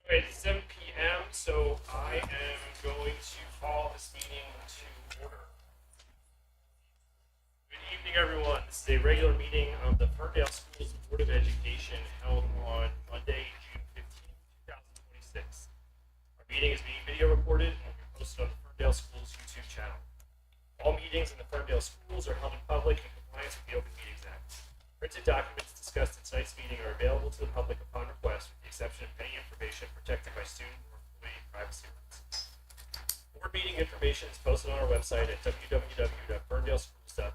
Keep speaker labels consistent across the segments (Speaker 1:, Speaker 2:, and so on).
Speaker 1: All right, it's 7 p.m., so I am going to call this meeting to order. Good evening, everyone. This is a regular meeting of the Ferndale Schools Board of Education held on Monday, June 15th, 2026. Our meeting is being video recorded and will be posted on the Ferndale Schools YouTube channel. All meetings in the Ferndale Schools are held in public in compliance with the Open Meetings Act. Printed documents discussed in tonight's meeting are available to the public upon request, with the exception of any information protected by student or employee privacy rights. Board meeting information is posted on our website at www.ferndaleschools.org.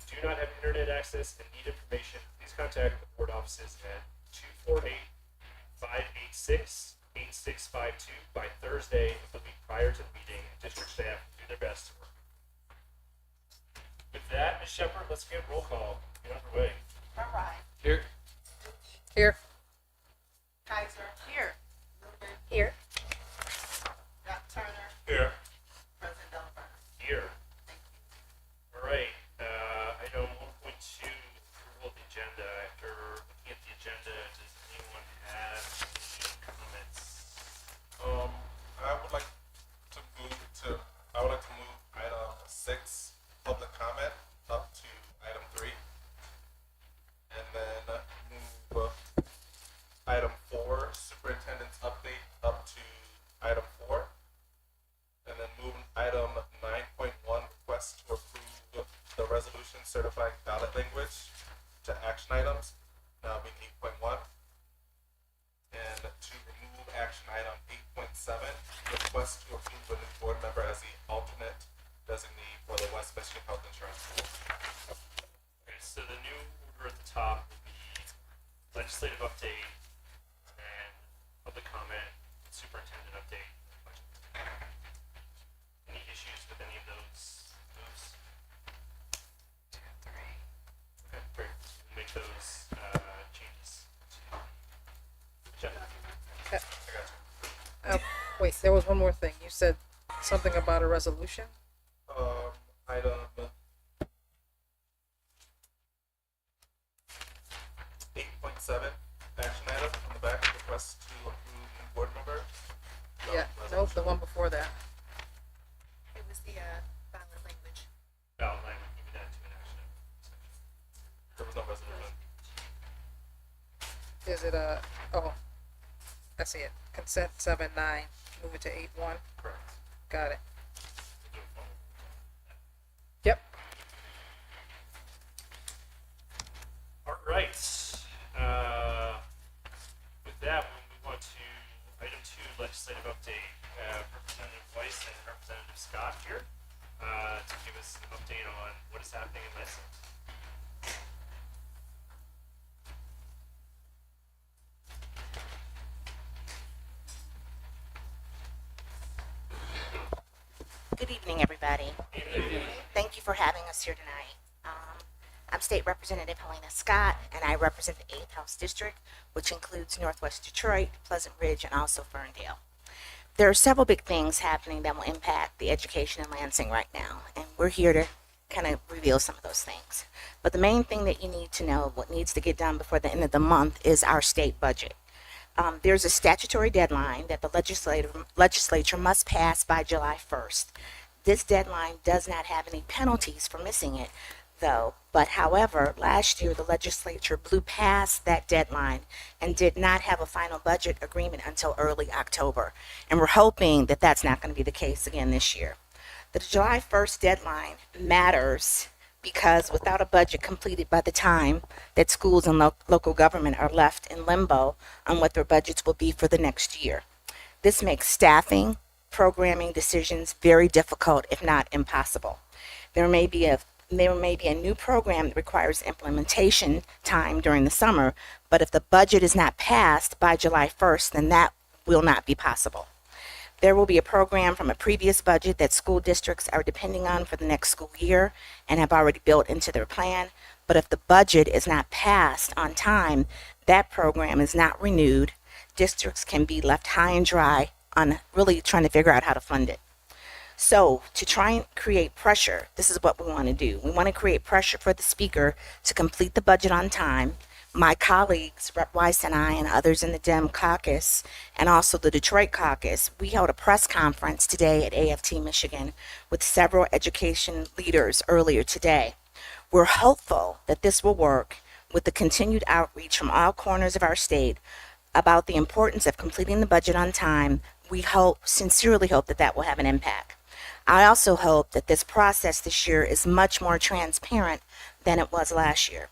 Speaker 1: If you do not have internet access and need information, please contact the board offices at 248-586-8652 by Thursday of the week prior to the meeting, and district staff will do their best to work. With that, Ms. Shepherd, let's get roll call. Get underway.
Speaker 2: All right.
Speaker 1: Here.
Speaker 3: Here.
Speaker 2: Kaiser. Here. Newman.
Speaker 3: Here.
Speaker 2: Dr. Turner.
Speaker 1: Here.
Speaker 2: President Delapert.
Speaker 1: Here. All right. Item 1.2, approval of the agenda. After looking at the agenda, does anyone have any comments?
Speaker 4: I would like to move item 6, public comment, up to item 3. And then move item 4, superintendent's update, up to item 4. And then move item 9.1, request to approve the resolution certifying ballot language to action items, now being 8.1. And to remove action item 8.7, request to approve a new board member as the alternate designee for the West Michigan Health Insurance Pool.
Speaker 1: Okay, so the new order at the top will be legislative update and public comment, superintendent update, and budget. Any issues with any of those moves? 2, 3. Okay, great. We'll make those changes to the agenda. I got you.
Speaker 3: Oh, wait, there was one more thing. You said something about a resolution?
Speaker 4: Item 8.7, action item on the back, request to approve new board member.
Speaker 3: Yeah, no, the one before that.
Speaker 2: It was the ballot language.
Speaker 1: Ballot language, moving that to an action item.
Speaker 4: There was no resolution.
Speaker 3: Is it oh, I see it. Consent 7-9, move it to 8-1.
Speaker 4: Correct.
Speaker 3: Got it.
Speaker 1: We'll do a formal.
Speaker 3: Yep.
Speaker 1: All right. With that, we'll move on to item 2, legislative update. We have Representative Weiss and Representative Scott here to give us an update on what is happening in Lansing.
Speaker 5: Good evening, everybody. Thank you for having us here tonight. I'm State Representative Helena Scott, and I represent the 8th House District, which includes Northwest Detroit, Pleasant Ridge, and also Ferndale. There are several big things happening that will impact the education in Lansing right now, and we're here to kind of reveal some of those things. But the main thing that you need to know, what needs to get done before the end of the month, is our state budget. There's a statutory deadline that the legislature must pass by July 1st. This deadline does not have any penalties for missing it, though. But however, last year the legislature blew past that deadline and did not have a final budget agreement until early October. And we're hoping that that's not going to be the case again this year. The July 1st deadline matters because without a budget completed by the time that schools and local government are left in limbo on what their budgets will be for the next year. This makes staffing, programming decisions very difficult, if not impossible. There may be a new program that requires implementation time during the summer, but if the budget is not passed by July 1st, then that will not be possible. There will be a program from a previous budget that school districts are depending on for the next school year and have already built into their plan. But if the budget is not passed on time, that program is not renewed. Districts can be left high and dry on really trying to figure out how to fund it. So to try and create pressure, this is what we want to do. We want to create pressure for the speaker to complete the budget on time. My colleagues, Rep. Weiss and I, and others in the Dem caucus, and also the Detroit caucus, we held a press conference today at AFT Michigan with several education leaders earlier today. We're hopeful that this will work with the continued outreach from all corners of our state about the importance of completing the budget on time. We sincerely hope that that will have an impact. I also hope that this process this year is much more transparent than it was last year,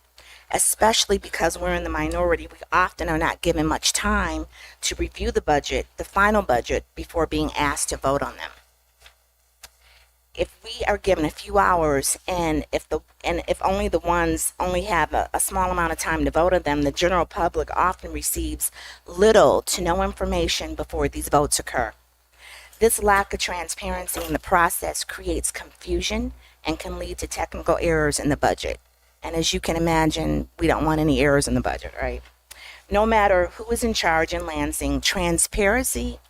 Speaker 5: especially because we're in the minority. We often are not given much time to review the budget, the final budget, before being asked to vote on them. If we are given a few hours and if only the ones only have a small amount of time to vote on them, the general public often receives little to no information before these votes occur. This lack of transparency in the process creates confusion and can lead to technical errors in the budget. And as you can imagine, we don't want any errors in the budget, right? No matter who is in charge in Lansing, transparency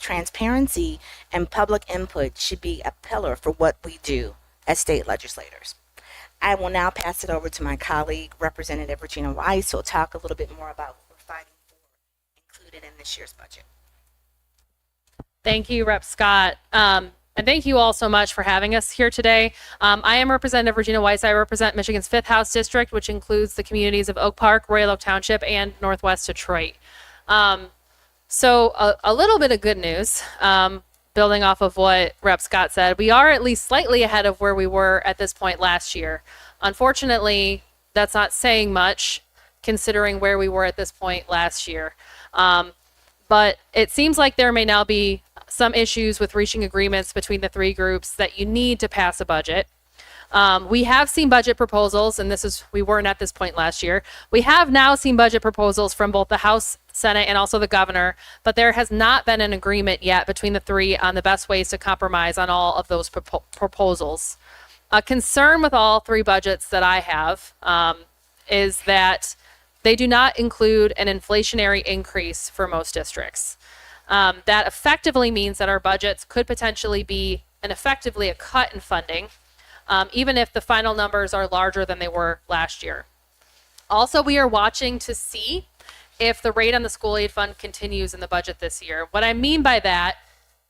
Speaker 5: and public input should be a pillar for what we do as state legislators. I will now pass it over to my colleague, Representative Regina Weiss, who will talk a little bit more about what we're fighting for included in this year's budget.
Speaker 6: Thank you, Rep. Scott. And thank you all so much for having us here today. I am Representative Regina Weiss. I represent Michigan's 5th House District, which includes the communities of Oak Park, Royal Oak Township, and Northwest Detroit. So a little bit of good news, building off of what Rep. Scott said. We are at least slightly ahead of where we were at this point last year. Unfortunately, that's not saying much considering where we were at this point last year. But it seems like there may now be some issues with reaching agreements between the three groups that you need to pass a budget. We have seen budget proposals, and we weren't at this point last year. We have now seen budget proposals from both the House, Senate, and also the governor, but there has not been an agreement yet between the three on the best ways to compromise on all of those proposals. A concern with all three budgets that I have is that they do not include an inflationary increase for most districts. That effectively means that our budgets could potentially be effectively a cut in funding, even if the final numbers are larger than they were last year. Also, we are watching to see if the rate on the school aid fund continues in the budget this year. What I mean by that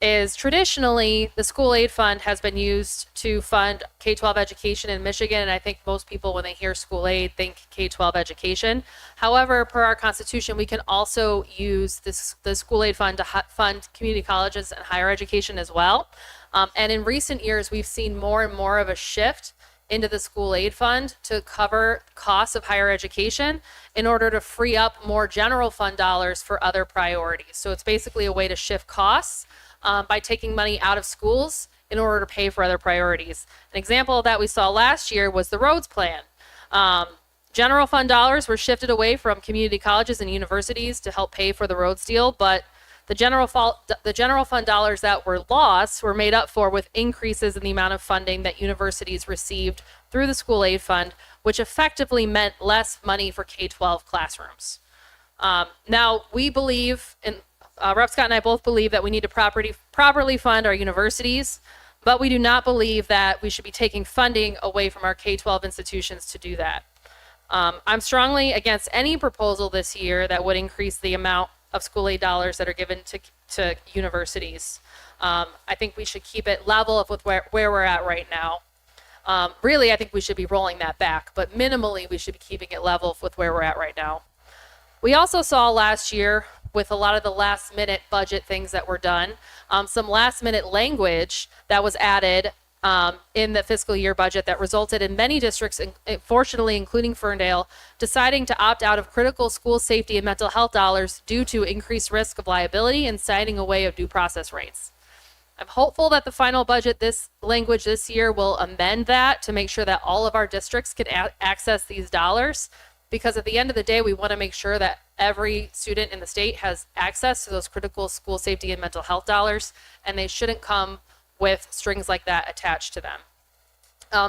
Speaker 6: is traditionally the school aid fund has been used to fund K-12 education in Michigan, and I think most people when they hear school aid think K-12 education. However, per our constitution, we can also use the school aid fund to fund community colleges and higher education as well. And in recent years, we've seen more and more of a shift into the school aid fund to cover costs of higher education in order to free up more general fund dollars for other priorities. So it's basically a way to shift costs by taking money out of schools in order to pay for other priorities. An example that we saw last year was the roads plan. General fund dollars were shifted away from community colleges and universities to help pay for the roads deal, but the general fund dollars that were lost were made up for with increases in the amount of funding that universities received through the school aid fund, which effectively meant less money for K-12 classrooms. Now, we believe, and Rep. Scott and I both believe that we need to properly fund our universities, but we do not believe that we should be taking funding away from our K-12 institutions to do that. I'm strongly against any proposal this year that would increase the amount of school aid dollars that are given to universities. I think we should keep it level with where we're at right now. Really, I think we should be rolling that back, but minimally we should be keeping it level with where we're at right now. We also saw last year with a lot of the last minute budget things that were done, some last minute language that was added in the fiscal year budget that resulted in many districts, fortunately including Ferndale, deciding to opt out of critical school safety and mental health dollars due to increased risk of liability and citing away of due process rights. I'm hopeful that the final budget, this language this year, will amend that to make sure that all of our districts can access these dollars, because at the end of the day, we want to make sure that every student in the state has access to those critical school safety and mental health dollars, and they shouldn't come with strings like that attached to them.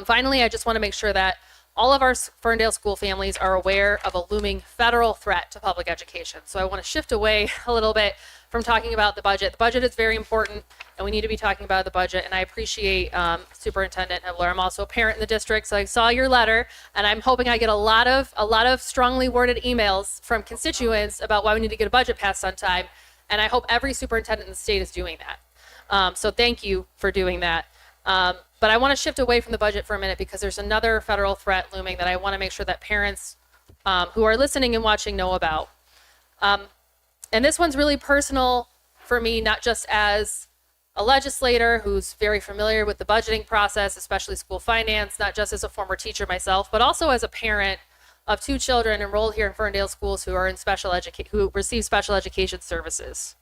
Speaker 6: Finally, I just want to make sure that all of our Ferndale school families are aware of a looming federal threat to public education. So I want to shift away a little bit from talking about the budget. The budget is very important, and we need to be talking about the budget. And I appreciate Superintendent Hebler. I'm also a parent in the district, so I saw your letter, and I'm hoping I get a lot of strongly worded emails from constituents about why we need to get a budget passed on time. And I hope every superintendent in the state is doing that. So thank you for doing that. But I want to shift away from the budget for a minute because there's another federal threat looming that I want to make sure that parents who are listening and watching know about. And this one's really personal for me, not just as a legislator who's very familiar with the budgeting process, especially school finance, not just as a former teacher myself, but also as a parent of 2 children enrolled here in Ferndale schools who are in who receive special education services.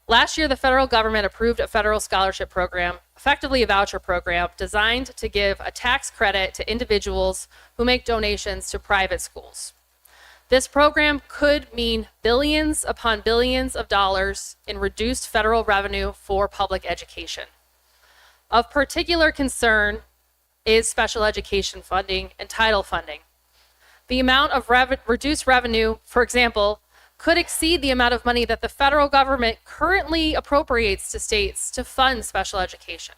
Speaker 6: Last year, the federal government approved a federal scholarship program, effectively a voucher program, designed to give a tax credit to individuals who make donations to private schools. This program could mean billions upon billions of dollars in reduced federal revenue for public education. Of particular concern is special education funding and title funding. The amount of reduced revenue, for example, could exceed the amount of money that the federal government currently appropriates to states to fund special education.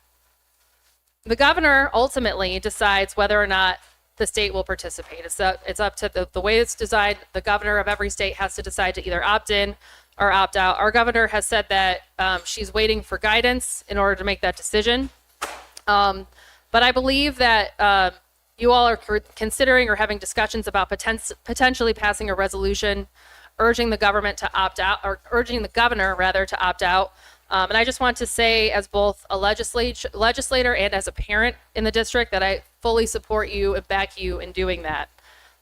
Speaker 6: The governor ultimately decides whether or not the state will participate. It's up to the way it's designed. The governor of every state has to decide to either opt in or opt out. Our governor has said that she's waiting for guidance in order to make that decision. But I believe that you all are considering or having discussions about potentially passing a resolution urging the government to opt out, or urging the governor rather to opt out. And I just want to say, as both a legislator and as a parent in the district, that I fully support you and back you in doing that.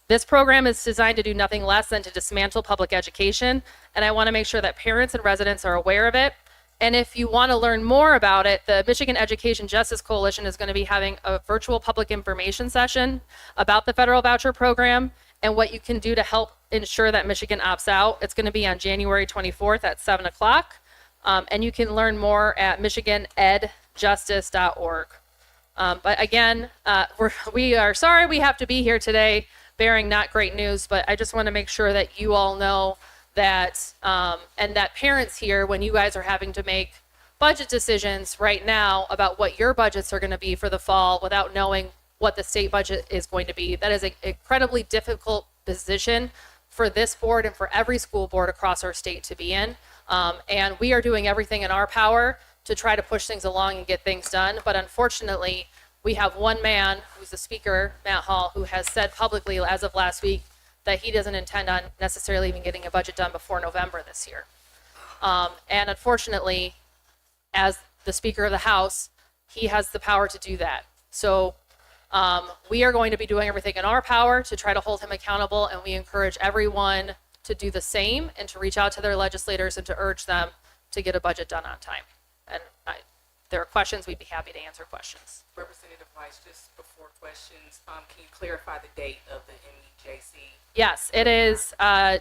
Speaker 6: This program is designed to do nothing less than to dismantle public education, and I want to make sure that parents and residents are aware of it. And if you want to learn more about it, the Michigan Education Justice Coalition is going to be having a virtual public information session about the federal voucher program and what you can do to help ensure that Michigan opts out. It's going to be on January 24th at 7 o'clock. And you can learn more at michiganedjustice.org. But again, we are sorry we have to be here today bearing not great news, but I just want to make sure that you all know that, and that parents here, when you guys are having to make budget decisions right now about what your budgets are going to be for the fall without knowing what the state budget is going to be, that is an incredibly difficult position for this board and for every school board across our state to be in. And we are doing everything in our power to try to push things along and get things done. But unfortunately, we have one man who's the speaker, Matt Hall, who has said publicly as of last week that he doesn't intend on necessarily even getting a budget done before November this year. And unfortunately, as the Speaker of the House, he has the power to do that. So we are going to be doing everything in our power to try to hold him accountable, and we encourage everyone to do the same and to reach out to their legislators and to urge them to get a budget done on time. And there are questions, we'd be happy to answer questions.
Speaker 7: Representative Weiss, just before questions, can you clarify the date of the MEJC?
Speaker 6: Yes, it is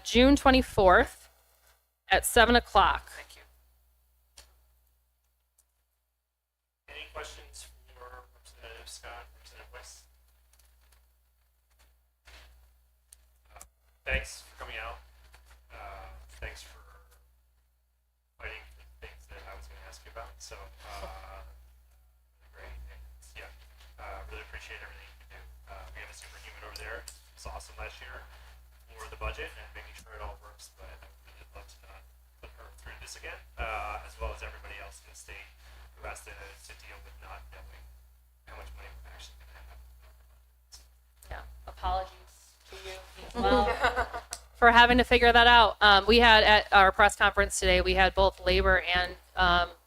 Speaker 6: June 24th at 7 o'clock.
Speaker 7: Thank you.
Speaker 1: Any questions for Representative Scott, Representative Weiss? Thanks for coming out. Thanks for fighting for the things that I was going to ask you about. So, great. And yeah, really appreciate everything you do. We have a superhuman over there. It was awesome last year for the budget and making sure it all works. But I would love to not put her through this again, as well as everybody else in the state who has to deal with not knowing how much money we're actually going to have.
Speaker 6: Yeah, apologies to you as well for having to figure that out. We had at our press conference today, we had both labor and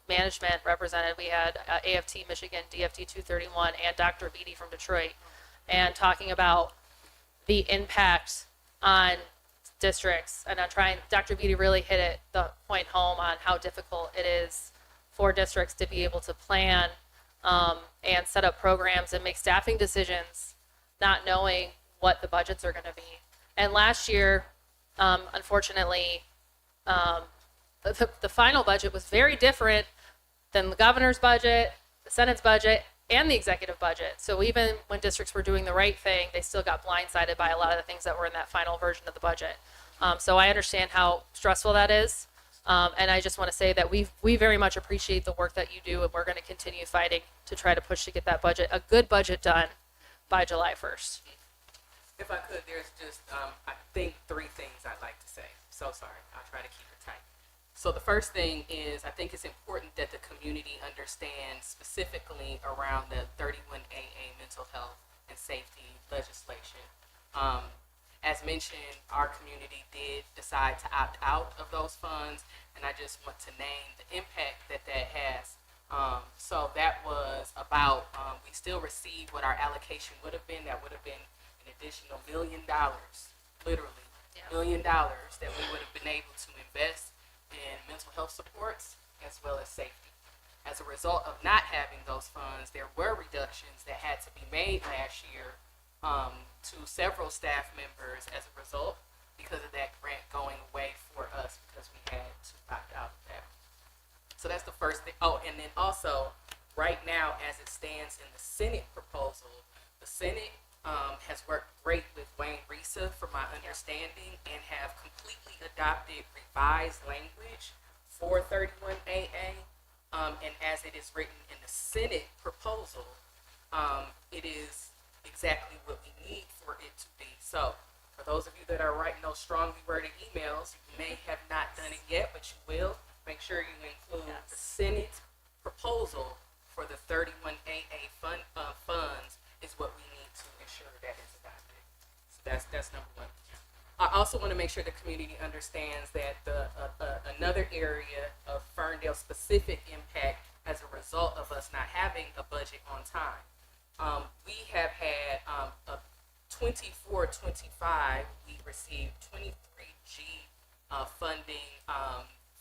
Speaker 6: management represented. We had AFT Michigan, DFT 231, and Dr. Beatty from Detroit, and talking about the impact on districts. And I'm trying, Dr. Beatty really hit the point home on how difficult it is for districts to be able to plan and set up programs and make staffing decisions, not knowing what the budgets are going to be. And last year, unfortunately, the final budget was very different than the governor's budget, the Senate's budget, and the executive budget. So even when districts were doing the right thing, they still got blindsided by a lot of the things that were in that final version of the budget. So I understand how stressful that is. And I just want to say that we very much appreciate the work that you do, and we're going to continue fighting to try to push to get that budget, a good budget, done by July 1st.
Speaker 7: If I could, there's just, I think 3 things I'd like to say. So sorry, I'll try to keep it tight. So the first thing is, I think it's important that the community understands specifically around the 31AA mental health and safety legislation. As mentioned, our community did decide to opt out of those funds, and I just want to name the impact that that has. So that was about, we still received what our allocation would have been. That would have been an additional $1 million, literally, $1 million that we would have been able to invest in mental health supports as well as safety. As a result of not having those funds, there were reductions that had to be made last year to several staff members as a result because of that grant going away for us because we had to opt out of that. So that's the first thing. Oh, and then also, right now, as it stands in the Senate proposal, the Senate has worked great with Wayne Risa, from my understanding, and have completely adopted revised language for 31AA. And as it is written in the Senate proposal, it is exactly what we need for it to be. So, for those of you that are writing those strongly worded emails, you may have not done it yet, but you will. Make sure you include the Senate proposal for the 31AA funds is what we need to ensure that is adopted. So that's number one. I also want to make sure the community understands that another area of Ferndale specific impact as a result of us not having a budget on time. We have had a 24-25, we received 23G funding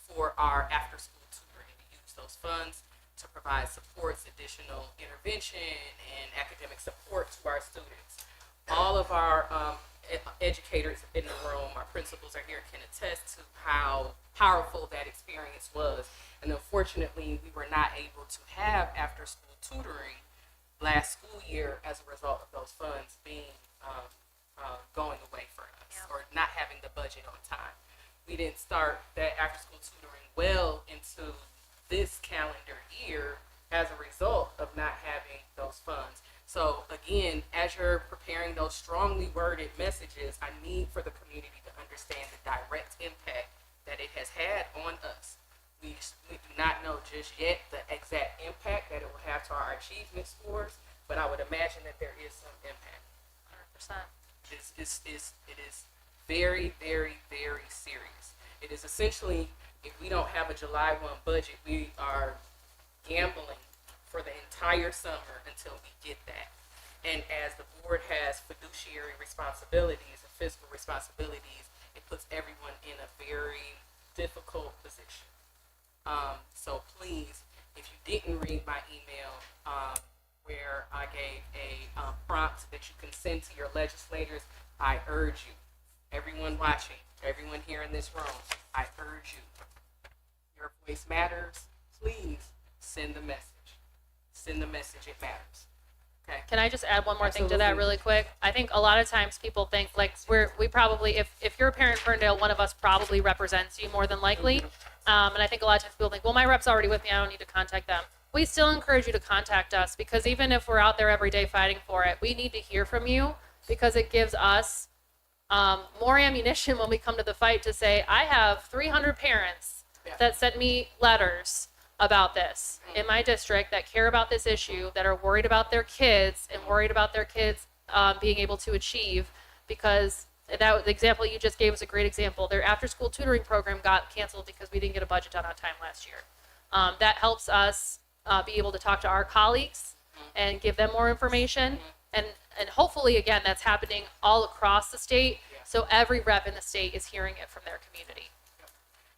Speaker 7: for our after school tutoring. We use those funds to provide supports, additional intervention, and academic support to our students. All of our educators in the room, our principals are here, can attest to how powerful that experience was. And unfortunately, we were not able to have after school tutoring last school year as a result of those funds being going away for us, or not having the budget on time. We didn't start that after school tutoring well into this calendar year as a result of not having those funds. So again, as you're preparing those strongly worded messages, I need for the community to understand the direct impact that it has had on us. We do not know just yet the exact impact that it will have to our achievement scores, but I would imagine that there is some impact.
Speaker 6: 100%.
Speaker 7: It is very, very, very serious. It is essentially, if we don't have a July 1 budget, we are gambling for the entire summer until we get that. And as the board has fiduciary responsibilities and fiscal responsibilities, it puts everyone in a very difficult position. So please, if you didn't read my email where I gave a prompt that you can send to your legislators, I urge you, everyone watching, everyone here in this room, I urge you, your voice matters. Please send the message. Send the message, it matters. Okay.
Speaker 6: Can I just add one more thing to that
Speaker 7: Absolutely.
Speaker 6: really quick? I think a lot of times people think like we probably, if you're a parent in Ferndale, one of us probably represents you more than likely. And I think a lot of times people think, well, my rep's already with me, I don't need to contact them. We still encourage you to contact us, because even if we're out there every day fighting for it, we need to hear from you, because it gives us more ammunition when we come to the fight to say, I have 300 parents that sent me letters about this in my district that care about this issue, that are worried about their kids and worried about their kids being able to achieve, because that the example you just gave was a great example. Their after school tutoring program got canceled because we didn't get a budget done on time last year. That helps us be able to talk to our colleagues and give them more information. And hopefully, again, that's happening all across the state. So every rep in the state is hearing it from their community.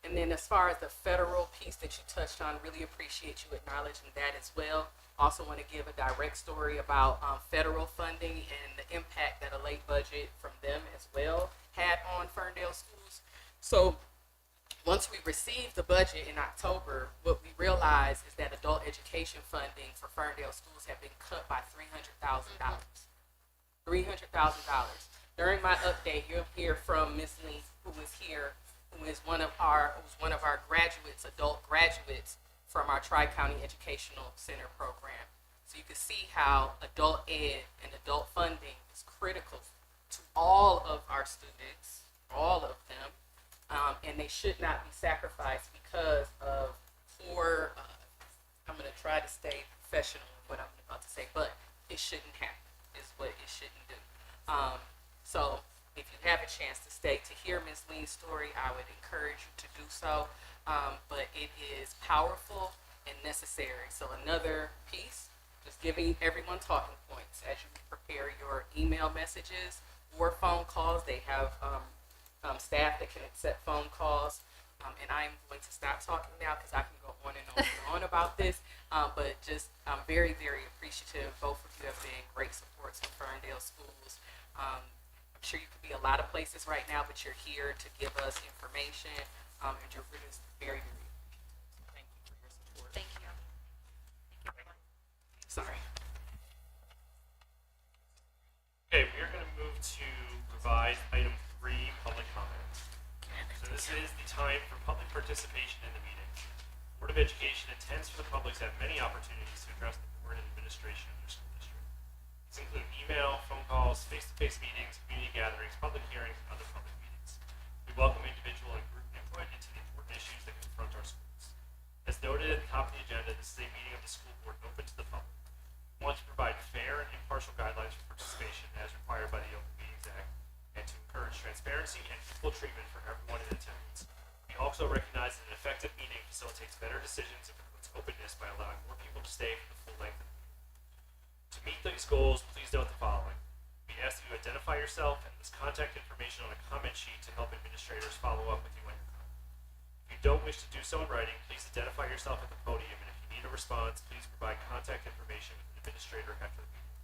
Speaker 7: And then as far as the federal piece that you touched on, really appreciate you acknowledging that as well. Also want to give a direct story about federal funding and the impact that a late budget from them as well had on Ferndale schools. So once we received the budget in October, what we realized is that adult education funding for Ferndale schools have been cut by $300,000. $300,000. During my update, you'll hear from Miss Lee, who is here, who's one of our graduates, adult graduates from our Tri-County Educational Center program. So you can see how adult ed and adult funding is critical to all of our students, all of them, and they should not be sacrificed because of poor. I'm going to try to stay professional in what I'm about to say, but it shouldn't happen. Is what it shouldn't do. So if you have a chance to stay to hear Ms. Lee's story, I would encourage you to do so. But it is powerful and necessary. So another piece, just giving everyone talking points as you prepare your email messages or phone calls. They have staff that can accept phone calls. And I'm going to stop talking now because I can go on and on and on about this. But just I'm very, very appreciative. Both of you have been great supports of Ferndale schools. I'm sure you could be a lot of places right now, but you're here to give us information. And you're really very, very appreciative. Thank you for your support.
Speaker 2: Thank you. Thank you, everyone.
Speaker 7: Sorry.
Speaker 1: Okay, we are going to move to revise item 3, public comment. So this is the time for public participation in the meeting. The Board of Education intends for the public to have many opportunities to address the board and administration of their school district. These include email, phone calls, face-to-face meetings, community gatherings, public hearings, and other public meetings. We welcome individual and group input into the important issues that confront our schools. As noted at the top of the agenda, this is a meeting of the school board open to the public. We want to provide fair and impartial guidelines for participation as required by the Open Meetings Act, and to encourage transparency and equal treatment for everyone in attendance. We also recognize that an effective meeting facilitates better decisions and promotes openness by allowing more people to stay for the full length of the meeting. To meet these goals, please note the following. We ask that you identify yourself and list contact information on a comment sheet to help administrators follow up with you on your comment. If you don't wish to do so in writing, please identify yourself at the podium, and if you need a response, please provide contact information with an administrator after the meeting.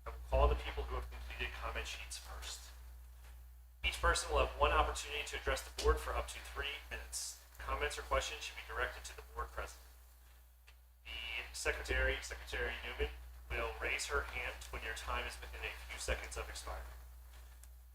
Speaker 1: I will call the people who have completed comment sheets first. Each person will have one opportunity to address the board for up to 3 minutes. Comments or questions should be directed to the board president. The Secretary Newman, will raise her hand when your time is within a few seconds of expiring.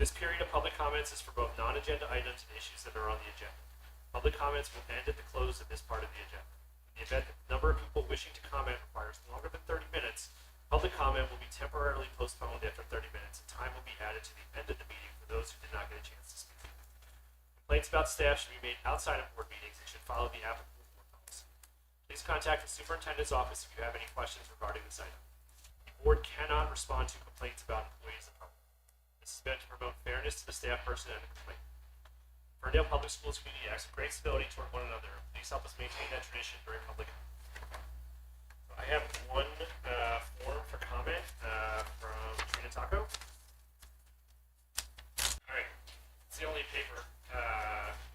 Speaker 1: This period of public comments is for both non-agenda items and issues that are on the agenda. Public comments will end at the close of this part of the agenda. In the event that the number of people wishing to comment requires longer than 30 minutes, public comment will be temporarily postponed after 30 minutes, and time will be added to the end of the meeting for those who did not get a chance to speak. Complaints about staff should be made outside of board meetings and should follow the applicable board policy. Please contact the superintendent's office if you have any questions regarding this item. The board cannot respond to complaints about employees of the public. This is meant to promote fairness to the staff person and the complainant. Ferndale Public Schools community acts with great civility toward one another. Please help us maintain that tradition during public comment. I have one form for comment from Trina Taco. All right, it's the only paper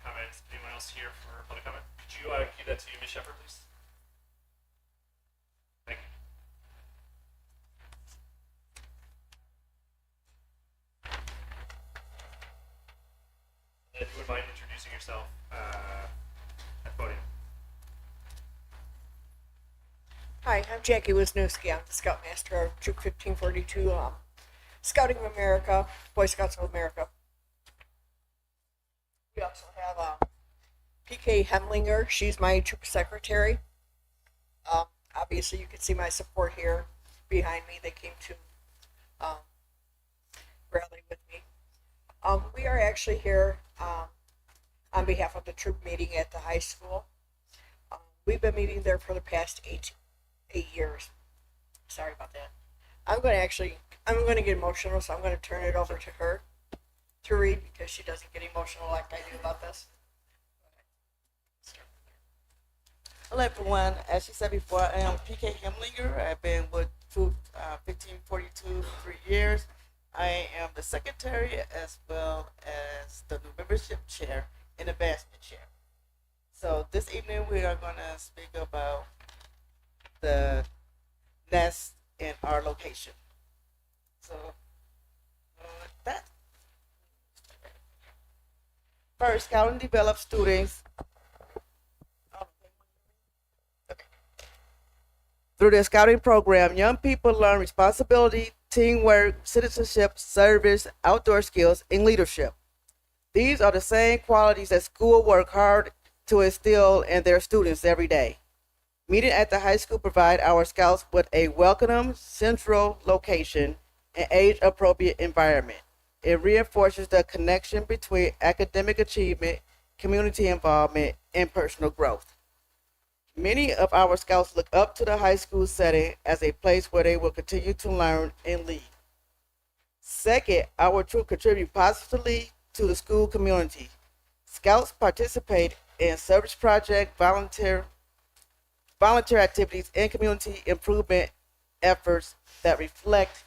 Speaker 1: comment. Anyone else here for public comment? Could you give that to Ms. Shepherd, please? Thank you. If you would mind introducing yourself at the podium.
Speaker 8: Hi, I'm Jackie Wisniewski. I'm the Scoutmaster of Troop 1542, Scouting of America, Boy Scouts of America. We also have PK Hemlinger. She's my troop secretary. Obviously, you can see my support here behind me. They came to rally with me. We are actually here on behalf of the troop meeting at the high school. We've been meeting there for the past 8 years. Sorry about that. I'm going to get emotional, so I'm going to turn it over to her to read because she doesn't get emotional like I do about this.
Speaker 9: Hello everyone, as she said before, I am PK Hemlinger. I've been with Troop 1542 for 3 years. I am the secretary as well as the new membership chair and advancement chair. So this evening we are going to speak about the nest in our location. So with that, first, Scouting develops students Through their scouting program, young people learn responsibility, teamwork, citizenship, service, outdoor skills, and leadership. These are the same qualities that school work hard to instill in their students every day. Meeting at the high school provide our scouts with a welcoming, central location and age-appropriate environment. It reinforces the connection between academic achievement, community involvement, and personal growth. Many of our scouts look up to the high school setting as a place where they will continue to learn and lead. Second, our troop contribute positively to the school community. Scouts participate in service project, volunteer activities, and community improvement efforts that reflect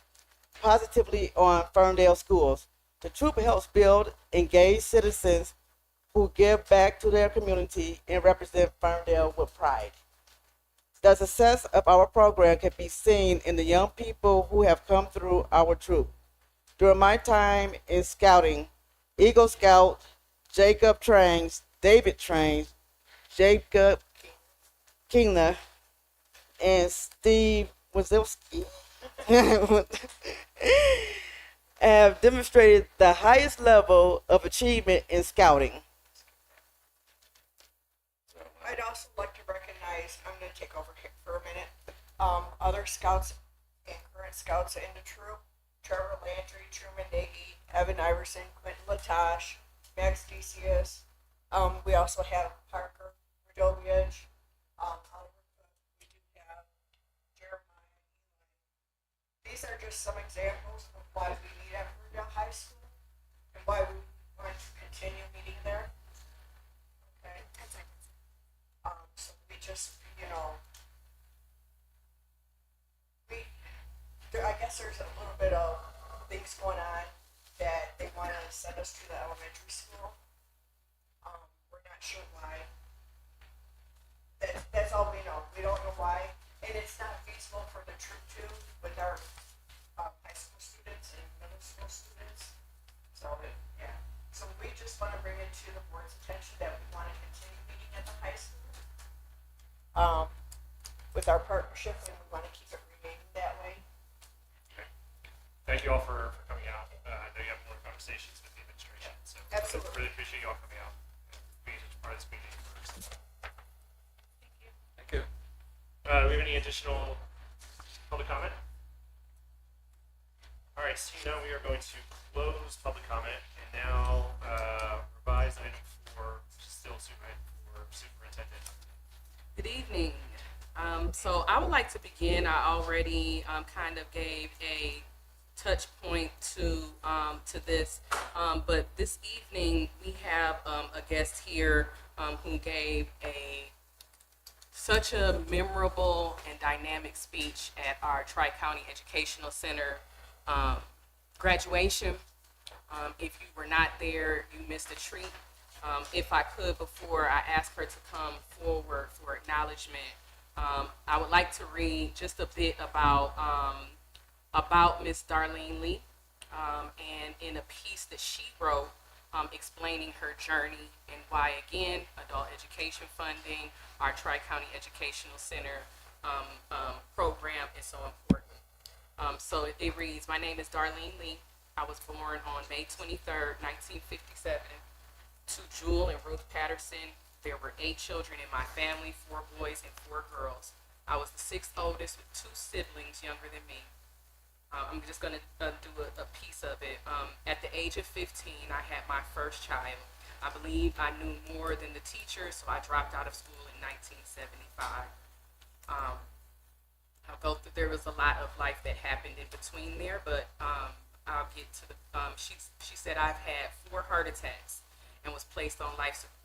Speaker 9: positively on Ferndale schools. The troop helps build engaged citizens who give back to their community and represent Ferndale with pride. The success of our program can be seen in the young people who have come through our troop. During my time in scouting, Eagle Scout Jacob Trains, David Trains, Jacob Kingner, and Steve Wazowski have demonstrated the highest level of achievement in scouting.
Speaker 8: I'd also like to recognize, I'm going to take over here for a minute, other scouts and current scouts in the troop. Trevor Landry, Truman Nagy, Evan Iverson, Quentin Latash, Max Decius. We also have Parker Radovic, Oliver Cook. We do have Jeremiah. These are just some examples of why we meet at Ferndale High School and why we want to continue meeting there. Okay. So we just, I guess there's a little bit of things going on that they want to send us to the elementary school. We're not sure why. That's all we know. We don't know why, and it's not feasible for the troop to with our high school students and middle school students. So yeah. So we just want to bring it to the board's attention that we want to continue meeting at the high school. With our partnership, and we want to keep it remaining that way.
Speaker 1: Thank you all for coming out. I know you have more conversations with the administration, so
Speaker 8: Absolutely.
Speaker 1: really appreciate you all coming out and being such a part of this meeting.
Speaker 4: Thank you.
Speaker 1: Do we have any additional public comment? All right, so now we are going to close public comment and now revise item 4, which is still superintendent.
Speaker 7: Good evening. So I would like to begin. I already kind of gave a touch point to this, but this evening we have a guest here who gave such a memorable and dynamic speech at our Tri-County Educational Center graduation. If you were not there, you missed a treat. If I could, before I ask her to come forward for acknowledgement, I would like to read just a bit about Miss Darlene Lee, and in a piece that she wrote explaining her journey and why, again, adult education funding, our Tri-County Educational Center program is so important. So it reads, my name is Darlene Lee. I was born on May 23rd, 1957, to Jewel and Ruth Patterson. There were 8 children in my family, 4 boys and 4 girls. I was the 6th oldest with 2 siblings younger than me. I'm just going to do a piece of it. At the age of 15, I had my first child. I believe I knew more than the teachers, so I dropped out of school in 1975. There was a lot of life that happened in between there, but I'll get to the, she said I've had 4 heart attacks and was placed on life support.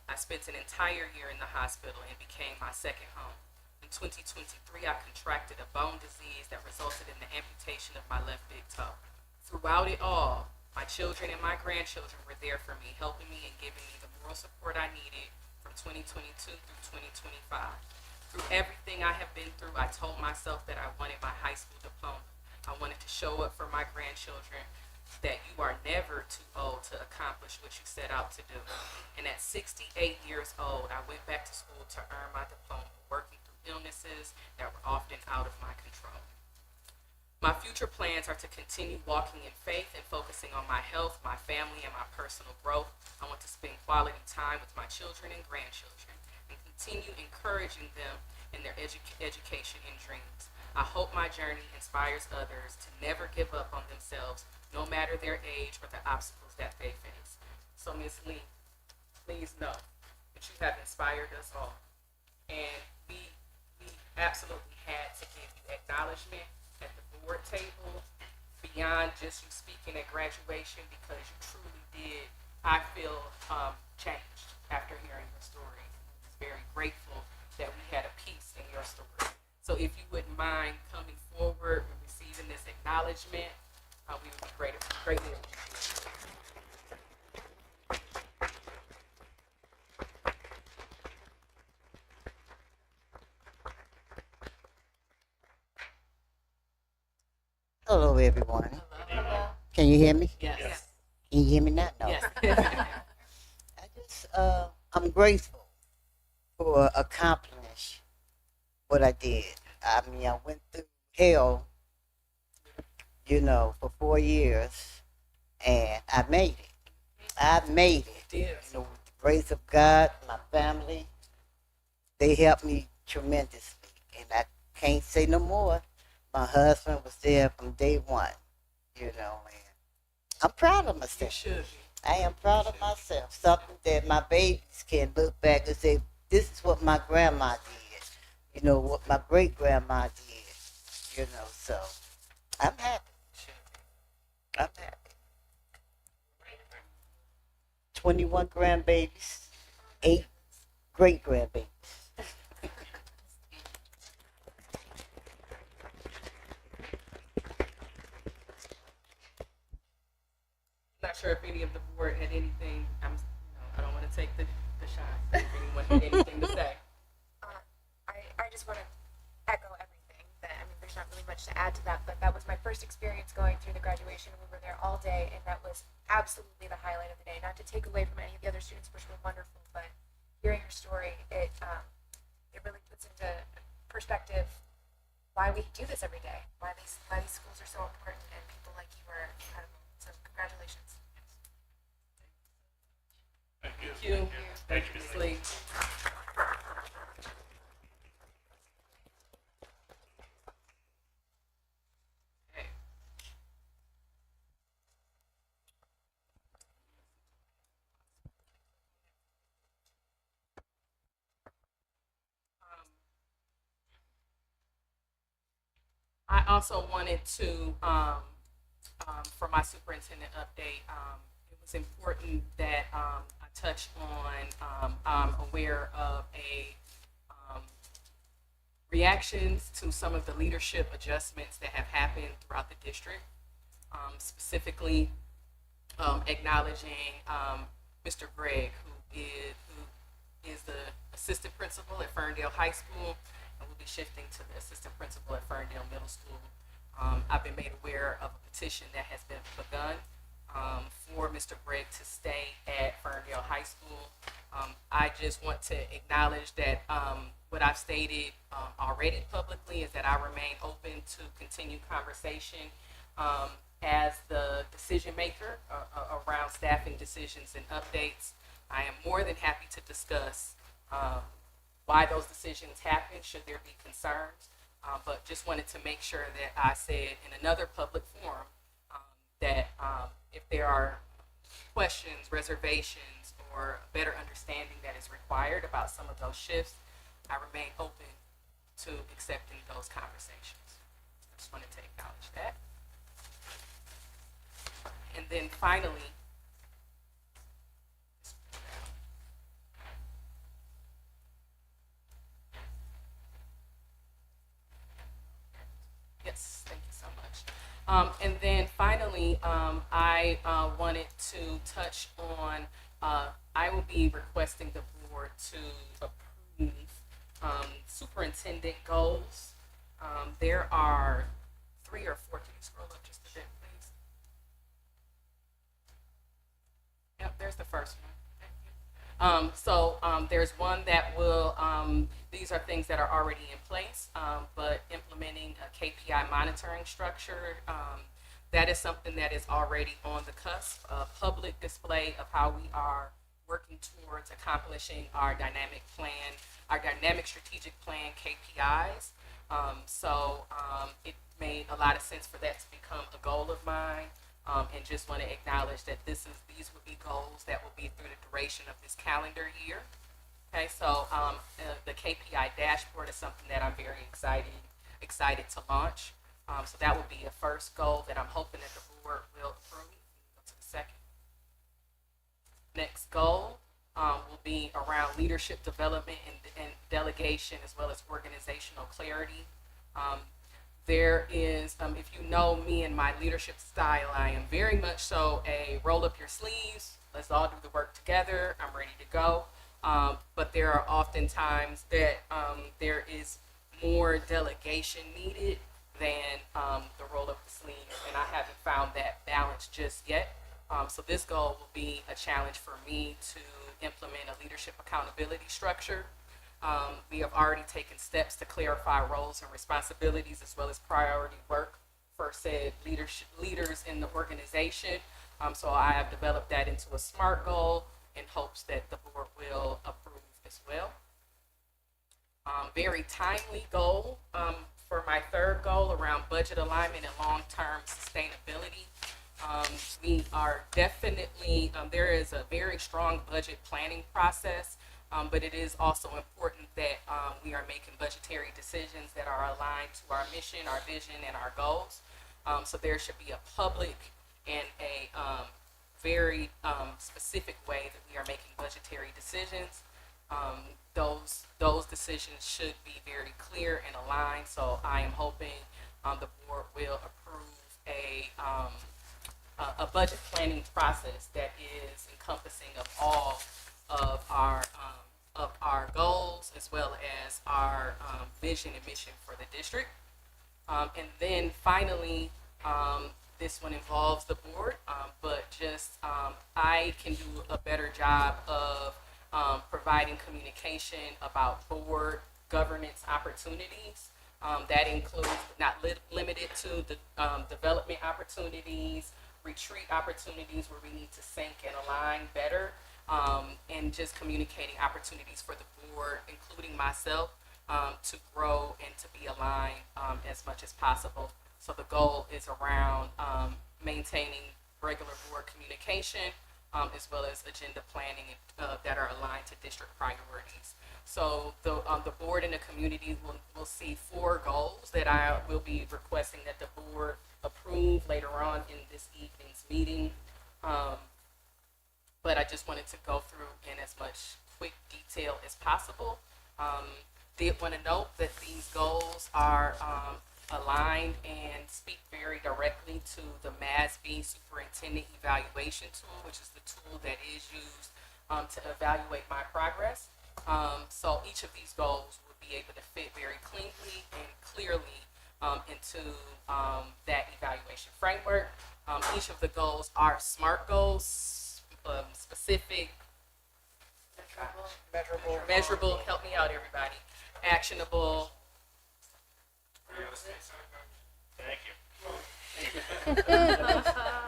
Speaker 7: I spent an entire year in the hospital and became my second home. In 2023, I contracted a bone disease that resulted in the amputation of my left big toe. Throughout it all, my children and my grandchildren were there for me, helping me and giving me the moral support I needed from 2022 through 2025. Through everything I have been through, I told myself that I wanted my high school diploma. I wanted to show up for my grandchildren that you are never too old to accomplish what you set out to do. And at 68 years old, I went back to school to earn my diploma, working through illnesses that were often out of my control. My future plans are to continue walking in faith and focusing on my health, my family, and my personal growth. I want to spend quality time with my children and grandchildren and continue encouraging them in their education and dreams. I hope my journey inspires others to never give up on themselves, no matter their age or the obstacles that they face. So, Ms. Lee, please know that you have inspired us all. And we absolutely had to give you acknowledgement at the board table beyond just you speaking at graduation, because you truly did, I feel, changed after hearing your story. I was very grateful that we had a piece in your story. So if you wouldn't mind coming forward and receiving this acknowledgement, we would be greatly appreciated.
Speaker 10: Hello, everyone. Can you hear me?
Speaker 7: Yes.
Speaker 10: Can you hear me now? No.
Speaker 7: Yes.
Speaker 10: I'm grateful for accomplishing what I did. I mean, I went through hell, for 4 years, and I made it. I made it.
Speaker 7: Yes.
Speaker 10: With the grace of God, my family, they helped me tremendously, and I can't say no more. My husband was there from day one, and I'm proud of
Speaker 7: You
Speaker 10: myself.
Speaker 7: should be.
Speaker 10: I am proud of myself. Something that my babies can look back and say, this is what my grandma did. What my great grandma did. So I'm happy. I'm happy. 21 grandbabies, 8 great grandbabies.
Speaker 7: Not sure if any of the board had anything. I don't want to take the shine. If anyone had anything to say.
Speaker 2: I just want to echo everything. There's not really much to add to that, but that was my first experience going through the graduation. We were there all day, and that was absolutely the highlight of the day. Not to take away from any of the other students, which were wonderful, but hearing your story, it really puts into perspective why we do this every day, why these schools are so important, and people like you are incredible. So congratulations.
Speaker 1: Thank you.
Speaker 7: Thank you.
Speaker 1: Thank you, Ms. Lee.
Speaker 7: Okay. I also wanted to, for my superintendent update, it was important that I touch on, I'm aware of reactions to some of the leadership adjustments that have happened throughout the district, specifically acknowledging Mr. Gregg, who is the assistant principal at Ferndale High School, and will be shifting to the assistant principal at Ferndale Middle School. I've been made aware of a petition that has been begun for Mr. Gregg to stay at Ferndale High School. I just want to acknowledge that what I've stated already publicly is that I remain open to continue conversation as the decision maker around staffing decisions and updates. I am more than happy to discuss why those decisions happen, should there be concerns, but just wanted to make sure that I said in another public forum that if there are questions, reservations, or a better understanding that is required about some of those shifts, I remain open to accepting those conversations. I just wanted to acknowledge that. And then finally, yes, thank you so much. And then finally, I wanted to touch on, I will be requesting the board to approve superintendent goals. There are 3 or 4. Can you scroll up just a bit, please? Yep, there's the first one. Thank you. There's one that will, these are things that are already in place, but implementing a KPI monitoring structure, that is something that is already on the cusp, a public display of how we are working towards accomplishing our dynamic plan, our dynamic strategic plan KPIs. It made a lot of sense for that to become a goal of mine. And just want to acknowledge that these would be goals that will be through the duration of this calendar year. Okay, so the KPI dashboard is something that I'm very excited to launch. So that would be a first goal that I'm hoping that the board will approve. Go to the second. Next goal will be around leadership development and delegation, as well as organizational clarity. There is, if you know me and my leadership style, I am very much so a roll up your sleeves, let's all do the work together, I'm ready to go. But there are often times that there is more delegation needed than the roll up the sleeves, and I haven't found that balance just yet. So this goal will be a challenge for me to implement a leadership accountability structure. We have already taken steps to clarify roles and responsibilities, as well as priority work for said leaders in the organization. So I have developed that into a SMART goal in hopes that the board will approve as well. Very timely goal for my third goal around budget alignment and long-term sustainability. We are definitely, there is a very strong budget planning process. But it is also important that we are making budgetary decisions that are aligned to our mission, our vision, and our goals. So there should be a public and a very specific way that we are making budgetary decisions. Those decisions should be very clear and aligned. So I am hoping the board will approve a budget planning process that is encompassing of all of our goals, as well as our vision and mission for the district. And then finally, this one involves the board, but just I can do a better job of providing communication about board governance opportunities. That includes, but not limited to, the development opportunities, retreat opportunities where we need to sync and align better, and just communicating opportunities for the board, including myself, to grow and to be aligned as much as possible. So the goal is around maintaining regular board communication, as well as agenda planning that are aligned to district priorities. So the board and the community will see 4 goals that I will be requesting that the board approve later on in this evening's meeting. But I just wanted to go through in as much quick detail as possible. Did want to note that these goals are aligned and speak very directly to the MASB Superintendent Evaluation Tool, which is the tool that is used to evaluate my progress. So each of these goals would be able to fit very cleanly and clearly into that evaluation framework. Each of the goals are SMART goals, specific, measurable, help me out everybody, actionable.
Speaker 1: Thank you.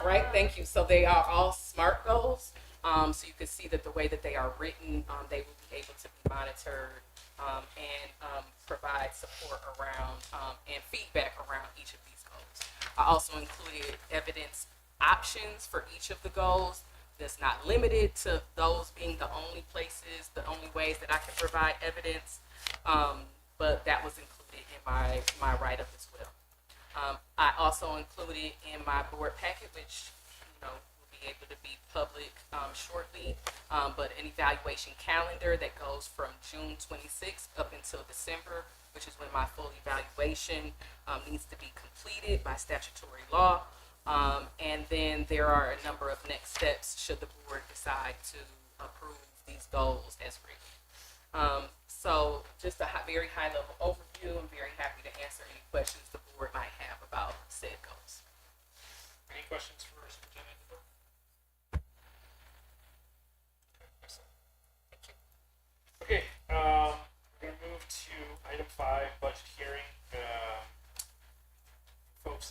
Speaker 7: Right, thank you. So they are all SMART goals. So you can see that the way that they are written, they will be able to be monitored and provide support around and feedback around each of these goals. I also included evidence options for each of the goals. That's not limited to those being the only places, the only ways that I can provide evidence, but that was included in my write-up as well. I also included in my board packet, which will be able to be public shortly, but an evaluation calendar that goes from June 26th up until December, which is when my full evaluation needs to be completed by statutory law. And then there are a number of next steps should the board decide to approve these goals as written. So just a very high level overview. I'm very happy to answer any questions the board might have about said goals.
Speaker 1: Any questions for Superintendent?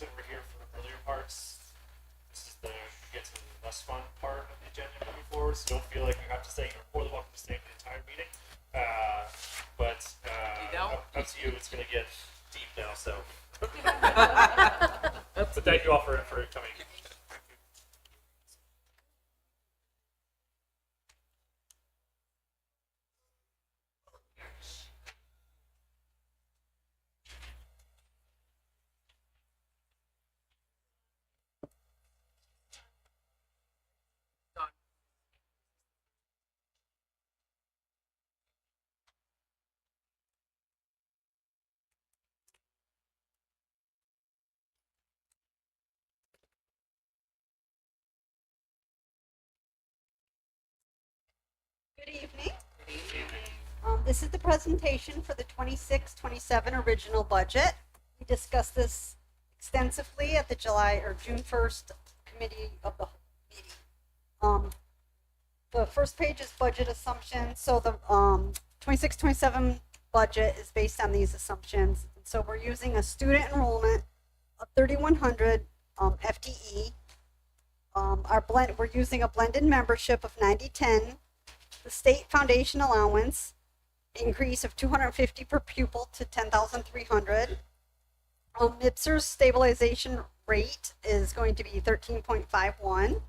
Speaker 1: folks that were here for the earlier parts, this is the get to the less fun part of the agenda moving forward. So don't feel like you have to stay. You're more than welcome to stay for the entire meeting.
Speaker 7: You don't?
Speaker 1: Up to you. It's going to get deep now. So, so thank you all for coming.
Speaker 11: Good evening. This is the presentation for the 26-27 original budget. We discussed this extensively at the June 1st committee of the meeting. The first page is budget assumptions. So the 26-27 budget is based on these assumptions. So we're using a student enrollment of 3,100 FTE. We're using a blended membership of 90-10. The state foundation allowance increase of 250 per pupil to 10,300. MIPSR's stabilization rate is going to be 13.51.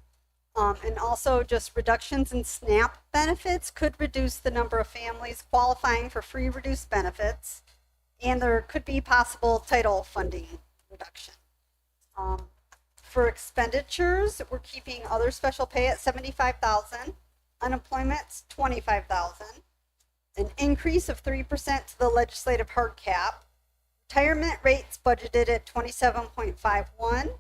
Speaker 11: And also just reductions in SNAP benefits could reduce the number of families qualifying for free reduced benefits. And there could be possible title funding reduction. For expenditures, we're keeping other special pay at 75,000. Unemployment's 25,000, an increase of 3% to the legislative hard cap. Retirement rates budgeted at 27.51.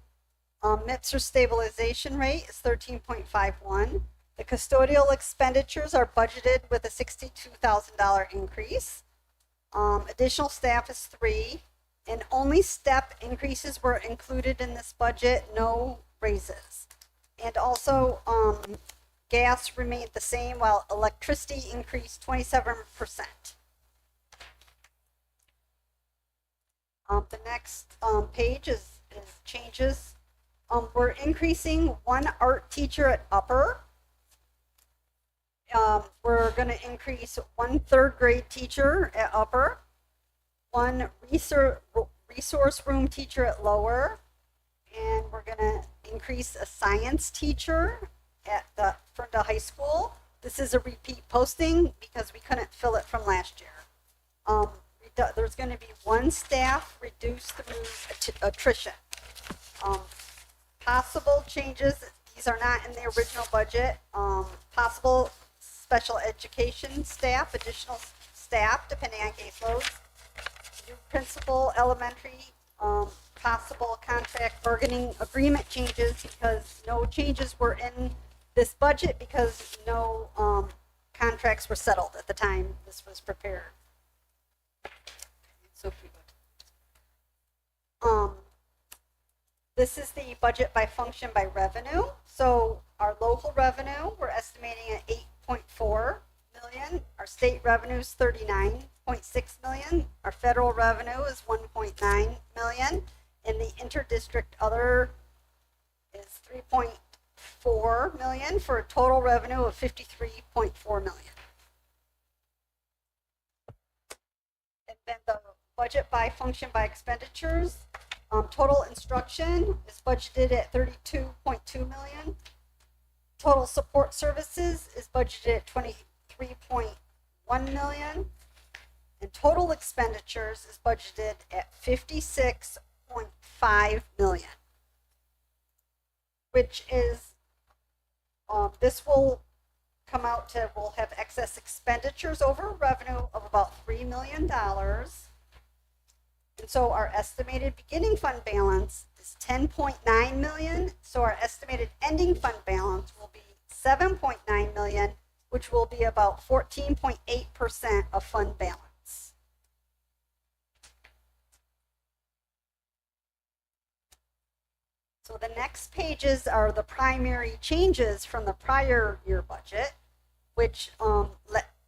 Speaker 11: MIPSR stabilization rate is 13.51. The custodial expenditures are budgeted with a $62,000 increase. Additional staff is 3, and only step increases were included in this budget, no raises. And also, gas remained the same while electricity increased 27%. The next page is changes. We're increasing one art teacher at upper. We're going to increase one third grade teacher at upper, one resource room teacher at lower, and we're going to increase a science teacher at the Ferndale High School. This is a repeat posting because we couldn't fill it from last year. There's going to be one staff reduced through attrition. Possible changes, these are not in the original budget. Possible special education staff, additional staff depending on caseloads. New principal elementary, possible contract bargaining agreement changes because no changes were in this budget because no contracts were settled at the time this was prepared. This is the budget by function by revenue. So our local revenue, we're estimating at 8.4 million. Our state revenue is 39.6 million. Our federal revenue is 1.9 million. And the interdistrict other is 3.4 million for a total revenue of 53.4 million. And then the budget by function by expenditures. Total instruction is budgeted at 32.2 million. Total support services is budgeted at 23.1 million. And total expenditures is budgeted at 56.5 million. Which is, this will come out to, we'll have excess expenditures over revenue of about $3 million. And so our estimated beginning fund balance is 10.9 million. So our estimated ending fund balance will be 7.9 million, which will be about 14.8% of fund balance. So the next pages are the primary changes from the prior year budget, which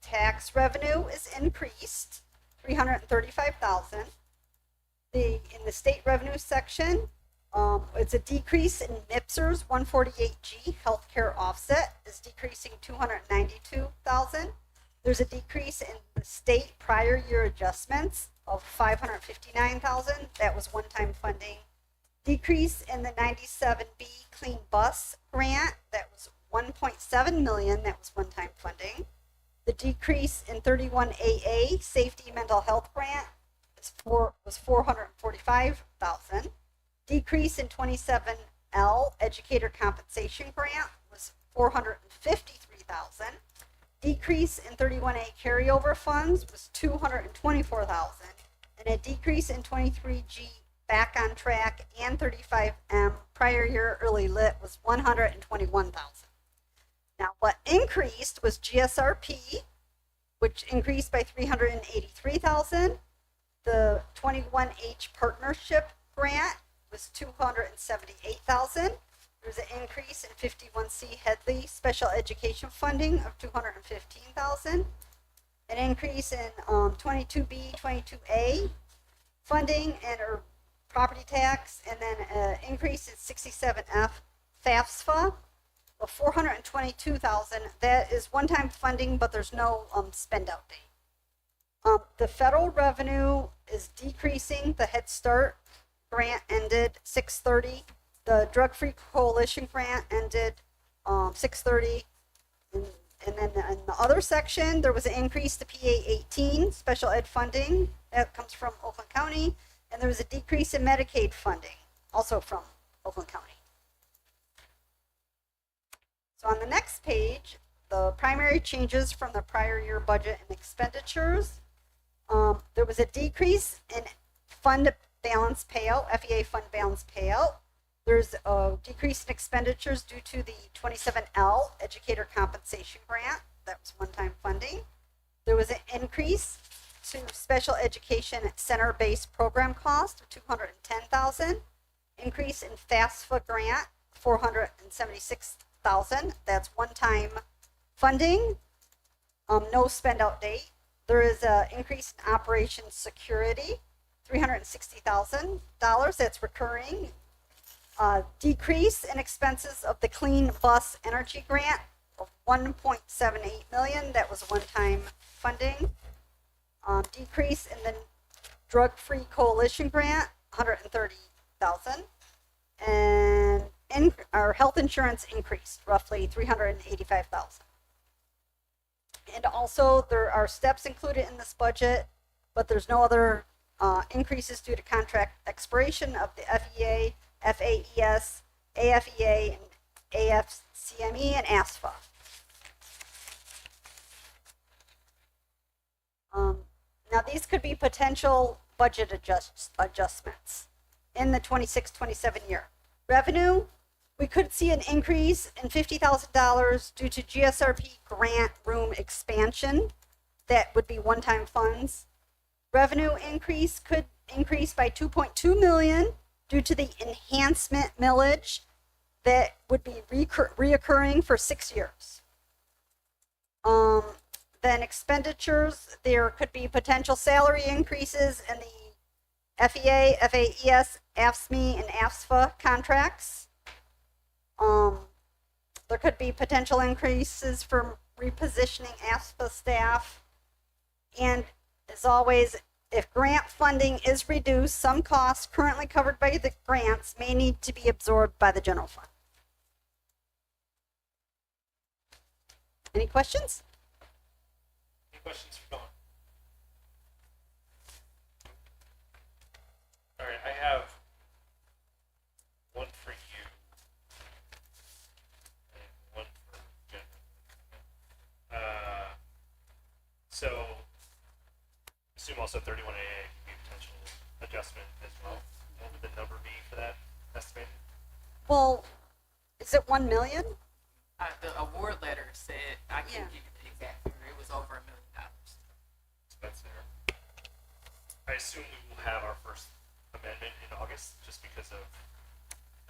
Speaker 11: tax revenue is increased, 335,000. In the state revenue section, It's a decrease in NIPSR's 148G healthcare offset is decreasing 292,000. There's a decrease in the state prior year adjustments of 559,000. That was one-time funding. Decrease in the 97B clean bus grant. That was 1.7 million. That was one-time funding. The decrease in 31AA safety mental health grant was 445,000. Decrease in 27L educator compensation grant was 453,000. Decrease in 31A carryover funds was 224,000, and a decrease in 23G back on track and 35M prior year early lit was 121,000. Now, what increased was GSRP, which increased by 383,000. The 21H partnership grant was 278,000. There was an increase in 51C Headley special education funding of 215,000. An increase in 22B, 22A funding and or property tax, and then an increase in 67F FAFSA of 422,000. That is one-time funding, but there's no spend out date. The federal revenue is decreasing. The Head Start grant ended 6/30. The Drug Free Coalition grant ended 6/30. And then in the other section, there was an increase to PA-18 special ed funding. That comes from Oakland County. And there was a decrease in Medicaid funding, also from Oakland County. So on the next page, the primary changes from the prior year budget and expenditures. There was a decrease in fund balance payout, FEA fund balance payout. There's a decrease in expenditures due to the 27L educator compensation grant. That was one-time funding. There was an increase to special education center-based program cost of 210,000. Increase in FAFSA grant, 476,000. That's one-time funding. No spend out date. There is an increase in operations security, $360,000. That's recurring. Decrease in expenses of the clean bus energy grant of 1.78 million. That was one-time funding. Decrease in the Drug Free Coalition grant, 130,000. And our health insurance increased roughly 385,000. And also there are steps included in this budget, but there's no other increases due to contract expiration of the FEA, FAES, AFEA, and AFCME, and ASFA. Now these could be potential budget adjustments in the 26-27 year. Revenue, we could see an increase in $50,000 due to GSRP grant room expansion. That would be one-time funds. Revenue increase could increase by 2.2 million due to the enhancement millage that would be reoccurring for 6 years. Then expenditures, there could be potential salary increases in the FEA, FAES, AFSME, and AFSFA contracts. There could be potential increases for repositioning AFSFA staff. And as always, if grant funding is reduced, some costs currently covered by the grants may need to be absorbed by the general fund. Any questions?
Speaker 1: Any questions for Dawn? All right, I have one for you and one for Jen. So, assume also 31AA could be a potential adjustment as well. What would the number be for that estimated?
Speaker 11: Well, is it 1 million?
Speaker 7: The award letter said, I can't give you the exact figure, it was over $1 million.
Speaker 1: So that's there. I assume we will have our first amendment in August just because of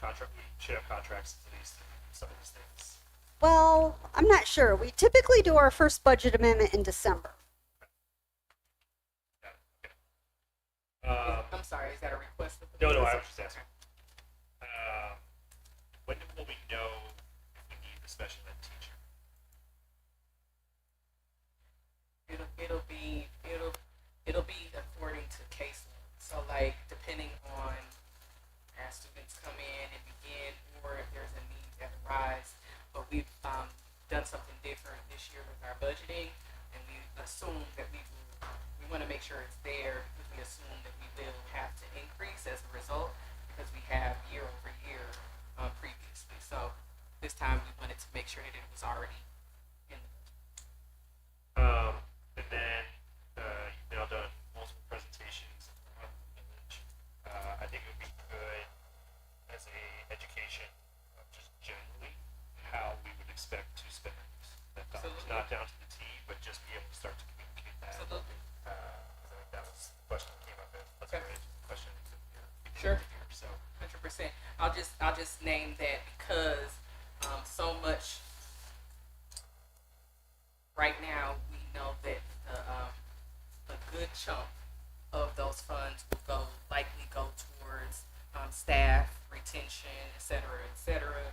Speaker 1: contract. We should have contracts at least and some of these things.
Speaker 11: Well, I'm not sure. We typically do our first budget amendment in December.
Speaker 1: Got it. Okay.
Speaker 7: I'm sorry, is that a request?
Speaker 1: No, I was just asking.
Speaker 7: done something different this year with our budgeting, and we assume that we want to make sure it's there because we assume that we will have to increase as a result because we have year over year previously. So this time we wanted to make sure that it was already in the budget.
Speaker 1: And then you've now done multiple presentations on the village. I think it would be good as a education of just generally how we would expect to spend that dollars,
Speaker 7: Absolutely.
Speaker 1: not down to the T, but just be able to start to communicate that.
Speaker 7: Absolutely.
Speaker 1: I think that was the question that came up. Let's
Speaker 7: Okay.
Speaker 1: go into the question.
Speaker 7: Sure.
Speaker 1: Here, so
Speaker 7: 100%. I'll just name that because so much right now we know that a good chunk of those funds will likely go towards staff retention, et cetera, et cetera.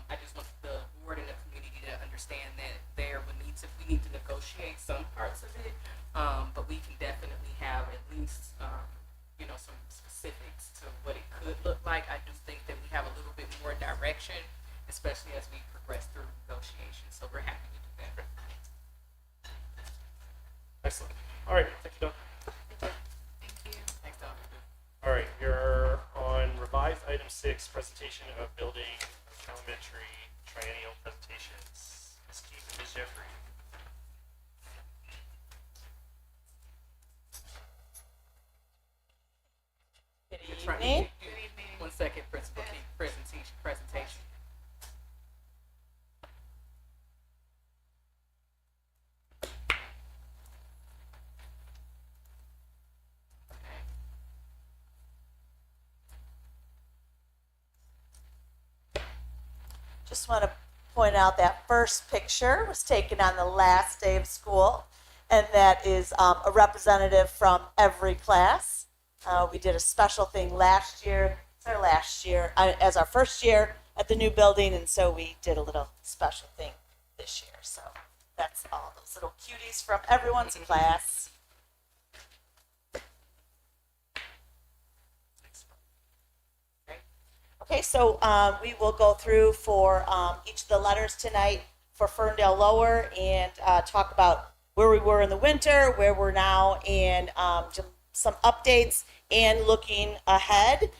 Speaker 7: I just want the board and the community to understand that we need to negotiate some parts of it, but we can definitely have at least some specifics to what it could look like. I do think that we have a little bit more direction, especially as we progress through negotiations. So we're happy to do that.
Speaker 1: excellent. All right, thank you, Don.
Speaker 7: Thanks, Don.
Speaker 1: All right, you're on revised item 6, presentation of building elementary triennial presentations. Ms. Keith and Ms. Jeffrey.
Speaker 7: You're trying to get- 1 second, Principal Keith. Presentation.
Speaker 12: Just want to point out that first picture was taken on the last day of school, and that is a representative from every class. We did a special thing last year, as our first year at the new building, and so we did a little special thing this year. So that's all those little cuties from everyone's class. Okay, so we will go through for each of the letters tonight for Ferndale Lower and talk about where we were in the winter, where we're now, and some updates and looking ahead.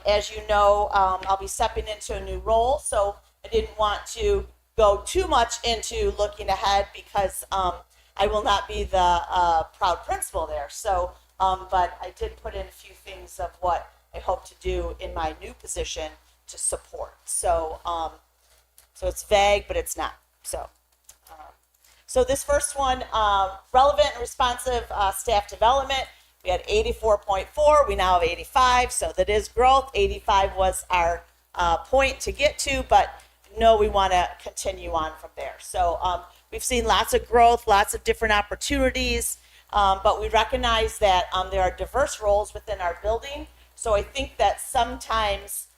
Speaker 12: As you know, I'll be stepping into a new role, so I didn't want to go too much into looking ahead because I will not be the proud principal there. So, but I did put in a few things of what I hope to do in my new position to support. So, so it's vague, but it's not. So this first one, relevant and responsive staff development. We had 84.4. We now have 85. So that is growth. 85 was our point to get to, but no, we want to continue on from there. So we've seen lots of growth, lots of different opportunities, but we recognize that there are diverse roles within our building. So I think that sometimes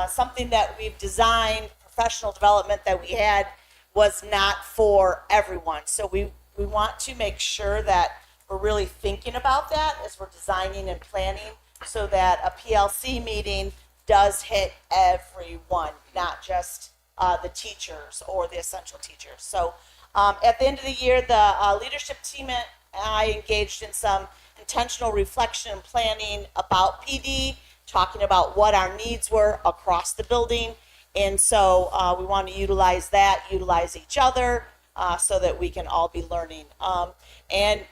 Speaker 12: something that we've designed, professional development that we had, was not for everyone. So we want to make sure that we're really thinking about that as we're designing and planning so that a PLC meeting does hit everyone, not just the teachers or the essential teachers. So at the end of the year, the leadership team and I engaged in some intentional reflection and planning about PD, talking about what our needs were across the building. And so we want to utilize each other so that we can all be learning. And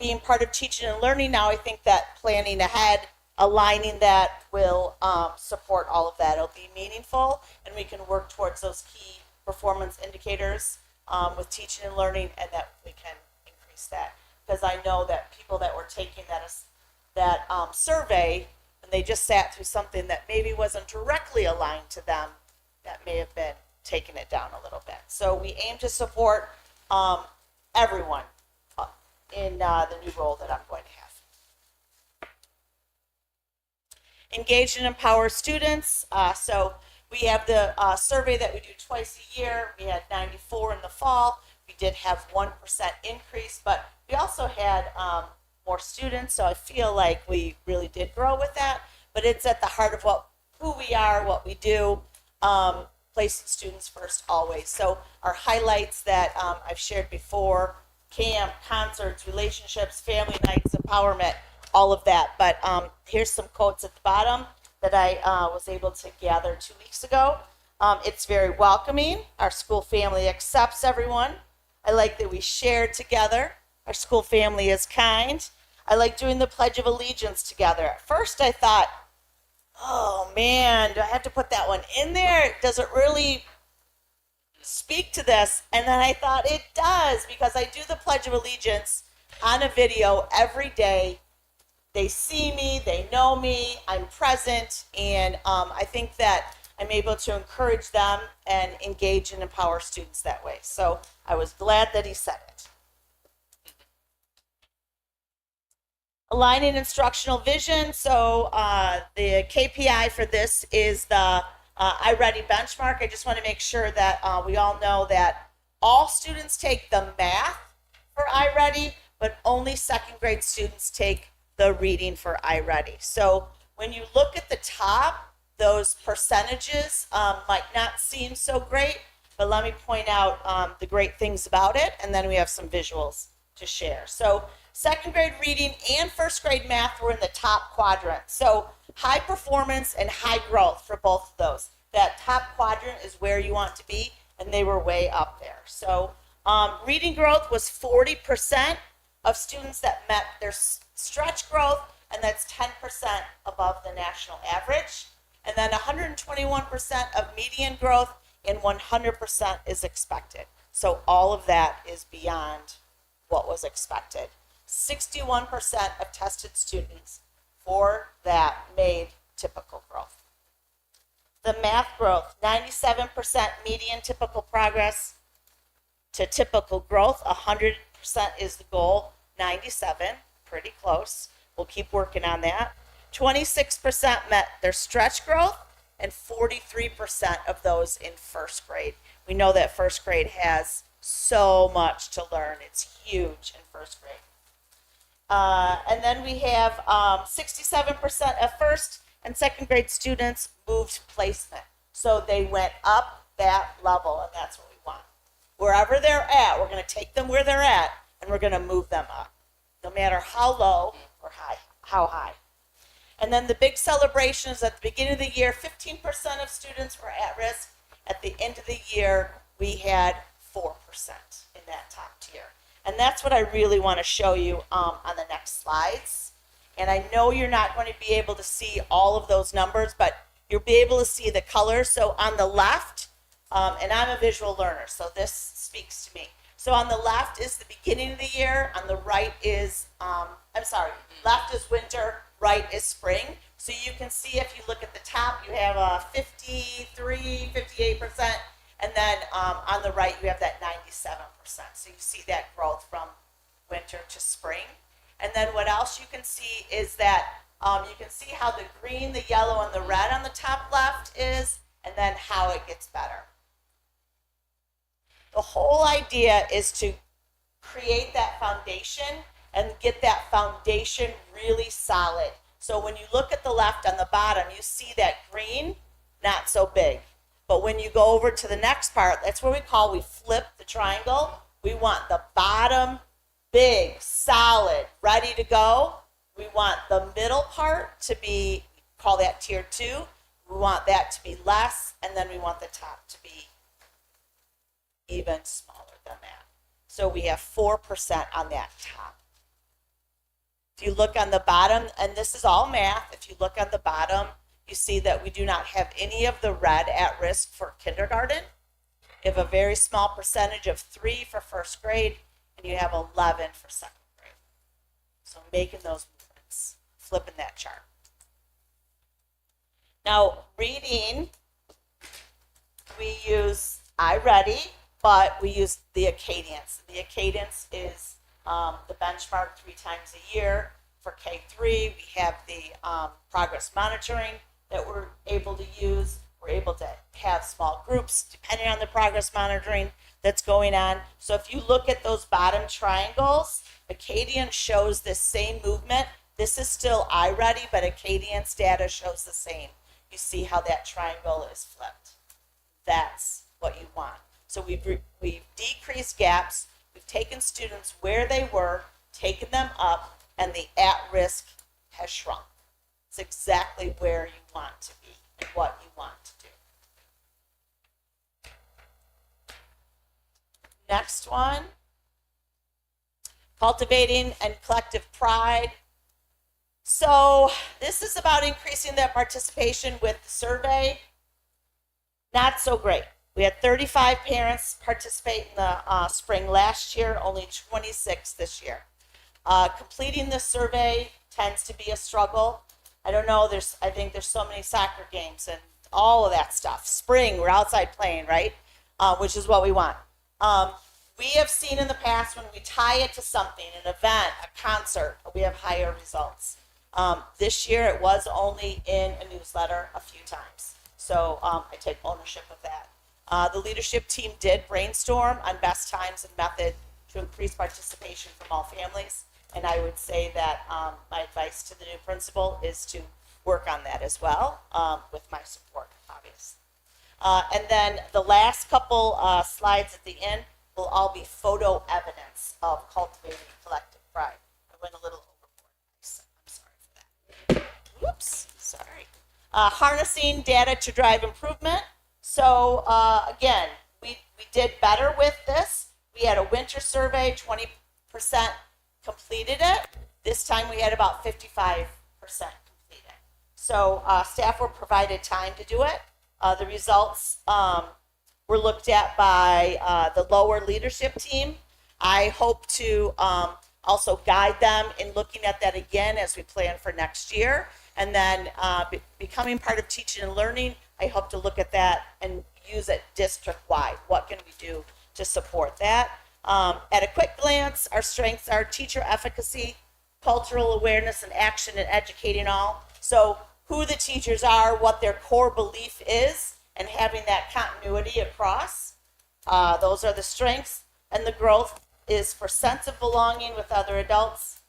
Speaker 12: being part of teaching and learning now, I think that planning ahead, aligning that will support all of that. It'll be meaningful, and we can work towards those key performance indicators with teaching and learning, and that we can increase that. Because I know that people that were taking that survey, and they just sat through something that maybe wasn't directly aligned to them, that may have been taking it down a little bit. So we aim to support everyone in the new role that I'm going to have. Engage and empower students. So we have the survey that we do twice a year. We had 94 in the fall. We did have 1% increase, but we also had more students. So I feel like we really did grow with that. But it's at the heart of who we are, what we do. placing students first always. So our highlights that I've shared before, camp, concerts, relationships, family nights, empowerment, all of that. But here's some quotes at the bottom that I was able to gather 2 weeks ago. It's very welcoming. Our school family accepts everyone. I like that we share together. Our school family is kind. I like doing the Pledge of Allegiance together. At first I thought, oh man, do I have to put that one in there? Does it really speak to this? And then I thought it does, because I do the Pledge of Allegiance on a video every day. They see me, they know me, I'm present, and I think that I'm able to encourage them and engage and empower students that way. So I was glad that he said it. Aligning instructional vision. So the KPI for this is the iReady benchmark. I just want to make sure that we all know that all students take the math for iReady, but only second grade students take the reading for iReady. So when you look at the top, those percentages might not seem so great, but let me point out the great things about it, and then we have some visuals to share. So second grade reading and first grade math were in the top quadrant. So high performance and high growth for both of those. That top quadrant is where you want to be, and they were way up there. So reading growth was 40% of students that met their stretch growth, and that's 10% above the national average. And then 121% of median growth, and 100% is expected. So all of that is beyond what was expected. 61% of tested students for that made typical growth. The math growth, 97% median typical progress to typical growth. 100% is the goal. 97, pretty close. We'll keep working on that. 26% met their stretch growth, and 43% of those in first grade. We know that first grade has so much to learn. It's huge in first grade. And then we have 67% of first and second grade students moved placement. So they went up that level, and that's what we want. Wherever they're at, we're going to take them where they're at, and we're going to move them up, no matter how low or how high. And then the big celebration is at the beginning of the year, 15% of students were at risk. At the end of the year, we had 4% in that top tier. And that's what I really want to show you on the next slides. And I know you're not going to be able to see all of those numbers, but you'll be able to see the colors. So on the left, and I'm a visual learner, so this speaks to me. So on the left is the beginning of the year. On the right is, left is winter, right is spring. So you can see if you look at the top, you have a 53, 58%. And then on the right, you have that 97%. So you see that growth from winter to spring. And then what else you can see is that you can see how the green, the yellow, and the red on the top left is, and then how it gets better. The whole idea is to create that foundation and get that foundation really solid. So when you look at the left on the bottom, you see that green, not so big. But when you go over to the next part, that's what we flip the triangle. We want the bottom big, solid, ready to go. We want the middle part to be, call that tier 2. We want that to be less, and then we want the top to be even smaller than that. So we have 4% on that top. If you look on the bottom, and this is all math, if you look on the bottom, you see that we do not have any of the red at risk for kindergarten. You have a very small percentage of 3 for first grade, and you have 11 for second grade. So making those movements, flipping that chart. Now, reading, we use iReady, but we use the Acadience. The Acadience is the benchmark 3 times a year. For K3, we have the progress monitoring that we're able to use. We're able to have small groups depending on the progress monitoring that's going on. So if you look at those bottom triangles, Acadience shows this same movement. This is still iReady, but Acadience data shows the same. You see how that triangle is flipped. that's what you want. So we've decreased gaps, we've taken students where they were, taken them up, and the at-risk has shrunk. It's exactly where you want to be and what you want to do. Next one, cultivating and collective pride. So this is about increasing that participation with the survey. Not so great. We had 35 parents participate in the spring last year, only 26 this year. Completing the survey tends to be a struggle. I don't know, I think there's so many soccer games and all of that stuff. Spring, we're outside playing, right? Which is what we want. We have seen in the past when we tie it to something, an event, a concert, we have higher results. This year it was only in a newsletter a few times. So I take ownership of that. The leadership team did brainstorm on best times and method to increase participation from all families. And I would say that my advice to the new principal is to work on that as well, with my support, obviously. And then the last couple slides at the end will all be photo evidence of cultivating collective pride. I went a little overboard. I'm sorry for that. Whoops, sorry. Harnessing data to drive improvement. So again, we did better with this. We had a winter survey, 20% completed it. This time we had about 55% completed. So staff were provided time to do it. The results were looked at by the lower leadership team. I hope to also guide them in looking at that again as we plan for next year. And then becoming part of teaching and learning, I hope to look at that and use it district-wide. What can we do to support that? At a quick glance, our strengths are teacher efficacy, cultural awareness and action, and educating all. So who the teachers are, what their core belief is, and having that continuity across. Those are the strengths. And the growth is for sense of belonging with other adults,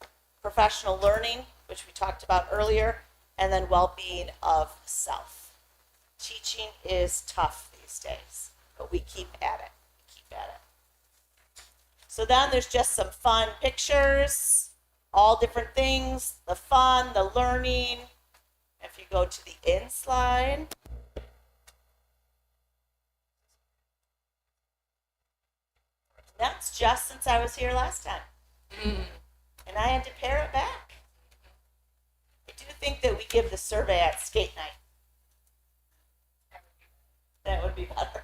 Speaker 12: professional learning, which we talked about earlier, and then well-being of self. Teaching is tough these days, but we keep at it. So then there's just some fun pictures, all different things, the fun, the learning. If you go to the in slide. That's just since I was here last time. And I had to pare it back. I do think that we give the survey at skate night. That would be better.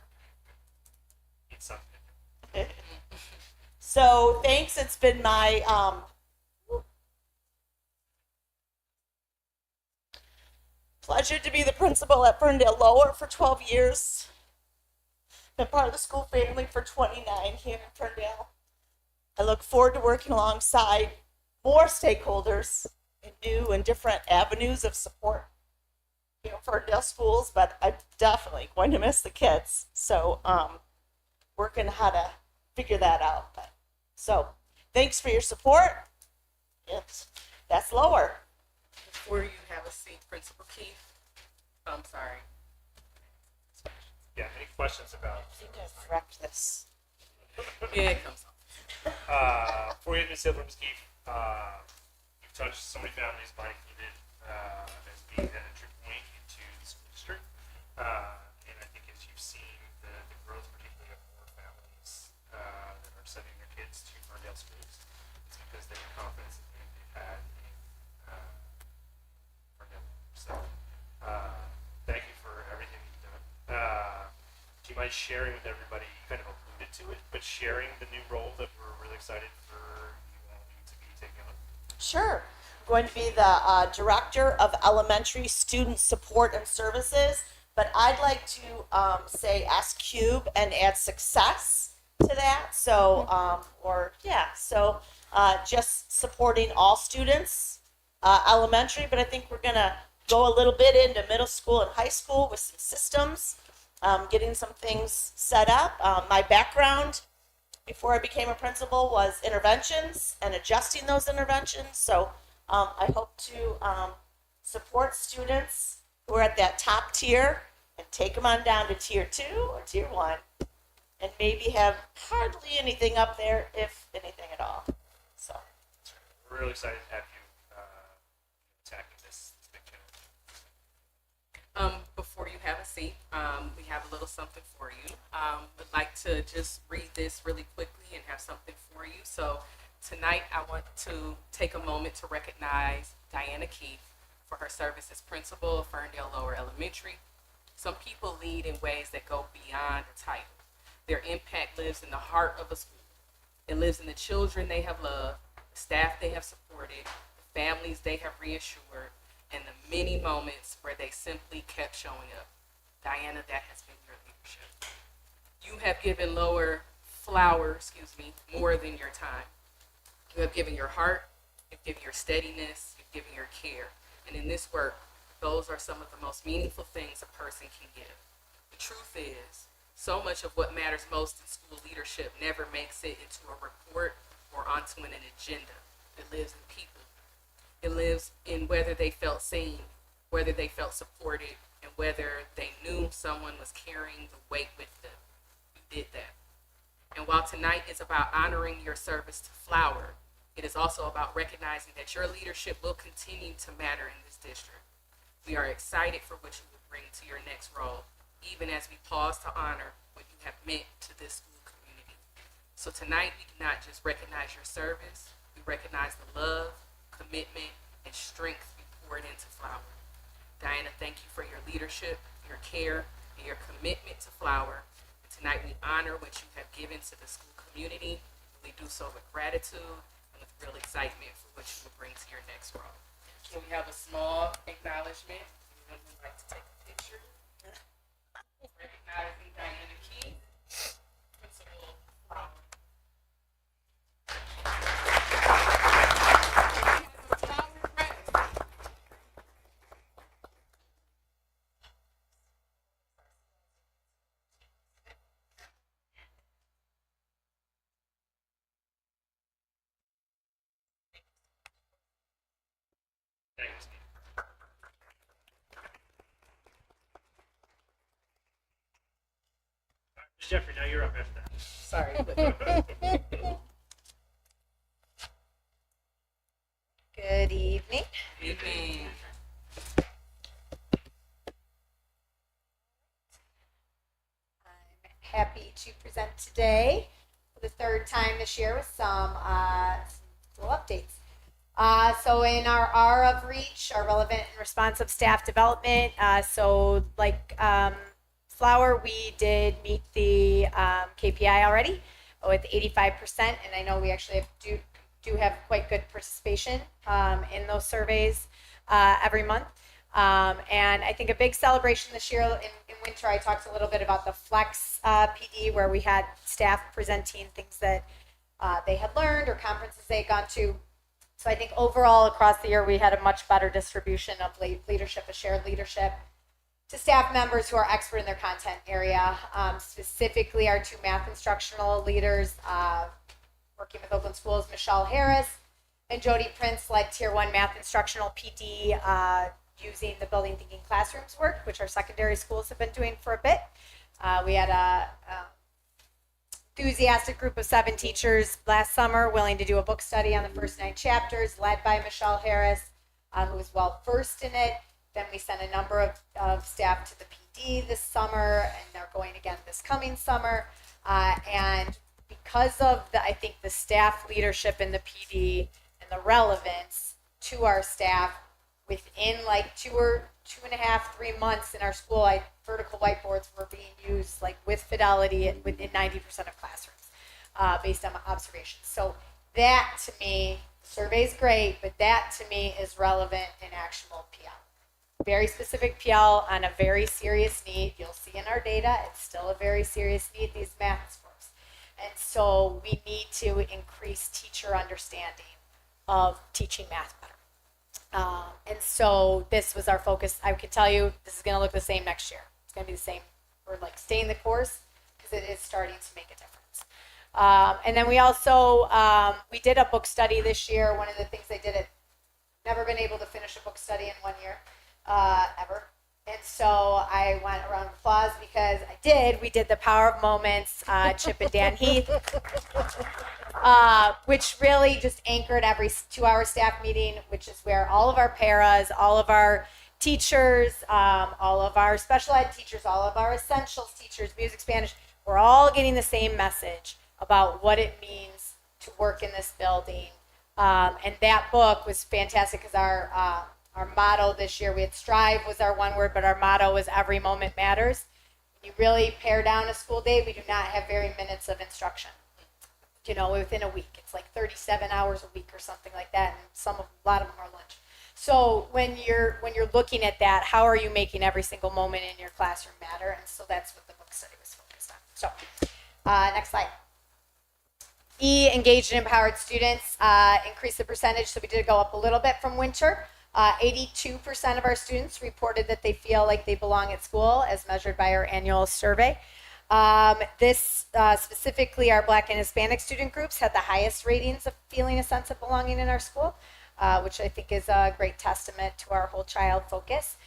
Speaker 1: It's something.
Speaker 12: So thanks. It's been my pleasure to be the principal at Ferndale Lower for 12 years. Been part of the school family for 29 here in Ferndale. I look forward to working alongside more stakeholders in new and different avenues of support, Ferndale schools, but I'm definitely going to miss the kids. So working how to figure that out. So thanks for your support. That's Lower.
Speaker 7: Before you have a seat, Principal Keith, I'm sorry.
Speaker 1: Yeah, any questions about?
Speaker 12: I think I've wrecked this.
Speaker 7: Yeah, it comes off.
Speaker 1: Before we get into Ms. Keefe, you've touched so many families, mine included, as being an entry point into the school district. And I think as you've seen the growth, particularly of more families that are sending their kids to Ferndale schools, it's because they have confidence that they've had in Ferndale. So thank you for everything you've done. Do you mind sharing with everybody, you kind of alluded to it, but sharing the new role that we're really excited for you all to be taking on?
Speaker 12: Sure. I'm going to be the Director of Elementary Student Support and Services, but I'd like to say S cube and add success to that. So, just supporting all students, elementary, but I think we're going to go a little bit into middle school and high school with some systems, getting some things set up. My background before I became a principal was interventions and adjusting those interventions. So I hope to support students who are at that top tier and take them on down to tier 2 or tier 1 and maybe have hardly anything up there, if anything at all. So,
Speaker 1: We're really excited to have you tackling this big challenge.
Speaker 7: Before you have a seat, we have a little something for you. Would like to just read this really quickly and have something for you. So tonight I want to take a moment to recognize Diana Keith for her service as principal of Ferndale Lower Elementary. Some people lead in ways that go beyond a title. Their impact lives in the heart of a school. It lives in the children they have loved, the staff they have supported, the families they have reassured, and the many moments where they simply kept showing up. Diana, that has been your leadership. You have given Lower more than your time. You have given your heart, you've given your steadiness, you've given your care. And in this work, those are some of the most meaningful things a person can give. The truth is, so much of what matters most in school leadership never makes it into a report or onto an agenda. It lives in people. It lives in whether they felt seen, whether they felt supported, and whether they knew someone was carrying the weight with them. You did that. And while tonight is about honoring your service to Flower, it is also about recognizing that your leadership will continue to matter in this district. We are excited for what you will bring to your next role, even as we pause to honor what you have meant to this school community. So tonight, we do not just recognize your service, we recognize the love, commitment, and strength you poured into Flower. Diana, thank you for your leadership, your care, and your commitment to Flower. And tonight, we honor what you have given to the school community, and we do so with gratitude and with real excitement for what you will bring to your next role. Can we have a small acknowledgement? Anyone would like to take a picture? Recognizing Diana Key, Principal Flower.
Speaker 1: Thanks, Steve. Jeffrey, now you're up after that.
Speaker 7: Sorry.
Speaker 2: Good evening.
Speaker 7: Evening.
Speaker 2: I'm happy to present today for the third time this year with some little updates. So in our R of Reach, our relevant and responsive staff development, Flower, we did meet the KPI already with 85%, and I know we actually do have quite good participation in those surveys every month. And I think a big celebration this year in winter, I talked a little bit about the Flex PD, where we had staff presenting things that they had learned or conferences they had gone to. So I think overall across the year, we had a much better distribution of leadership, a shared leadership to staff members who are expert in their content area. Specifically, our two math instructional leaders working with Oakland Schools, Michelle Harris and Jody Prince, led Tier 1 math instructional PD using the Building Thinking Classrooms work, which our secondary schools have been doing for a bit. We had a enthusiastic group of 7 teachers last summer willing to do a book study on the first 9 chapters, led by Michelle Harris, who was well versed in it. Then we sent a number of staff to the PD this summer, and they're going again this coming summer. And because of I think the staff leadership in the PD and the relevance to our staff, within like 2.5, 3 months in our school, vertical whiteboards were being used like with fidelity within 90% of classrooms based on my observations. So that to me, survey's great, but that to me is relevant and actionable PL. Very specific PL on a very serious need. You'll see in our data, it's still a very serious need, these math scores. And so we need to increase teacher understanding of teaching math better. And so this was our focus. I could tell you this is going to look the same next year. It's going to be the same. We're like staying the course because it is starting to make a difference. And then we also, we did a book study this year. One of the things I did, never been able to finish a book study in 1 year, ever.
Speaker 13: And so I went around of applause because we did the Power of Moments, Chip and Dan Heath, which really just anchored every 2-hour staff meeting, which is where all of our paras, all of our teachers, all of our special ed teachers, all of our essentials teachers, music, Spanish, we're all getting the same message about what it means to work in this building. And that book was fantastic because our motto this year, we had strive was our one word, but our motto was every moment matters. You really pare down a school day, we do not have very minutes of instruction. Within a week, it's like 37 hours a week or something like that, and a lot of them are lunch. So when you're looking at that, how are you making every single moment in your classroom matter? And so that's what the book study was focused on. So next slide. Engaged and empowered students, increase the percentage. So we did go up a little bit from winter. 82% of our students reported that they feel like they belong at school as measured by our annual survey. This specifically our Black and Hispanic student groups had the highest ratings of feeling a sense of belonging in our school, which I think is a great testament to our whole child focus.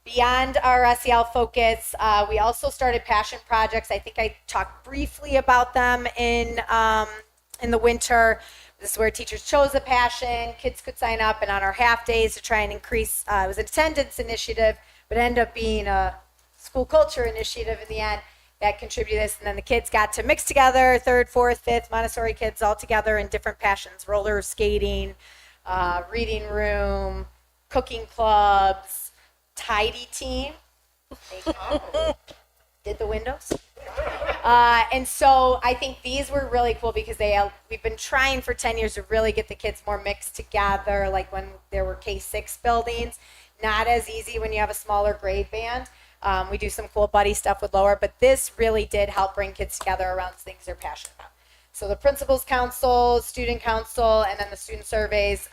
Speaker 13: Beyond our SEL focus, we also started passion projects. I think I talked briefly about them in the winter. This is where teachers chose a passion, kids could sign up, and on our half days to try and increase, it was an attendance initiative, but ended up being a school culture initiative in the end that contributed this. And then the kids got to mix together, 3rd, 4th, 5th, Montessori kids all together in different passions, roller skating, reading room, cooking clubs, tidy team. Did the windows. And so I think these were really cool because we've been trying for 10 years to really get the kids more mixed together, like when there were K-6 buildings. Not as easy when you have a smaller grade band. We do some cool buddy stuff with lower, but this really did help bring kids together around things they're passionate about. So the principals council, student council, and then the student surveys,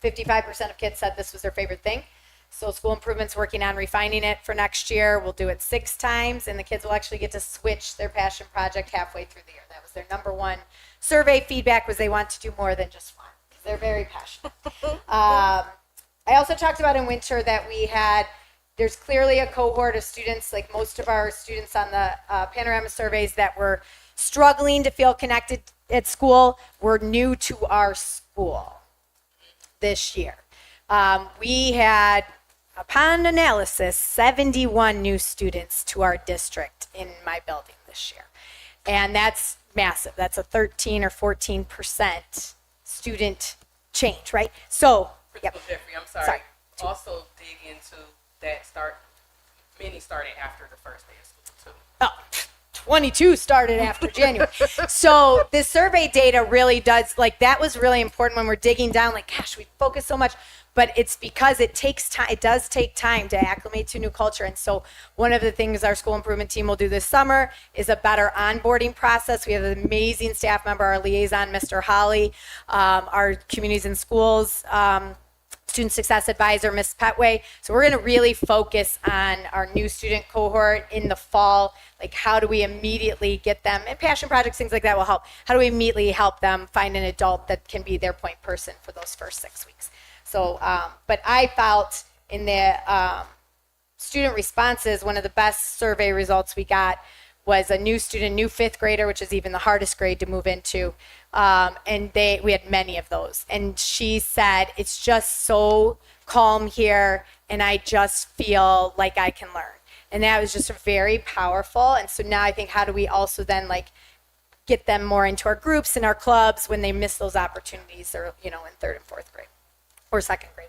Speaker 13: 55% of kids said this was their favorite thing. So school improvement's working on refining it for next year. We'll do it 6 times, and the kids will actually get to switch their passion project halfway through the year. That was their number one survey feedback, was they want to do more than just fun, because they're very passionate. I also talked about in winter that there's clearly a cohort of students, like most of our students on the Panorama surveys, that were struggling to feel connected at school, were new to our school this year. We had, upon analysis, 71 new students to our district in my building this year. And that's massive. That's a 13 or 14% student change, right? So,
Speaker 7: Principal Jeffrey, I'm sorry. Also dig into that many started after the first day of school too.
Speaker 13: 22 started after January. So this survey data really does, that was really important when we're digging down, gosh, we focus so much, but it's because it takes time. It does take time to acclimate to new culture. And so one of the things our school improvement team will do this summer is a better onboarding process. We have an amazing staff member, our liaison, Mr. Holly, our communities and schools, student success advisor, Ms. Petway. So we're going to really focus on our new student cohort in the fall. How do we immediately get them, and passion projects, things like that will help. How do we immediately help them find an adult that can be their point person for those first 6 weeks? So, but I felt in the student responses, one of the best survey results we got was a new student, new 5th grader, which is even the hardest grade to move into. And we had many of those. And she said, it's just so calm here, and I just feel like I can learn. And that was just very powerful. And so now I think, how do we also then get them more into our groups and our clubs when they miss those opportunities, or, in 3rd and 4th grade or 2nd grade.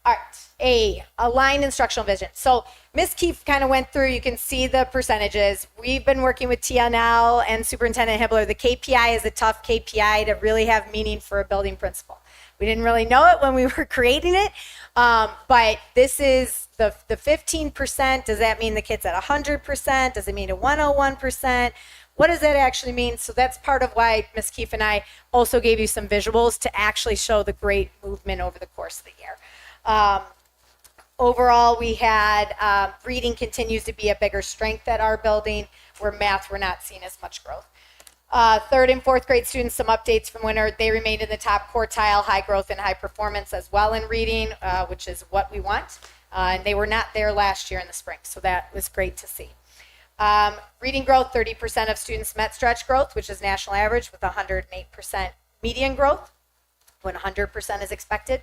Speaker 13: All right, aligned instructional vision. So Ms. Keefe kind of went through, you can see the percentages. We've been working with TNL and Superintendent Hibbler. The KPI is a tough KPI to really have meaning for a building principal. We didn't really know it when we were creating it, but this is the 15%. Does that mean the kid's at 100%? Does it mean a 101%? What does that actually mean? So that's part of why Ms. Keefe and I also gave you some visuals to actually show the great movement over the course of the year. Overall, we had reading continues to be a bigger strength at our building, where math we're not seeing as much growth. 3rd and 4th grade students, some updates from winter. They remained in the top quartile, high growth and high performance as well in reading, which is what we want. And they were not there last year in the spring, so that was great to see. Reading growth, 30% of students met stretch growth, which is national average, with 108% median growth, when 100% is expected.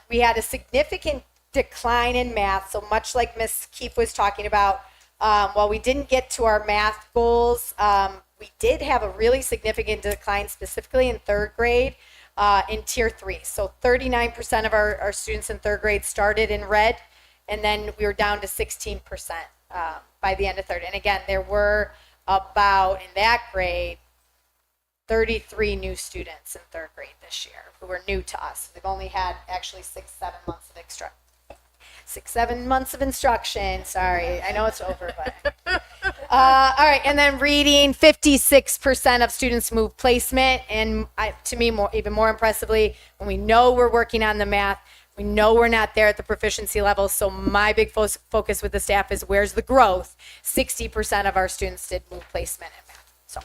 Speaker 13: We had a significant decline in math, so much like Ms. Keefe was talking about. While we didn't get to our math goals, we did have a really significant decline, specifically in third grade, in tier 3. So 39% of our students in third grade started in red, and then we were down to 16% by the end of third. And again, there were about, in that grade, 33 new students in third grade this year who were new to us. They've only had actually 6-7 months of 6-7 months of instruction. Sorry, I know it's over, but all right. And then reading, 56% of students move placement, and to me, even more impressively, when we know we're working on the math, we know we're not there at the proficiency level. So my big focus with the staff is where's the growth? 60% of our students did move placement in math. So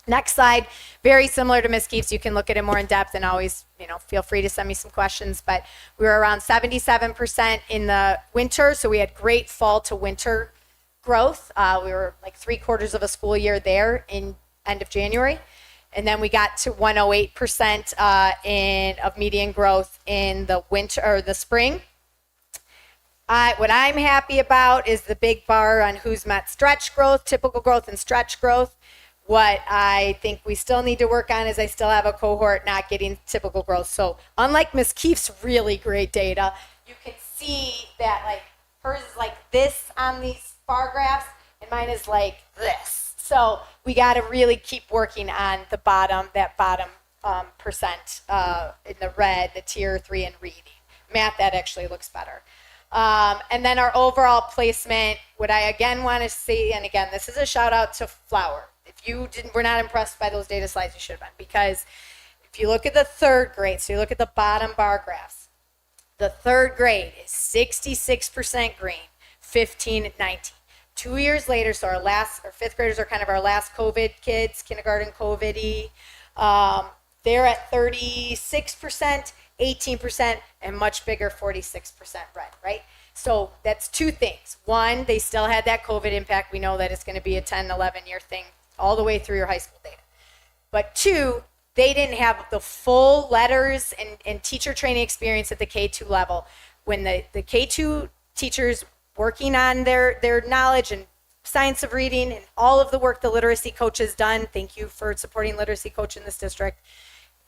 Speaker 13: next slide, very similar to Ms. Keefe's. You can look at it more in depth, and always, feel free to send me some questions. But we were around 77% in the winter, so we had great fall to winter growth. We were like 3/4 of a school year there in end of January. And then we got to 108% of median growth in the winter or the spring. What I'm happy about is the big bar on who's met stretch growth, typical growth, and stretch growth. What I think we still need to work on is I still have a cohort not getting typical growth. So unlike Ms. Keefe's really great data, you can see that like hers is like this on these bar graphs, and mine is like this. So we got to really keep working on the bottom percent in the red, the tier 3 and reading. Math, that actually looks better. And then our overall placement, what I again want to see, and again, this is a shout out to Flower. If you were not impressed by those data slides, you should have been, because if you look at the third grade, so you look at the bottom bar graphs, the third grade is 66% green, 15 at 19. 2 years later, so our fifth graders are kind of our last COVID kids, kindergarten COVID-y. They're at 36%, 18%, and much bigger 46% red, right? So that's two things. One, they still had that COVID impact. We know that it's going to be a 10, 11-year thing all the way through your high school data. But two, they didn't have the full letters and teacher training experience at the K2 level. When the K2 teachers working on their knowledge and science of reading and all of the work the literacy coach has done. Thank you for supporting literacy coach in this district.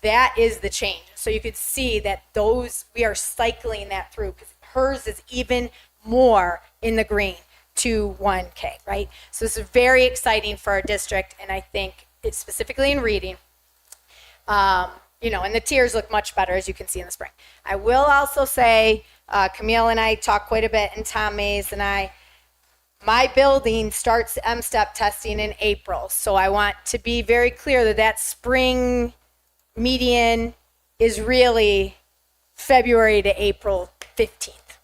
Speaker 13: That is the change. So you could see that we are cycling that through, because hers is even more in the green to 1K, right? So this is very exciting for our district, and I think it's specifically in reading. And the tiers look much better, as you can see in the spring. I will also say, Camille and I talked quite a bit, and Tom Mays and I, my building starts M-STEP testing in April. So I want to be very clear that spring median is really February to April 15th,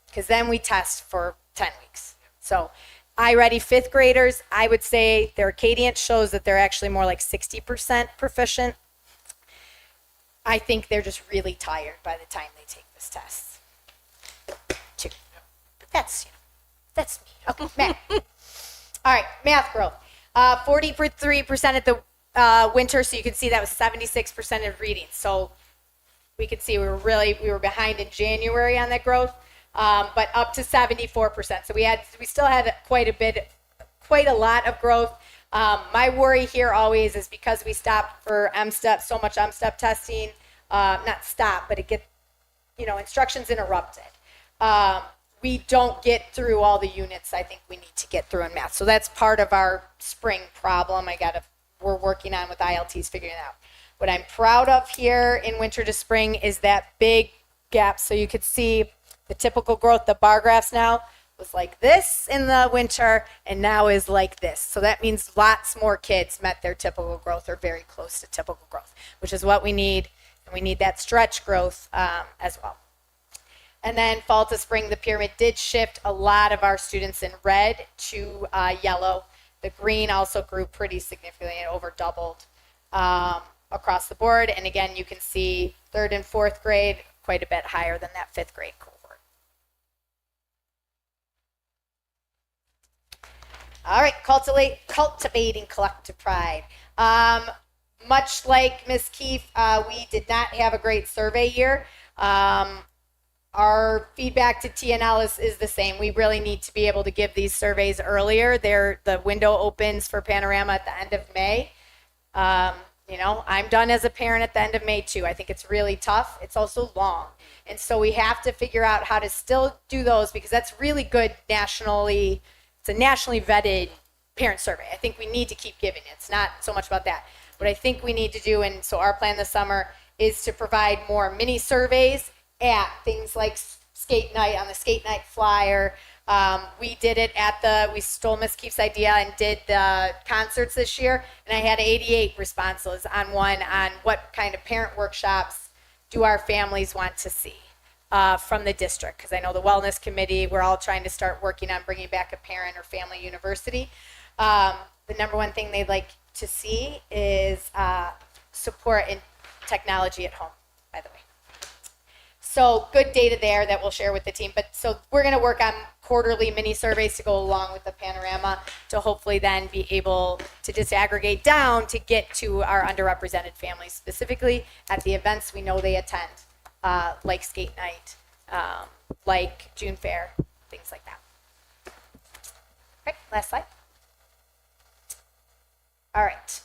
Speaker 13: because then we test for 10 weeks. So iReady fifth graders, I would say their Acadiant shows that they're actually more like 60% proficient. I think they're just really tired by the time they take this test. But that's me. Okay, math. All right, math growth. 43% at the winter, so you can see that was 76% of reading. So we could see we were behind in January on that growth, but up to 74%. So we still had quite a lot of growth. My worry here always is because we stopped for M-STEP, so much M-STEP testing, not stop, but it gets, instruction's interrupted. We don't get through all the units I think we need to get through in math. So that's part of our spring problem. We're working on with ILTs figuring it out. What I'm proud of here in winter to spring is that big gap. So you could see the typical growth, the bar graphs now was like this in the winter and now is like this. So that means lots more kids met their typical growth or very close to typical growth, which is what we need. And we need that stretch growth as well. And then fall to spring, the pyramid did shift a lot of our students in red to yellow. The green also grew pretty significantly and over doubled across the board. And again, you can see third and fourth grade quite a bit higher than that fifth grade cohort. All right, cultivating collective pride. Much like Ms. Keefe, we did not have a great survey year. Our feedback to TNL is the same. We really need to be able to give these surveys earlier. The window opens for Panorama at the end of May. I'm done as a parent at the end of May too. I think it's really tough. It's also long. And so we have to figure out how to still do those because that's really good nationally. It's a nationally vetted parent survey. I think we need to keep giving it. It's not so much about that. What I think we need to do, and so our plan this summer, is to provide more mini surveys at things like skate night on the skate night flyer. We did it we stole Miss Keefe's idea and did the concerts this year. And I had 88 responses on one on what kind of parent workshops do our families want to see from the district. Because I know the wellness committee, we're all trying to start working on bringing back a parent or family university. The number one thing they'd like to see is support in technology at home, by the way. So good data there that we'll share with the team. But so we're going to work on quarterly mini surveys to go along with the panorama to hopefully then be able to disaggregate down to get to our underrepresented families, specifically at the events we know they attend, like skate night, like June Fair, things like that. Okay, last slide. All right.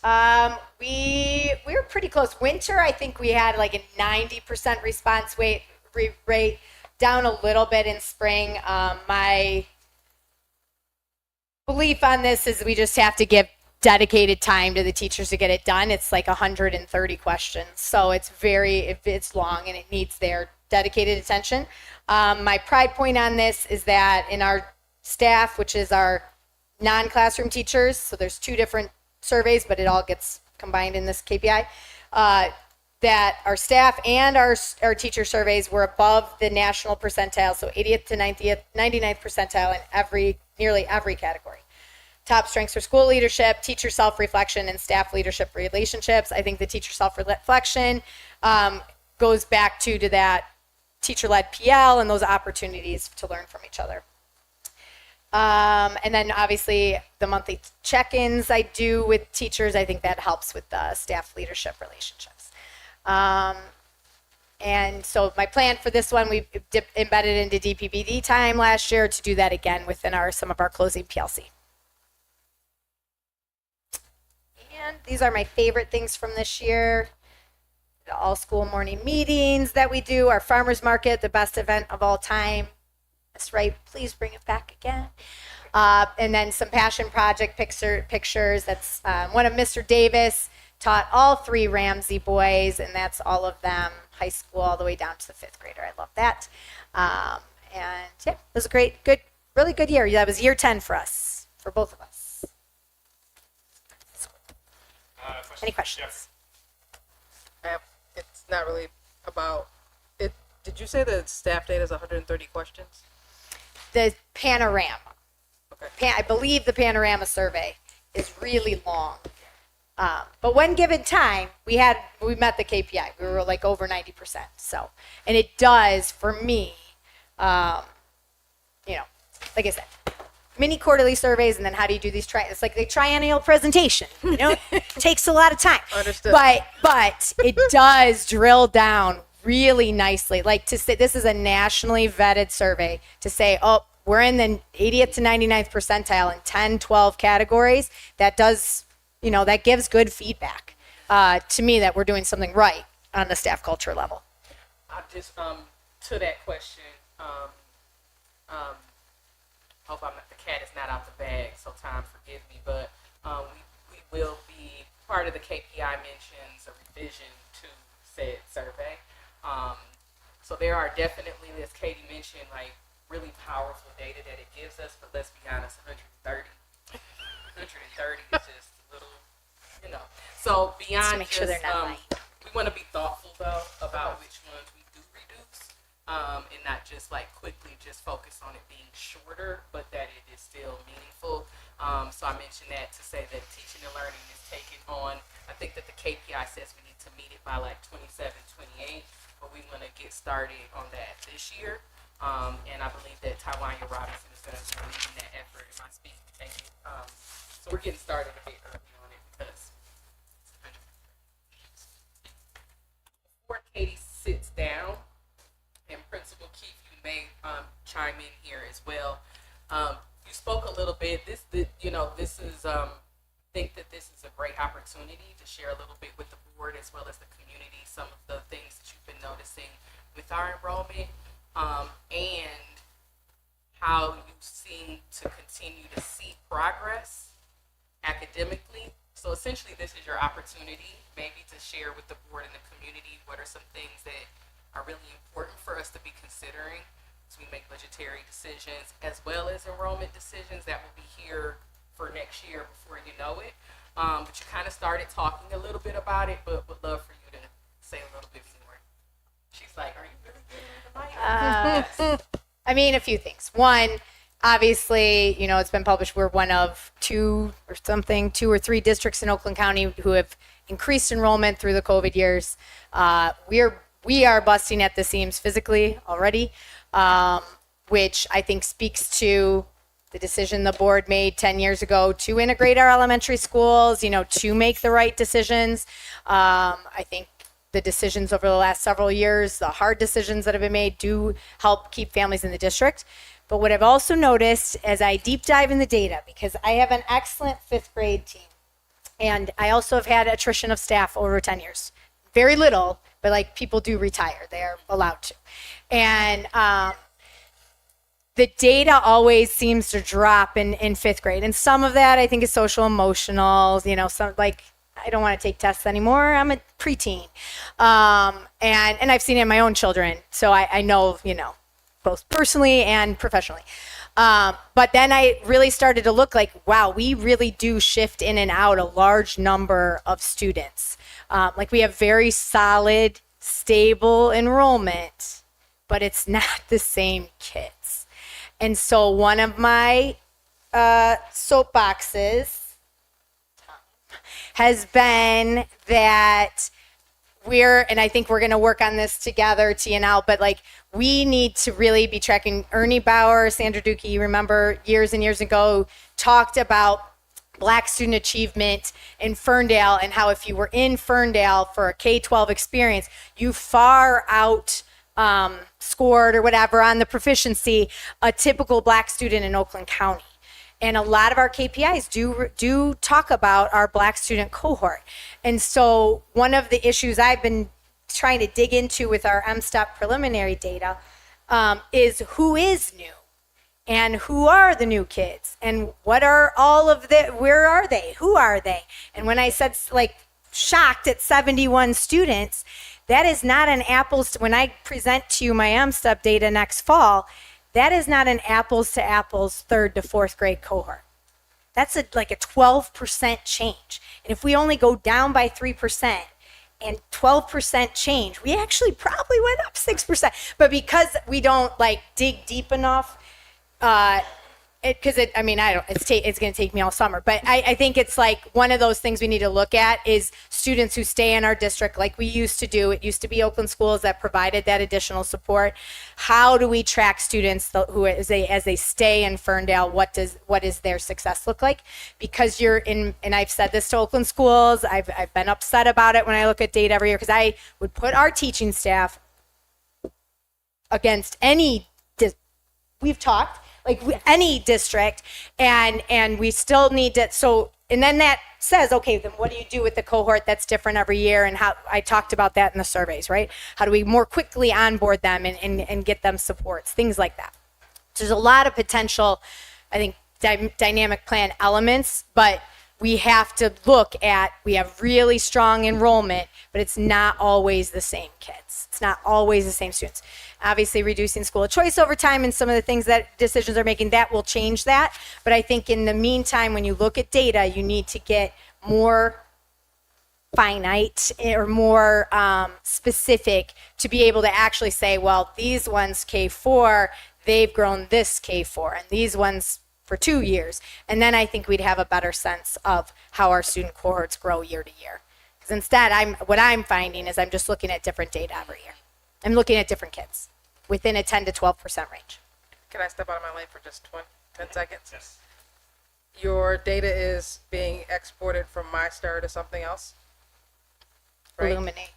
Speaker 13: We were pretty close. Winter, I think we had like a 90% response rate, down a little bit in spring. My belief on this is we just have to give dedicated time to the teachers to get it done. It's like 130 questions. So it's long and it needs their dedicated attention. My pride point on this is that in our staff, which is our non-classroom teachers, so there's two different surveys, but it all gets combined in this KPI, that our staff and our teacher surveys were above the national percentile, so 80th to 99th percentile in nearly every category. Top strengths for school leadership, teacher self-reflection, and staff leadership relationships. I think the teacher self-reflection goes back to that teacher-led PL and those opportunities to learn from each other. And then obviously the monthly check-ins I do with teachers, I think that helps with the staff leadership relationships. And so my plan for this one, we embedded into DPBD time last year to do that again within some of our closing PLC. And these are my favorite things from this year. The all school morning meetings that we do, our farmers market, the best event of all time. That's right, please bring it back again. And then some passion project pictures. That's one of Mr. Davis taught all three Ramsey boys, and that's all of them, high school all the way down to the fifth grader. I love that. And yeah, it was a really good year. That was year 10 for us, for both of us. Any questions?
Speaker 3: It's not really about it. Did you say the staff data is 130 questions?
Speaker 13: The panorama.
Speaker 3: Okay.
Speaker 13: I believe the panorama survey is really long. But one given time, we met the KPI. We were like over 90%. So, and it does for me, like I said, mini quarterly surveys, and then how do you do these it's like the triennial presentation, it takes a lot of time.
Speaker 3: Understood.
Speaker 13: But it does drill down really nicely. Like to say, this is a nationally vetted survey to say, oh, we're in the 80th to 99th percentile in 10, 12 categories. That does, that gives good feedback to me that we're doing something right on the staff culture level.
Speaker 7: I just, to that question, hope the cat is not out the bag, so time forgive me, but we will be, part of the KPI mentions a revision to said survey. So there are definitely, as Katie mentioned, like really powerful data that it gives us, but let's be honest, 130 is just a little, So beyond
Speaker 13: make sure they're not lying.
Speaker 7: We want to be thoughtful though about which ones we do reduce, and not just like quickly just focus on it being shorter, but that it is still meaningful. So I mentioned that to say that teaching and learning is taking on, I think that the KPI says we need to meet it by like 27, 28, but we want to get started on that this year. And I believe that Tawanya Robinson is going to be leading that effort in my speaking. Thank you. So we're getting started a bit early on it because before Katie sits down, and Principal Keith, you may chime in here as well. You spoke a little bit. This is. Think that this is a great opportunity to share a little bit with the board as well as the community some of the things that you've been noticing with our enrollment, and how you seem to continue to see progress academically. So essentially, this is your opportunity maybe to share with the board and the community what are some things that are really important for us to be considering as we make budgetary decisions as well as enrollment decisions that will be here for next year before you know it. But you kind of started talking a little bit about it, but would love for you to say a little bit more. She's like, are you really getting the mic?
Speaker 13: I mean, a few things. One, obviously, it's been published. We're one of two or three districts in Oakland County who have increased enrollment through the COVID years. We are busting at the seams physically already, which I think speaks to the decision the board made 10 years ago to integrate our elementary schools, to make the right decisions. I think the decisions over the last several years, the hard decisions that have been made, do help keep families in the district. But what I've also noticed as I deep dive in the data, because I have an excellent 5th grade team, and I also have had attrition of staff over 10 years. Very little, but people do retire. They are allowed to. And the data always seems to drop in 5th grade. And some of that I think is social emotional, some I don't want to take tests anymore. I'm a preteen. And I've seen it in my own children. So I know, both personally and professionally. But then I really started to look wow, we really do shift in and out a large number of students. We have very solid, stable enrollment, but it's not the same kids. And so one of my soapboxes has been that and I think we're going to work on this together, TNL, but we need to really be tracking. Ernie Bauer, Sandra Dukey, you remember years and years ago, talked about Black student achievement in Ferndale and how if you were in Ferndale for a K-12 experience, you far out scored or whatever on the proficiency a typical Black student in Oakland County. And a lot of our KPIs do talk about our Black student cohort. And so one of the issues I've been trying to dig into with our MSTEP preliminary data is who is new and who are the new kids and what are where are they? Who are they? And when I said shocked at 71 students, that is not an apples when I present to you my MSTEP data next fall, that is not an apples to apples 3rd to 4th grade cohort. That's a 12% change. And if we only go down by 3% and 12% change, we actually probably went up 6%. But because we don't dig deep enough, it's going to take me all summer, but I think it's one of those things we need to look at is students who stay in our district like we used to do. It used to be Oakland schools that provided that additional support. How do we track students who, as they stay in Ferndale, what does their success look like? Because and I've said this to Oakland schools, I've been upset about it when I look at data every year, because I would put our teaching staff against we've talked, any district, and we still need to, and then that says, okay, then what do you do with the cohort that's different every year? And how I talked about that in the surveys, right? How do we more quickly onboard them and get them supports, things like that. So there's a lot of potential, I think, dynamic plan elements, but we have to look at, we have really strong enrollment, but it's not always the same kids. It's not always the same students. Obviously, reducing school of choice over time and some of the things that decisions are making, that will change that. But I think in the meantime, when you look at data, you need to get more finite or more specific to be able to actually say, well, these ones K4, they've grown this K4, and these ones for 2 years. And then I think we'd have a better sense of how our student cohorts grow year to year. Because instead, what I'm finding is I'm just looking at different data every year. I'm looking at different kids within a 10 to 12% range.
Speaker 3: Can I step out of my lane for just 10 seconds?
Speaker 1: Yes.
Speaker 3: Your data is being exported from MyStar to something else, right?
Speaker 13: Illuminate.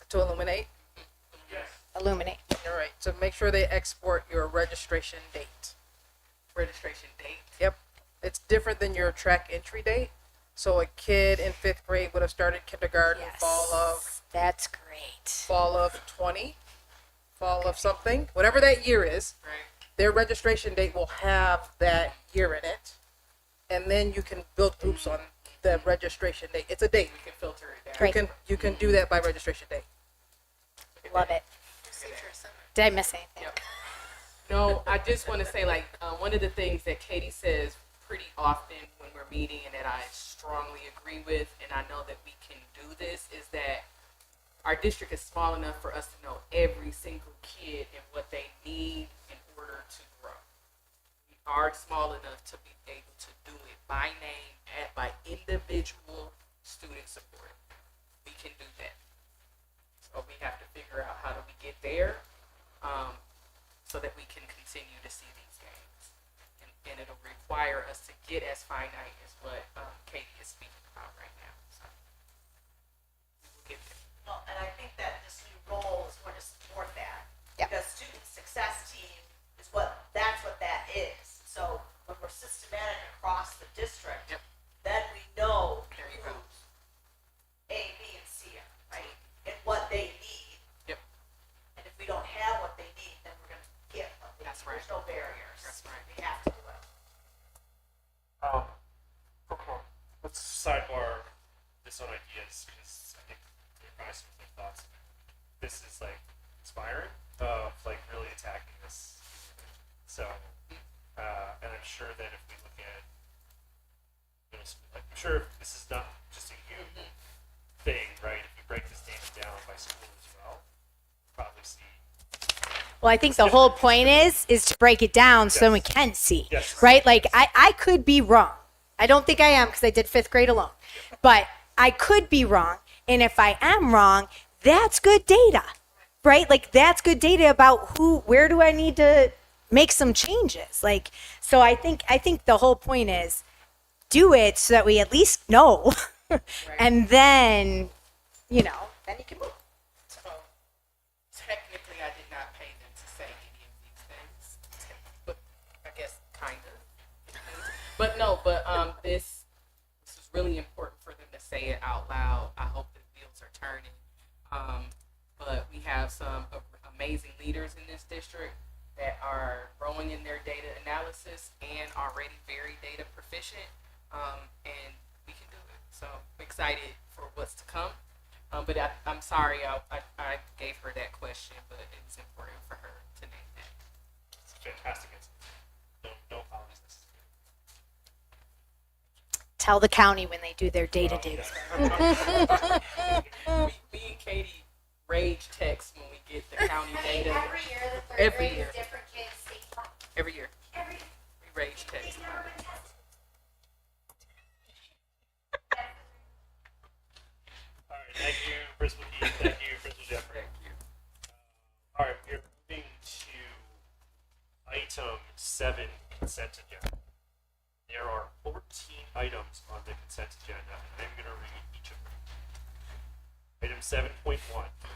Speaker 3: To Illuminate.
Speaker 1: Yes.
Speaker 13: Illuminate.
Speaker 3: All right. So make sure they export your registration date.
Speaker 7: Registration date.
Speaker 3: Yep. It's different than your track entry date. So a kid in 5th grade would have started kindergarten
Speaker 13: That's great.
Speaker 3: fall of 20, fall of something, whatever that year is.
Speaker 7: Right.
Speaker 3: Their registration date will have that year in it, and then you can build groups on the registration date. It's a date.
Speaker 7: We can filter it down.
Speaker 13: Great.
Speaker 3: You can do that by registration date.
Speaker 13: Love it. Did I miss anything?
Speaker 7: Yep. No, I just want to say, like, one of the things that Katie says pretty often when we're meeting and that I strongly agree with, and I know that we can do this, is that our district is small enough for us to know every single kid and what they need in order to grow. We are small enough to be able to do it by name and by individual student support. We can do that. So we have to figure out how do we get there, so that we can continue to see these gains. And it'll require us to get as finite as what Katie is speaking about right now. So we will get there.
Speaker 12: Well, and I think that this new role is going to support that.
Speaker 13: Yep.
Speaker 12: Because student success team is that's what that is. So when we're systematic across the district,
Speaker 7: Yep.
Speaker 12: then we know
Speaker 7: There you go.
Speaker 12: who's A, B, and C are, right? And what they need.
Speaker 7: Yep.
Speaker 12: And if we don't have what they need, then we're gonna get what they
Speaker 7: That's
Speaker 12: need.
Speaker 7: right.
Speaker 12: There's no barriers.
Speaker 7: That's right.
Speaker 12: We have to do it.
Speaker 1: Let's sidebar this on ideas because I think there are some good thoughts. This is like inspiring of like really attacking this. So, and I'm sure that if we look at, like, I'm sure this is not just a you thing, right? If you break this data down by school as well, probably see.
Speaker 13: Well, I think the whole point is to break it down so we can see,
Speaker 1: Yes.
Speaker 13: right? Like I could be wrong. I don't think I am because I did 5th grade alone, but I could be wrong. And if I am wrong, that's good data, right? Like that's good data about where do I need to make some changes? Like, so I think the whole point is do it so that we at least know, and then, then you can move.
Speaker 7: So technically, I did not pay them to say any of these things, but I guess kind of. But no, this is really important for them to say it out loud. I hope the wheels are turning. But we have some amazing leaders in this district that are growing in their data analysis and already very data proficient. And we can do it. So I'm excited for what's to come. But I'm sorry I gave her that question, but it was important for her to name that.
Speaker 1: It's a fantastic answer. No apologies necessary.
Speaker 13: Tell the county when they do their data digs.
Speaker 7: Me and Katie rage text when we get the county data.
Speaker 2: Every year, the third
Speaker 7: Every
Speaker 2: grade
Speaker 7: year.
Speaker 2: is different kids statewide.
Speaker 7: Every year.
Speaker 2: Every year.
Speaker 7: We rage text.
Speaker 2: They've never been tested.
Speaker 1: All right, thank you, Principal Keith. Thank you, Principal Jeffrey.
Speaker 7: Thank you.
Speaker 1: All right, we're moving to item 7, consent agenda. There are 14 items on the consent agenda, and I'm going to read each of them. Item 7.1,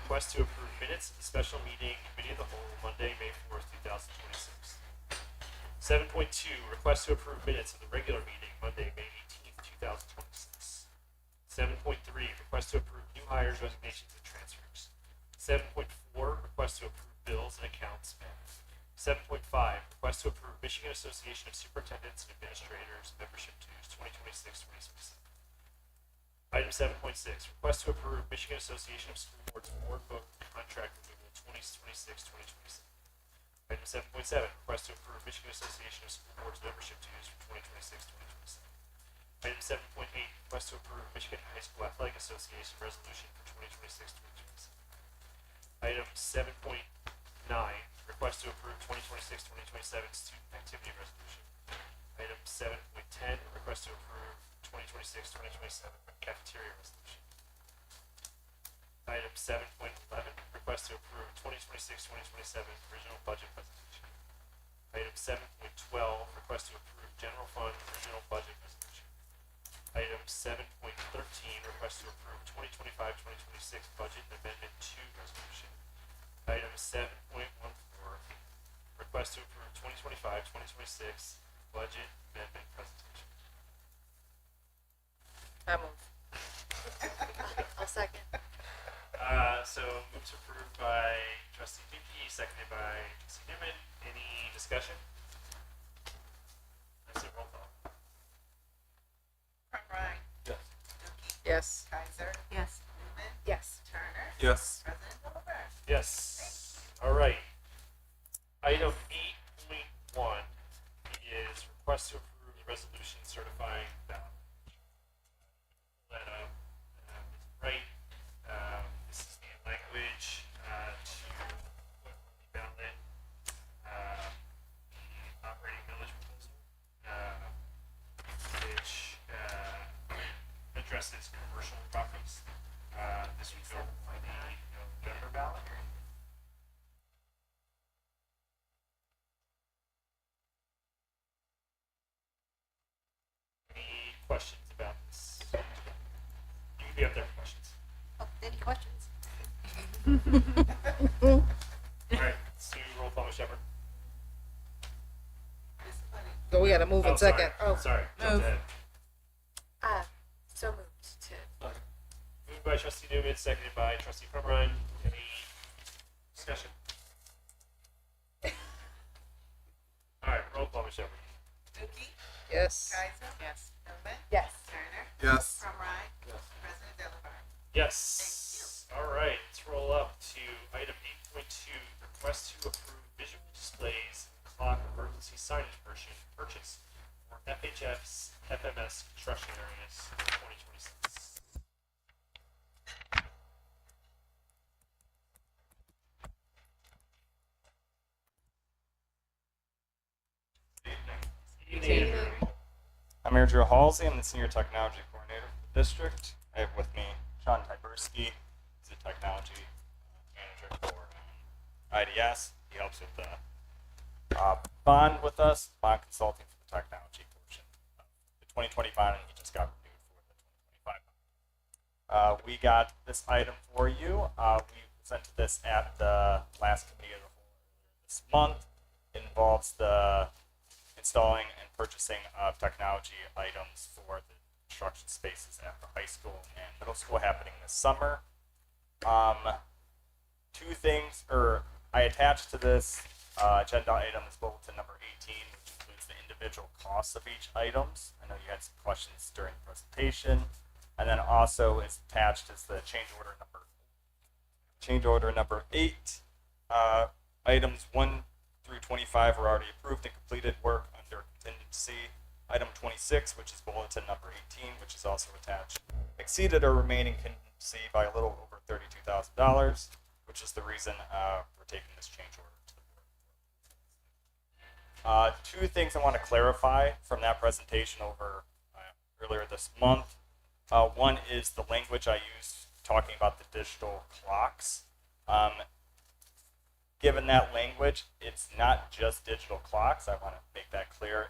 Speaker 1: request to approve minutes of the special meeting, committee of the whole, Monday, May 4th, 2026. 7.2, request to approve minutes of the regular meeting, Monday, May 18th, 2026. 7.3, request to approve new hires, resignations, and transfers. 7.4, request to approve bills and accounts. 7.5, request to approve Michigan Association of Superintendents and Administrators membership dues 2026-2027. Item 7.6, request to approve Michigan Association of School Boards board book contract renewal 2026-2027. Item 7.7, request to approve Michigan Association of School Boards membership dues for 2026-2027. Item 7.8, request to approve Michigan High School Athletic Association resolution for 2026-2027. Item 7.9, request to approve 2026-2027 student activity resolution. Item 7.10, request to approve 2026-2027 cafeteria resolution. Item 7.11, request request to approve 2026-2027 original budget presentation. Item 7.12, request to approve general fund original budget resolution. Item 7.13, request to approve 2025-2026 budget amendment 2 resolution. Item 7.14, request to approve 2025-2026 budget amendment presentation.
Speaker 3: I move.
Speaker 2: I'll second.
Speaker 1: So moved to approve by trustee Nuki, seconded by trustee Newman. Any discussion? That's a roll call.
Speaker 9: Conrad,
Speaker 4: Yes.
Speaker 9: Dookie,
Speaker 3: Yes.
Speaker 9: Kaiser,
Speaker 2: Yes.
Speaker 9: Newman,
Speaker 2: Yes.
Speaker 9: Turner,
Speaker 4: Yes.
Speaker 9: President Delaware.
Speaker 1: Yes. All right. Item 8.1 is request to approve the resolution certifying ballot. That right. This is the language to put on the ballot the operating millage proposal, which addresses commercial properties. This would go on the November ballot. Any questions about this? You can be up there for questions.
Speaker 11: Oh, any questions?
Speaker 1: All right, let's do roll call, Ms. Shepherd.
Speaker 3: So we gotta move in
Speaker 1: sorry.
Speaker 3: second.
Speaker 1: Sorry. Jumped ahead.
Speaker 2: So moved to.
Speaker 1: Moved by trustee Newman, seconded by trustee Pomeroy. Any discussion? All right, roll call, Ms. Shepherd.
Speaker 9: Dookie,
Speaker 3: Yes.
Speaker 9: Kaiser. Yes. Newman,
Speaker 2: Yes.
Speaker 9: Turner,
Speaker 4: Yes.
Speaker 9: Conrad, President Delaware.
Speaker 1: Yes. All right, let's roll up to item 8.2, request to approve visual displays and clock emergency signage purchase for FHF's FMS construction areas for 2026. Evening.
Speaker 14: I'm Andrew Halsey. I'm the Senior Technology Coordinator for the district. I have with me Sean Tyberski. He's a Technology Manager for IDS. He helps with the bond with us, bond consulting for the technology portion of the 2020 bond, and he just got renewed for the 2025 bond. We got this item for you. We presented this at the last committee of the whole earlier this month. It involves the installing and purchasing of technology items for the construction spaces at the high school and middle school happening this summer. Two things, I attached to this agenda item is bulletin number 18, which includes the individual costs of each items. I know you had some questions during the presentation. And then also is attached is the change order number 8. Items 1 through 25 were already approved and completed work under contingency. Item 26, which is bulletin number 18, which is also attached, exceeded our remaining contingency by a little over $32,000, which is the reason we're taking this change order to the board. Two things I want to clarify from that presentation over earlier this month. One is the language I used talking about the digital clocks. Given that language, it's not just digital clocks. I want to make that clear.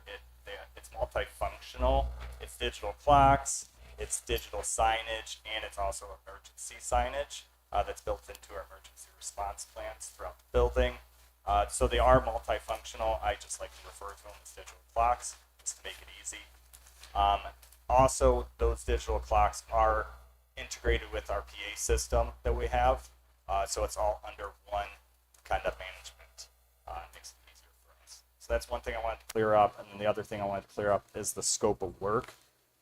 Speaker 14: It's multifunctional. It's digital clocks, it's digital signage, and it's also emergency signage that's built into our emergency response plans throughout the building. So they are multifunctional. I just like to refer to them as digital clocks just to make it easy. Also, those digital clocks are integrated with our PA system that we have. So it's all under one kind of management. Makes it easier for us. So that's one thing I wanted to clear up. And then the other thing I wanted to clear up is the scope of work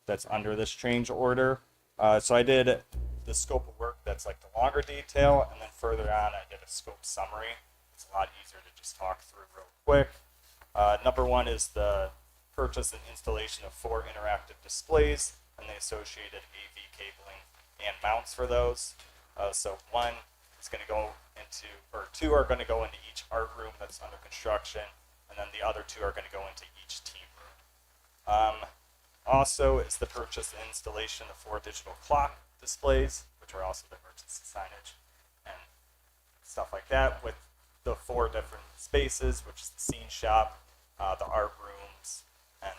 Speaker 14: that's under this change order. So I did the scope of work that's like the longer detail, and then further on I did a scope summary. It's a lot easier to just talk through real quick. Number 1 is the purchase and installation of 4 interactive displays and the associated AV cabling and mounts for those. So 1 is going to go into, or 2 are going to go into each art room that's under construction, and then the other 2 are going to go into each team room. Also is the purchase and installation of 4 digital clock displays, which are also the emergency signage. And stuff like that, with the 4 different spaces, which is the scene shop, the art rooms, and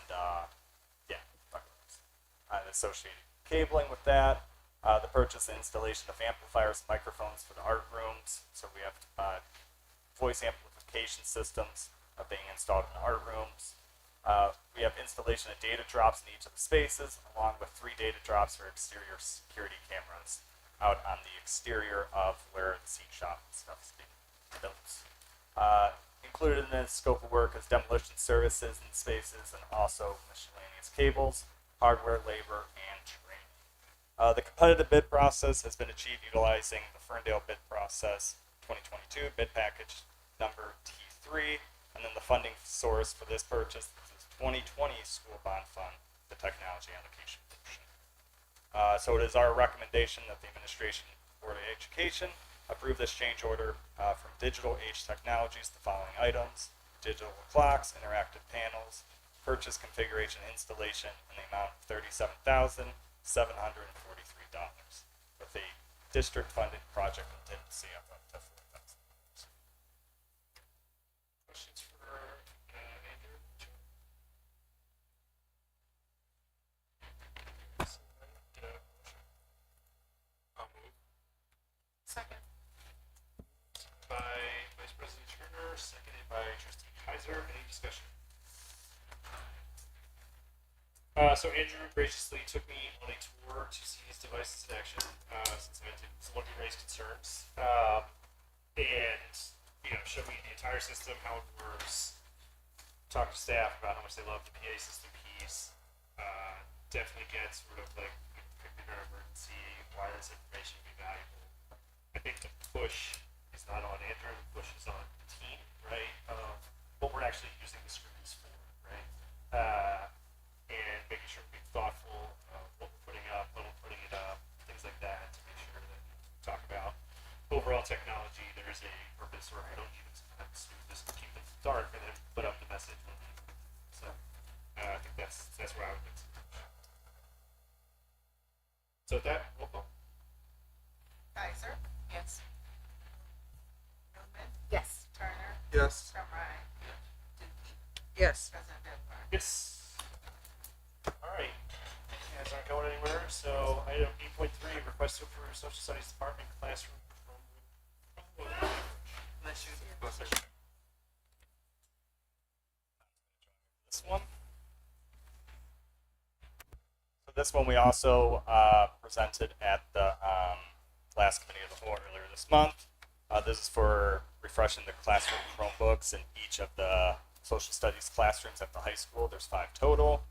Speaker 14: associated cabling with that. The purchase and installation of amplifiers and microphones for the art rooms. So we have voice amplification systems being installed in the art rooms. We have installation of data drops in each of the spaces, along with 3 data drops for exterior security cameras out on the exterior of where the scene shop and stuff is being built. Included in the scope of work is demolition services in spaces and also miscellaneous cables, hardware, labor, and training. The competitive bid process has been achieved utilizing the Ferndale bid process 2022 bid package number T3, and then the funding source for this purchase is 2020 school bond fund, the technology allocation portion. So it is our recommendation that the Administration Board of Education approve this change order from Digital Age Technologies, the following items: digital clocks, interactive panels, purchase, configuration, installation in the amount of $37,743, with a district-funded project contingency of up to $4,000.
Speaker 1: Questions for Andrew?
Speaker 4: I'll move.
Speaker 1: Second. By Vice President Turner, seconded by Trustee Kaiser. Any discussion? So Andrew graciously took me on a tour to see his devices in action, since I did want to raise concerns, and showed me the entire system, how it works. Talked to staff about how much they love the PA system piece. Definitely get sort of like pick an emergency. Why this information would be valuable? I think the push is not on Andrew. The push is on the team, right? What we're actually using the screens for, right? And making sure we're being thoughtful of what we're putting up, when we're putting it up, things like that, to make sure that we talk about overall technology. There is a purpose, or I don't even sometimes just keep it dark and then put up the message when we. So I think that's where I would get some. So with that, roll call.
Speaker 7: Kaiser? Yes. Newman?
Speaker 13: Yes.
Speaker 7: Turner?
Speaker 4: Yes.
Speaker 7: Frye?
Speaker 3: Yes.
Speaker 7: President Bitler?
Speaker 1: Yes. All right. You guys aren't going anywhere. So item 8.3, request to approve Social Studies Department classroom.
Speaker 7: Bless you.
Speaker 14: This one. So this one we also presented at the last committee of the whole earlier this month. This is for refreshing the classroom Chromebooks in each of the social studies classrooms at the high school. There's 5 total.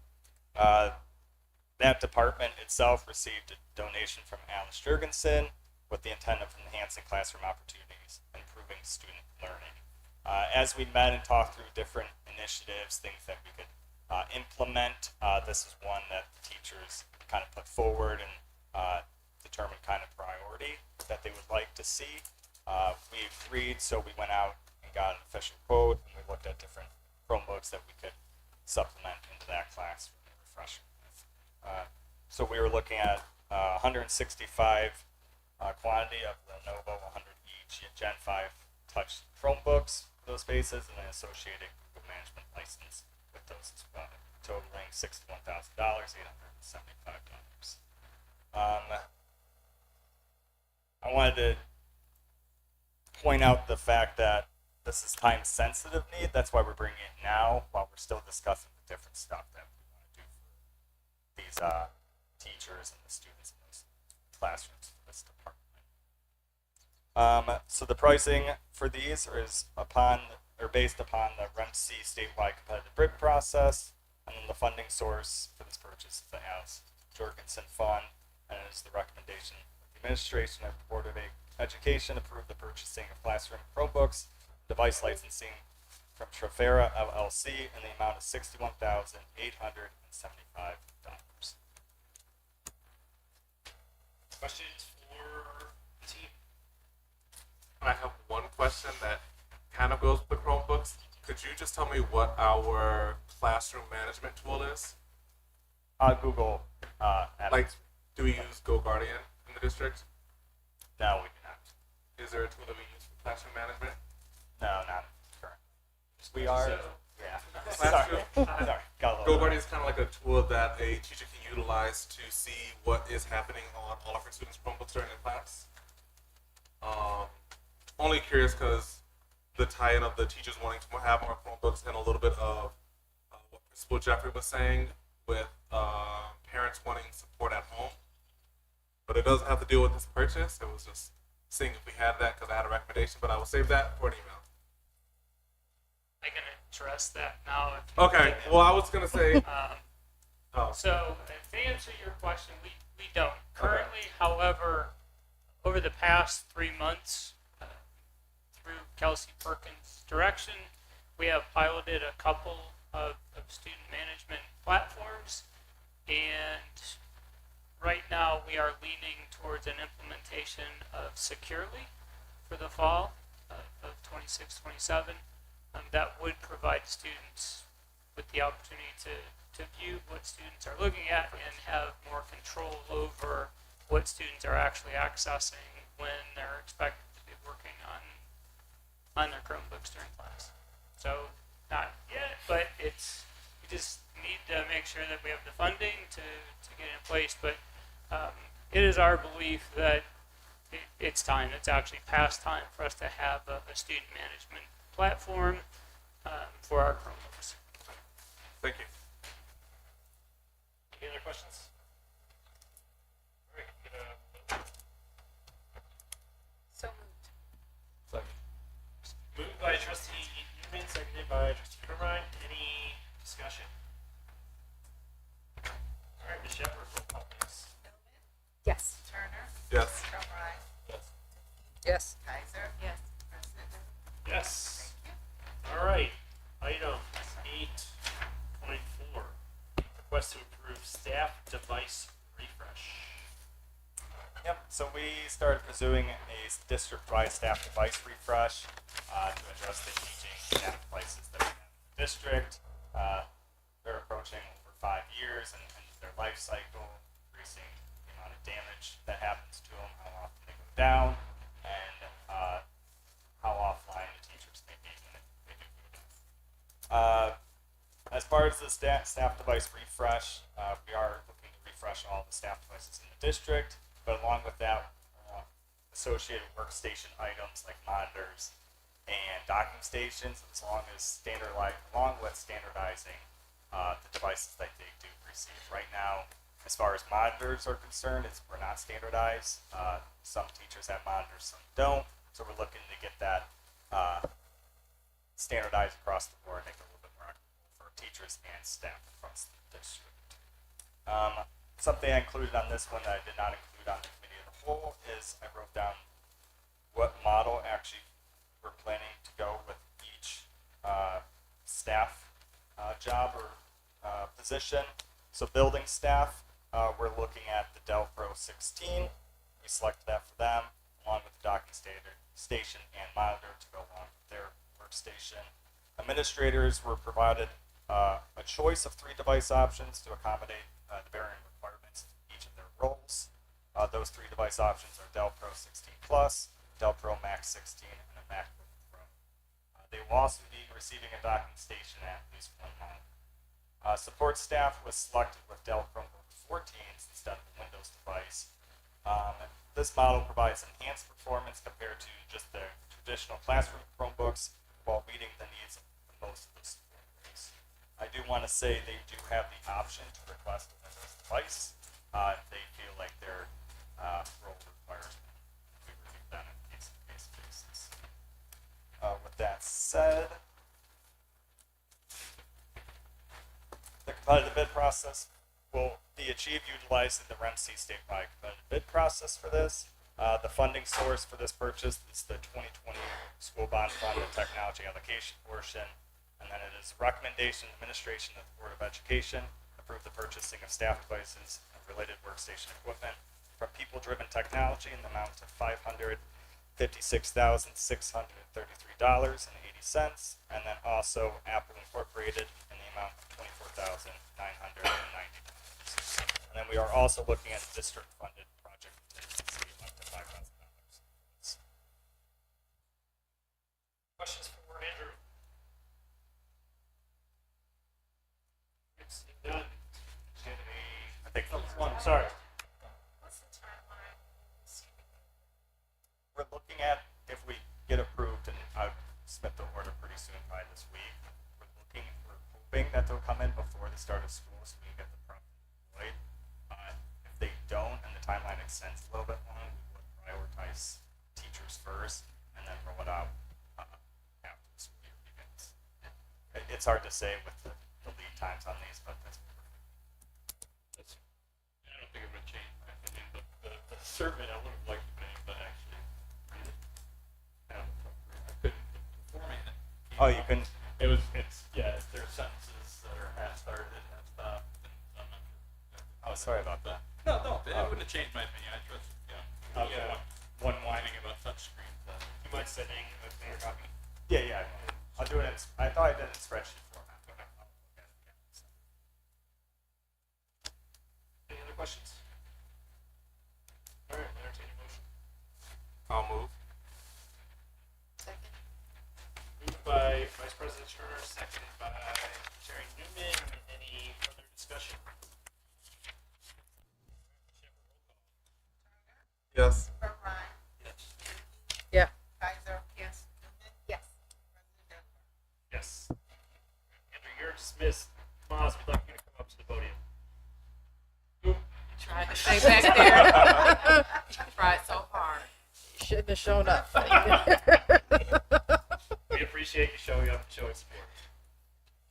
Speaker 14: That department itself received a donation from Alice Jurgensen with the intent of enhancing classroom opportunities, improving student learning. As we met and talked through different initiatives, things that we could implement, this is one that the teachers kind of put forward and determined kind of priority that they would like to see. We agreed, so we went out and got an official quote, and we looked at different Chromebooks that we could supplement into that class for the refresher. So we were looking at 165 quantity of Lenovo, 100 each Gen 5 touch Chromebooks for those spaces, and an associated Google management license with those as well, totaling $61,000, $875. I wanted to point out the fact that this is time sensitive need. That's why we're bringing it now, while we're still discussing the different stuff that we want to do for these teachers and the students in those classrooms for this department. So the pricing for these is based upon the REMC statewide competitive bid process, and then the funding source for this purchase is the Alice Jorgensen Fund, and it is the recommendation of the administration and Board of Education approve the purchasing of classroom Chromebooks, device licensing from Trafera LLC in the amount of $61,875.
Speaker 1: Questions for the team?
Speaker 4: I have one question that kind of goes with the Chromebooks. Could you just tell me what our classroom management tool is?
Speaker 14: Google.
Speaker 4: Like, do we use GoGuardian in the district?
Speaker 14: No, we do not.
Speaker 4: Is there a tool that we use for classroom classroom management?
Speaker 14: No, not current. We are. Yeah.
Speaker 4: Classroom.
Speaker 14: Sorry. Got a little.
Speaker 4: GoBuddy is kind of like a tool that a teacher can utilize to see what is happening on all of her students' Chromebooks during the class. Only curious because the tie-in of the teachers wanting to have more Chromebooks and a little bit of what Principal Jeffrey was saying with parents wanting support at home. But it doesn't have to deal with this purchase. It was just seeing if we had that because I had a recommendation, but I will save that for an email.
Speaker 15: I can address that now. If you
Speaker 4: Okay.
Speaker 15: like.
Speaker 4: Well, I was gonna say.
Speaker 15: So to answer your question, we don't currently. However, over the past 3 months, through Kelsey Perkins' direction, we have piloted a couple of student management platforms, and right now we are leaning towards an implementation of Securely for the fall of 26-27. That would provide students with the opportunity to view what students are looking at and have more control over what students are actually accessing when they're expected to be working on their Chromebooks during class. So not yet, but we just need to make sure that we have the funding to get it in place. But it is our belief that it's time. It's actually past time for us to have a student management platform for our Chromebooks.
Speaker 4: Thank you.
Speaker 1: Any other questions? All right,
Speaker 3: So moved.
Speaker 1: moved by trustee Newman, seconded by trustee Carmine. Any discussion? All right, Ms. Shepherd, roll call please.
Speaker 2: Yes.
Speaker 9: Turner,
Speaker 4: Yes.
Speaker 9: Cartwright,
Speaker 1: Yes.
Speaker 3: Yes.
Speaker 9: Kaiser,
Speaker 13: Yes.
Speaker 9: President Early.
Speaker 1: Yes. All right, item 8.4. Request to approve staff device refresh.
Speaker 14: Yep. So we started pursuing a district-wide staff device refresh to address the aging staff devices that we have in the district. They're approaching over 5 years and their life cycle, increasing the amount of damage that happens to them, how often they go down, and how offline the teachers may be when they do go down. As far as the staff device refresh, we are looking to refresh all the staff devices in the district, but along with that, associated workstation items like monitors and docking stations, along with standardizing the devices that they do receive. Right now, as far as monitors are concerned, we're not standardized. Some teachers have monitors, some don't. So we're looking to get that standardized across the board, make it a little bit more equitable for teachers and staff across the district. Something I included on this one that I did not include on the committee of the whole is I wrote down what model actually we're planning to go with each staff job or position. So building staff, we're looking at the Dell Pro 16. We selected that for them, along with the docking station and monitor to go along with their workstation. Administrators were provided a choice of 3 device options to accommodate the varying requirements of each of their roles. Those 3 device options are Dell Pro 16 Plus, Dell Pro Max 16, and a MacBook Pro. They will also be receiving a docking station at least 1 month. Support staff was selected with Dell Chromebook 14s instead of a Windows device. This model provides enhanced performance compared to just the traditional classroom Chromebooks while meeting the needs of most of the students. I do want to say they do have the option to request a Windows device if they feel like their role requires one. We review that on a case-to-case basis. With that said, the competitive bid process will be achieved utilizing the REMC statewide competitive bid process for this. The funding source for this purchase is the 2020 School Bond Fund and Technology Allocation portion. And then it is recommendation administration of the Board of Education approve the purchasing of staff devices and related workstation equipment from People Driven Technology in the amount of $556,633.80, and then also Apple Incorporated in the amount of $24,990. And then we are also looking at district funded project contingency up to $5,000. soon, by this week. We're hoping that they'll come in before the start of school so we can get the problem deployed. If they don't and the timeline extends a little bit long, we would prioritize teachers first and then roll it out after the school year begins. It's hard to say with the lead times on these, but that's
Speaker 16: I don't think it would change my opinion, but the survey I would have liked to make, but actually, I couldn't performing it.
Speaker 14: Oh, you couldn't?
Speaker 16: It's their sentences that are half started, half stopped. And I'm not sure.
Speaker 14: Oh, sorry about that.
Speaker 16: No, it wouldn't have changed my opinion. I trust, one whining about touchscreens.
Speaker 1: You mind sending a cleaner copy?
Speaker 14: Yeah. I'll do it I thought I did it in spreadsheet format. Okay.
Speaker 1: Any other questions? All right, entertain a motion.
Speaker 4: I'll move.
Speaker 2: Second.
Speaker 1: Moved by Vice President Turner, seconded by Terry Newman. Any further discussion?
Speaker 4: Yes.
Speaker 3: Yeah.
Speaker 2: Kaiser. Yes. Yes.
Speaker 1: Yes. Andrew, you're dismissed. Maz, we'd like you to come up to the podium.
Speaker 7: Tried to stay back there. Tried so hard.
Speaker 3: You shouldn't have shown up.
Speaker 1: We appreciate you showing up and showing support.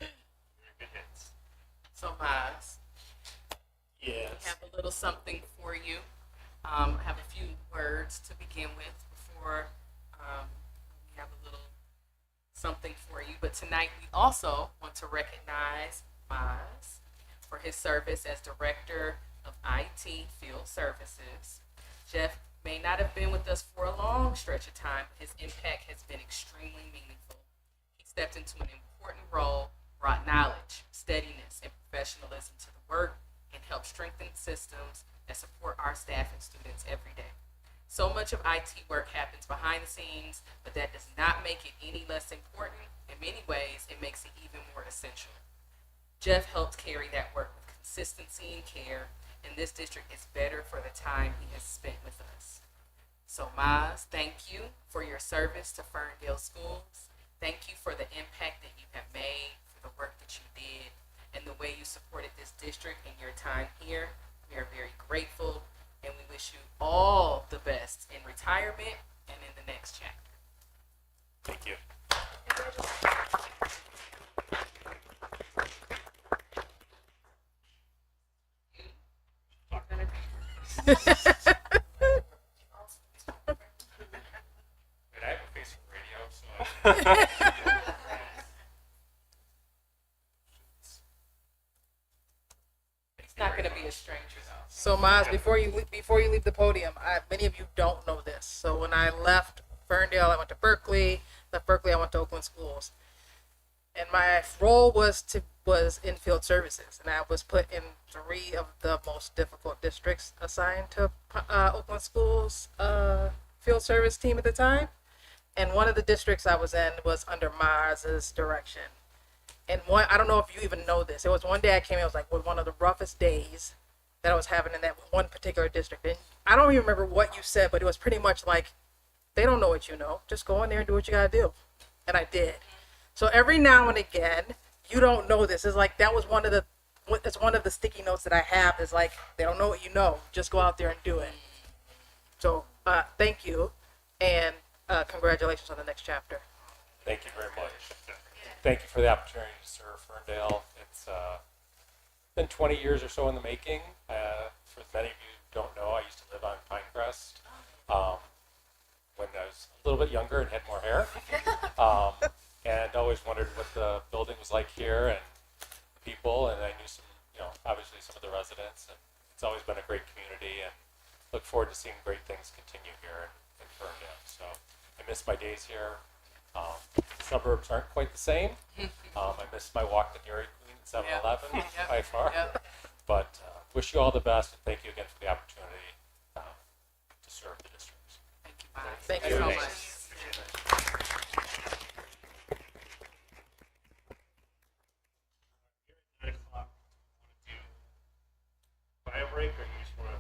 Speaker 1: You're in good hands.
Speaker 7: So, Miles,
Speaker 1: Yes.
Speaker 7: we have a little something for you. I have a few words to begin with before we have a little something for you. But tonight we also want to recognize Miles for his service as Director of IT Field Services. Jeff may not have been with us for a long stretch of time, but his impact has been extremely meaningful. He stepped into an important role, brought knowledge, steadiness, and professionalism to the work, and helped strengthen systems that support our staff and students every day. So much of IT work happens behind the scenes, but that does not make it any less important. In many ways, it makes it even more essential. Jeff helped carry that work with consistency and care, and this district is better for the time he has spent with us. So, Maz, thank you for your service to Ferndale schools. Thank you for the impact that you have made, for the work that you did, and the way you supported this district in your time here. We are very grateful, and we wish you all the best in retirement and in the next chapter.
Speaker 1: Thank you.
Speaker 16: And I have a face for radio, so.
Speaker 7: It's not going to be a stranger, though.
Speaker 3: So, Miles, before you leave the podium, many of you don't know this. So, when I left Ferndale, I went to Berkeley. Left Berkeley, I went to Oakland Schools, and my role was in field services, and I was put in 3 of the most difficult districts assigned to Oakland Schools field service team at the time. And one of the districts I was in was under Mars's direction. And I don't know if you even know this. It was one day I came in, it was like one of the roughest days that I was having in that one particular district. And I don't even remember what you said, but it was pretty much like, they don't know what you know. Just go in there and do what you gotta do. And I did. So every now and again, you don't know this. It's like, it's one of the sticky notes that I have is like, they don't know what you know. Just go out there and do it. So thank you. And congratulations on the next chapter.
Speaker 16: Thank you very much. Thank you for the opportunity to serve Ferndale. It's been 20 years or so in the making. For many of you who don't know, I used to live on Pinecrest when I was a little bit younger and had more hair. And always wondered what the building was like here and the people. And I knew some, obviously some of the residents. And it's always been a great community and look forward to seeing great things continue here in Ferndale. So I miss my days here. Suburbs aren't quite the same. I miss my walk to Dairy Queen at 7-Eleven by far. But wish you all the best and thank you again for the opportunity to serve the district.
Speaker 7: Thank you, Miles.
Speaker 3: Thank you so much.
Speaker 1: At 9 o'clock, want to do bio break or you just want to?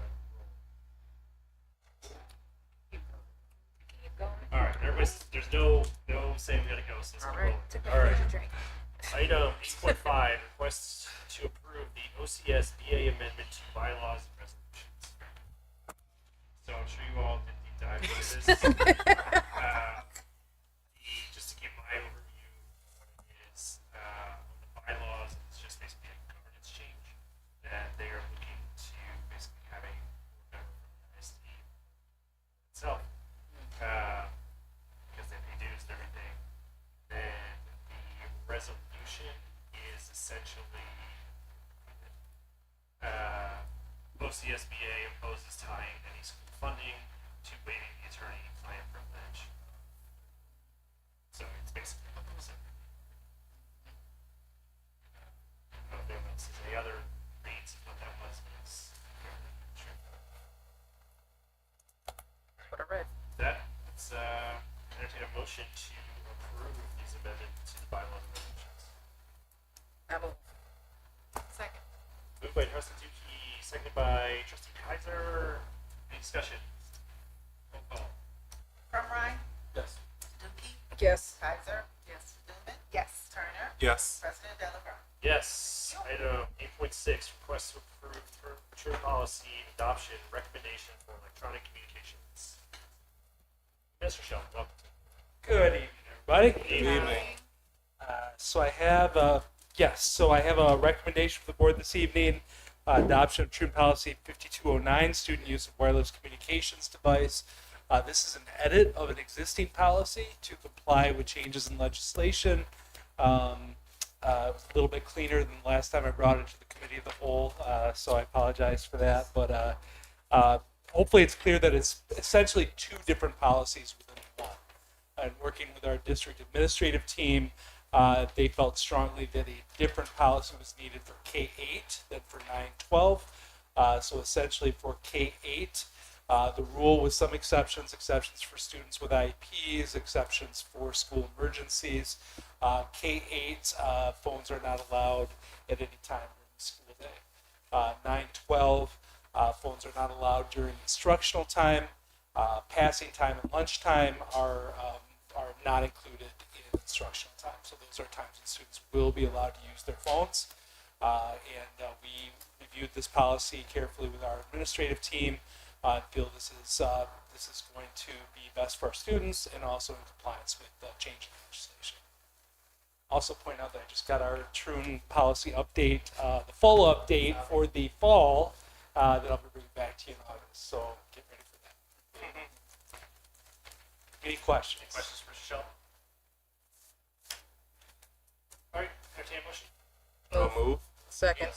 Speaker 1: All right, everybody's, there's no I'm saying we gotta go since
Speaker 3: All
Speaker 1: we're
Speaker 3: right.
Speaker 1: rolling. All right. Item 8.5, requests to approve the OCS BA amendment to bylaws and resolutions. So I'm sure you all did deep dive into this. Just to give my overview of what it is, on the bylaws, it's just basically a governance change that they are looking to basically have a board member from the ISD itself, because they've reduced everything. Then the resolution is essentially OCSBA opposes tying any school funding to waiving the attorney-client privilege. So it's basically what they said. I don't know if anyone else has any other reads of what that was, but it's fairly straightforward.
Speaker 3: That's what I read.
Speaker 1: That, let's entertain a motion to approve these amendments to the bylaws and resolutions.
Speaker 3: I move.
Speaker 2: Second.
Speaker 1: Moved by trustee Tukey, seconded by trustee Kaiser. Any discussion? Roll call.
Speaker 9: Fromrein,
Speaker 4: Yes.
Speaker 9: Dookie,
Speaker 3: Yes.
Speaker 9: Kaiser. Yes. Newman,
Speaker 2: Yes.
Speaker 9: Turner,
Speaker 4: Yes.
Speaker 9: President Delaware.
Speaker 1: Yes. Item 8.6, request to approve mature policy adoption recommendation for electronic communications. Mr. Sheldon, welcome.
Speaker 17: Good evening, everybody.
Speaker 1: Good evening.
Speaker 17: So I have I have a recommendation for the board this evening. Adoption of Truant Policy 5209, student use of wireless communications device. This is an edit of an existing policy to comply with changes in legislation. It was a little bit cleaner than the last time I brought it to the committee of the whole, so I apologize for that. But hopefully it's clear that it's essentially two different policies within one. And working with our district administrative team, they felt strongly that a different policy was needed for K-8 than for 9-12. So essentially for K-8, the rule with some exceptions for students with IEPs, exceptions for school emergencies. K-8 phones are not allowed at any time during the school day. 9-12 phones are not allowed during instructional time. Passing time and lunchtime are not included in instructional time. So those are times when students will be allowed to use their phones. We reviewed this policy carefully with our administrative team. Feel this is going to be best for our students and also in compliance with the change in legislation. Also point out that I just got our Truant policy update, the full update for the fall that I'll be bringing back to you in August. So get ready for that. Any questions?
Speaker 1: Any questions for Sheldon? All right, entertain a motion.
Speaker 4: I'll move.
Speaker 3: Second.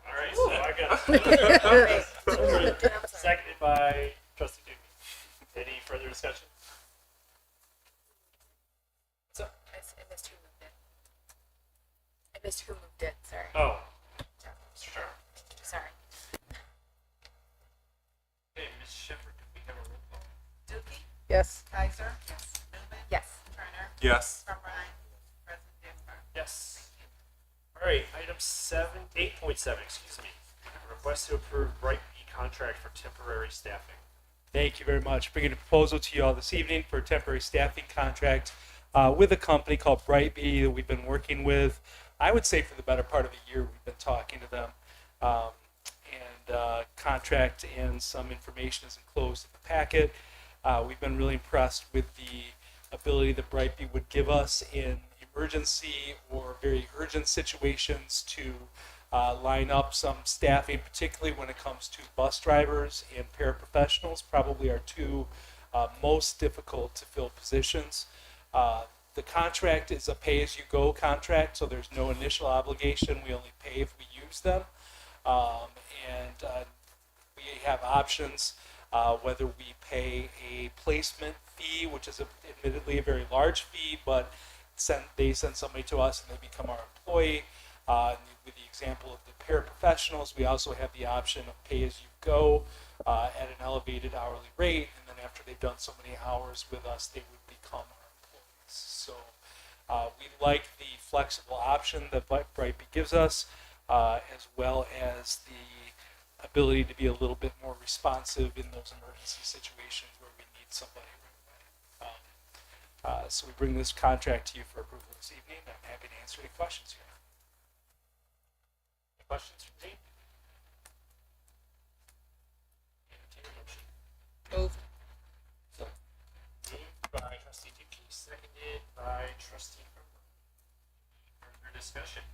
Speaker 1: All right, so I got seconded by trustee Doobie. Any further discussion? What's up?
Speaker 2: I missed who moved it. I missed who moved it. Sorry.
Speaker 1: Oh, Mr. Turner.
Speaker 2: Sorry.
Speaker 1: Hey, Ms. Shepherd, do we have a roll call?
Speaker 9: Dookie,
Speaker 3: Yes.
Speaker 9: Kaiser. Yes. Newman,
Speaker 2: Yes.
Speaker 9: Turner,
Speaker 4: Yes.
Speaker 9: Fromrein, President Delaware.
Speaker 1: Yes. All right, item 8.7, excuse me. Request to approve Bright B contract for temporary staffing.
Speaker 17: Thank you very much. Bringing a proposal to you all this evening for a temporary staffing contract with a company called Brightbee that we've been working with. I would say for the better part of a year we've been talking to them. Contract and some information is enclosed in the packet. We've been really impressed with the ability that Brightbee would give us in emergency or very urgent situations to line up some staffing, particularly when it comes to bus drivers and paraprofessionals, probably our two most difficult to fill positions. The contract is a pay-as-you-go contract, so there's no initial obligation. We only pay if we use them. We have options, whether we pay a placement fee, which is admittedly a very large fee, but they send somebody to us and they become our employee. With the example of the paraprofessionals, we also have the option of pay-as-you-go at an elevated hourly rate, and then after they've done so many hours with us, they would become our employees. So we like the flexible option that Brightbee gives us, as well as the ability to be a little bit more responsive in those emergency situations where we need somebody right away. So we bring this contract to you for approval this evening. I'm happy to answer any questions here.
Speaker 1: Any questions from me? Entertain a motion.
Speaker 3: Moved.
Speaker 1: Moved by trustee Tukey, seconded by trustee Herber. Further discussion?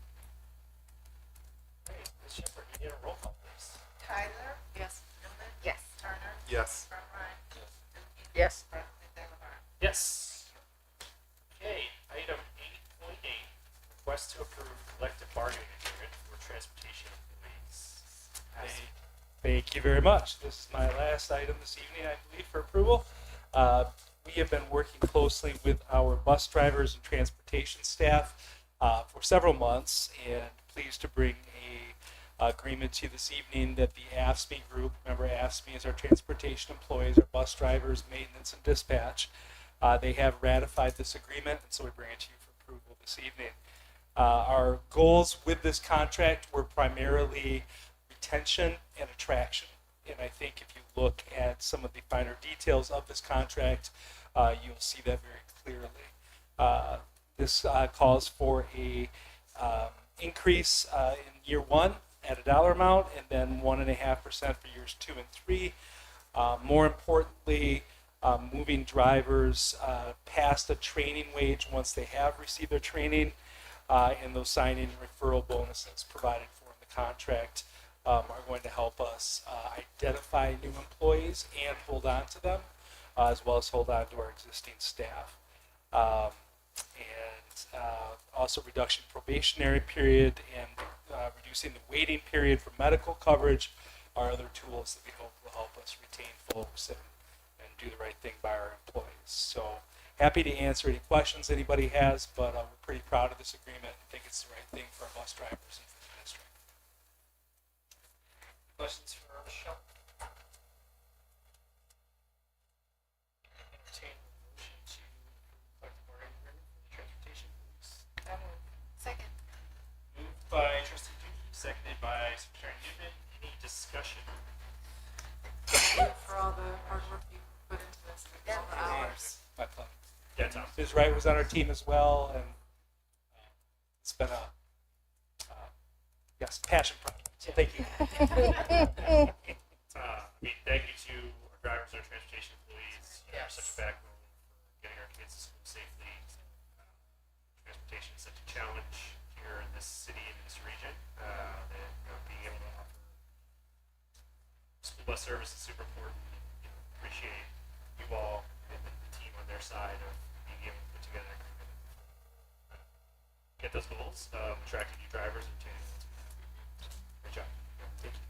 Speaker 1: Okay, Ms. Shepherd, you need a roll call, please.
Speaker 5: Tyler?
Speaker 3: Yes.
Speaker 5: Newman?
Speaker 13: Yes.
Speaker 5: Turner?
Speaker 4: Yes.
Speaker 5: Fromrein?
Speaker 3: Yes.
Speaker 5: President Delabar?
Speaker 1: Yes. Okay, item 8.8, request to approve collective bargaining agreement for transportation employees.
Speaker 17: Thank you very much. This is my last item this evening, I believe, for approval. We have been working closely with our bus drivers and transportation staff for several months, and pleased to bring a agreement to you this evening that the AFSCME group, remember AFSCME is our transportation employees, our bus drivers, maintenance, and dispatch. They have ratified this agreement, and so we bring it to you for approval this evening. Our goals with this contract were primarily retention and attraction. And I think if you look at some of the finer details of this contract, you'll see that very clearly. This calls for a increase in year one at a dollar amount, and then 1.5% for years 2 and 3. More importantly, moving drivers past a training wage once they have received their training, and those sign-in referral bonuses provided for in the contract are going to help us identify new employees and hold on to them, as well as hold on to our existing staff. Also reduction probationary period and reducing the waiting period for medical coverage are other tools that we hope will help us retain folks and do the right thing by our employees. So happy to answer any questions anybody has, but we're pretty proud of this agreement and think it's the right thing for our bus drivers and for the district.
Speaker 1: Questions for Michelle? Entertain a motion to approve collective bargaining agreement for the transportation police.
Speaker 5: Second.
Speaker 1: Moved by trustee Tukey, seconded by secretary Newman. Any discussion?
Speaker 3: For all the hard work you put into this, all the hours.
Speaker 17: My pleasure.
Speaker 1: Yeah, Tom.
Speaker 17: Ms. Wright was on our team as well, and it's been a passion project. So thank you.
Speaker 1: Thank you to our drivers, our transportation employees. You are such a backbone for getting our kids to school safely. Transportation is such a challenge here in this city and in this region. That being able to offer school bus service is super important. Appreciate you all and the team on their side of being able to put together an agreement. Get those goals, attracting new drivers and retaining ones. Great job. Thank you.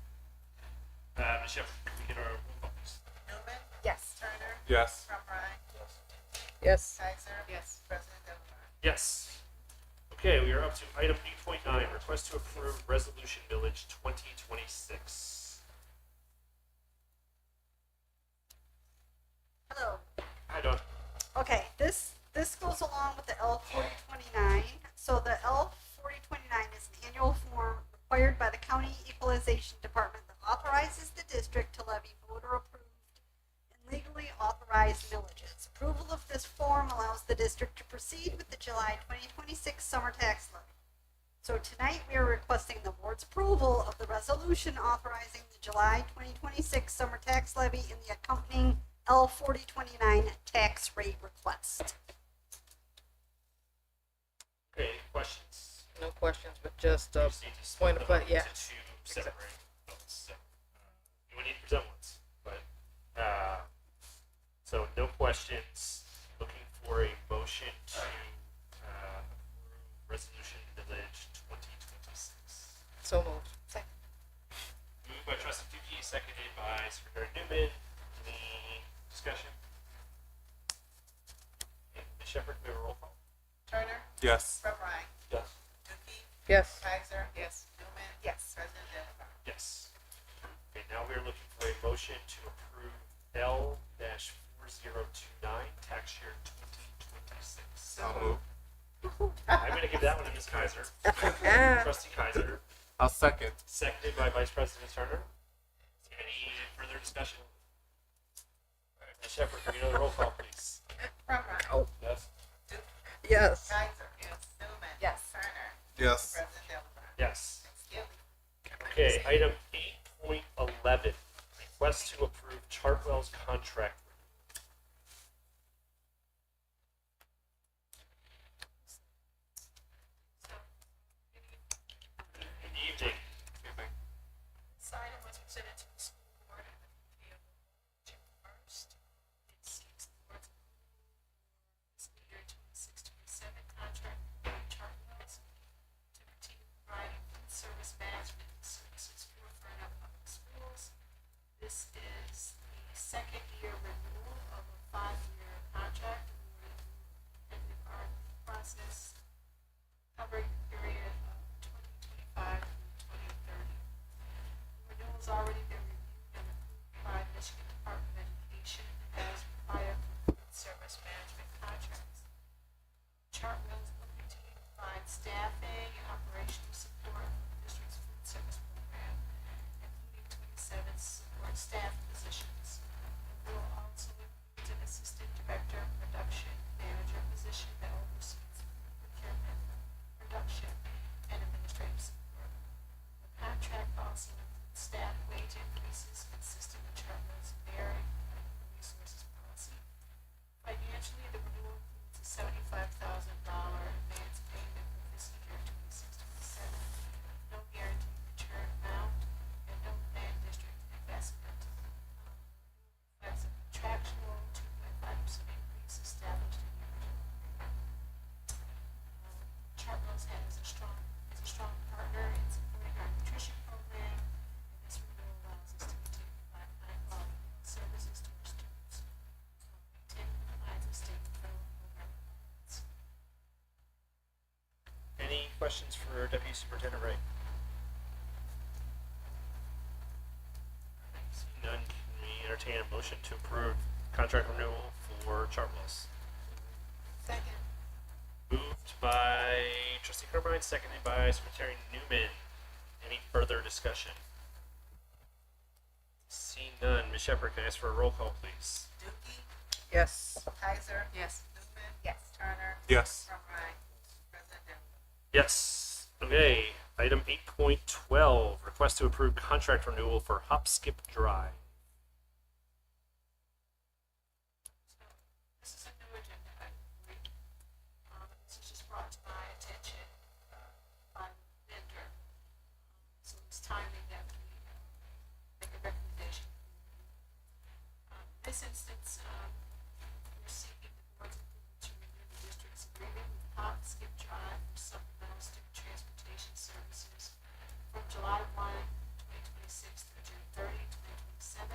Speaker 1: Ms. Shepherd, can we get our roll call, please?
Speaker 5: Newman?
Speaker 13: Yes.
Speaker 5: Turner?
Speaker 4: Yes.
Speaker 5: Fromrein?
Speaker 3: Yes.
Speaker 5: Kaiser?
Speaker 3: Yes.
Speaker 5: President Delabar?
Speaker 1: Yes. Okay, we are up to item 8.9, request to approve resolution village 2026.
Speaker 11: Hello.
Speaker 1: Hi, Dawn.
Speaker 11: Okay, this goes along with the L 4029. So the L 4029 is an annual form required by the County Equalization Department that authorizes the district to levy voter-approved and legally authorized millages. Approval of this form allows the district to proceed with the July 2026 summer tax levy. So tonight we are requesting the board's approval of the resolution authorizing the July 2026 summer tax levy and the accompanying L 4029 tax rate request.
Speaker 1: Okay, any questions?
Speaker 3: No questions, but just
Speaker 1: We
Speaker 3: a
Speaker 1: just need to split
Speaker 3: point of
Speaker 1: them
Speaker 3: class.
Speaker 1: up
Speaker 3: Yeah.
Speaker 1: into two separate votes. So, you would need to present once, but so no questions. Looking for a motion to approve resolution village 2026.
Speaker 3: So moved.
Speaker 1: Moved by trustee Tukey, seconded by secretary Newman. Any discussion? Okay, Ms. Shepherd, we have a roll call.
Speaker 5: Turner?
Speaker 4: Yes.
Speaker 5: Fromrein?
Speaker 1: Yes.
Speaker 5: Tukey?
Speaker 3: Yes.
Speaker 5: Kaiser? Yes. Newman?
Speaker 13: Yes.
Speaker 5: President Delabar?
Speaker 1: Yes. Okay, now we are looking for a motion to approve L-4029, tax year 2026.
Speaker 4: I'll move.
Speaker 1: I'm going to give that one to Ms. Kaiser. Trustee Kaiser,
Speaker 4: I'll second.
Speaker 1: seconded by Vice President Turner. Any further discussion? All right, Ms. Shepherd, can we know the roll call, please?
Speaker 5: Fromrein?
Speaker 3: Oh.
Speaker 1: Yes.
Speaker 3: Yes.
Speaker 9: Kaiser. Yes. Newman.
Speaker 13: Yes.
Speaker 9: Turner.
Speaker 4: Yes.
Speaker 9: President Hillenbrand.
Speaker 1: Yes.
Speaker 9: Thank you.
Speaker 1: Okay, item 8.11, request to approve Chartwell's contract. Good evening.
Speaker 18: This item was presented to the school board at the meeting of June 1st. It seeks the board's approval for fiscal year 26-27 contract with Chartwells to continue providing food service management services for Ferndale Public Schools. This is the second year renewal of a 5-year contract awarded through the RFP process covering the period of 2025 through 2030. The renewal has already been reviewed and approved by Michigan Department of Education as required for food service management contracts. Chartwells will continue to provide staffing and operational support for the district's food service program, including 27 support staff positions. It will also include an assistant director of production manager position that oversees procurement, production, and administrative support. The contract also includes staff wage increases consistent with Chartwell's merit and resources policy. Financially, the renewal includes a $75,000 advance payment for fiscal year 26-27, no guaranteed return amount, and no planned district investment. Reflects a contractual 2.5% increase established in the original agreement. Chartwell's is a strong partner in supporting our nutrition program, and this renewal allows us to continue to provide high-quality meal services to our students, maintain compliance with state and federal program requirements.
Speaker 1: Any questions for Deputy Superintendent Wright? Seeing none, can we entertain a motion to approve contract renewal for Chartwells?
Speaker 18: Second.
Speaker 1: Moved by Trustee Carmine, seconded by Secretary Newman. Any further discussion? Seeing none, Ms. Shepherd, can I ask for a roll call, please?
Speaker 9: Dookie.
Speaker 3: Yes.
Speaker 9: Kaiser.
Speaker 18: Yes.
Speaker 9: Newman.
Speaker 13: Yes.
Speaker 9: Turner.
Speaker 4: Yes.
Speaker 9: Cartwright. President Hillenbrand.
Speaker 1: Yes. Okay, item 8.12, request to approve contract renewal for Hop Skip Drive.
Speaker 18: This is a new agenda item for you. This was just brought to my attention by the vendor. So it's timely that we make a recommendation. In this instance, we're seeking the board's approval to renew the district's agreement with Hop Skip Drive for supplemental student transportation services from July 1, 2026 through June 30, 2027.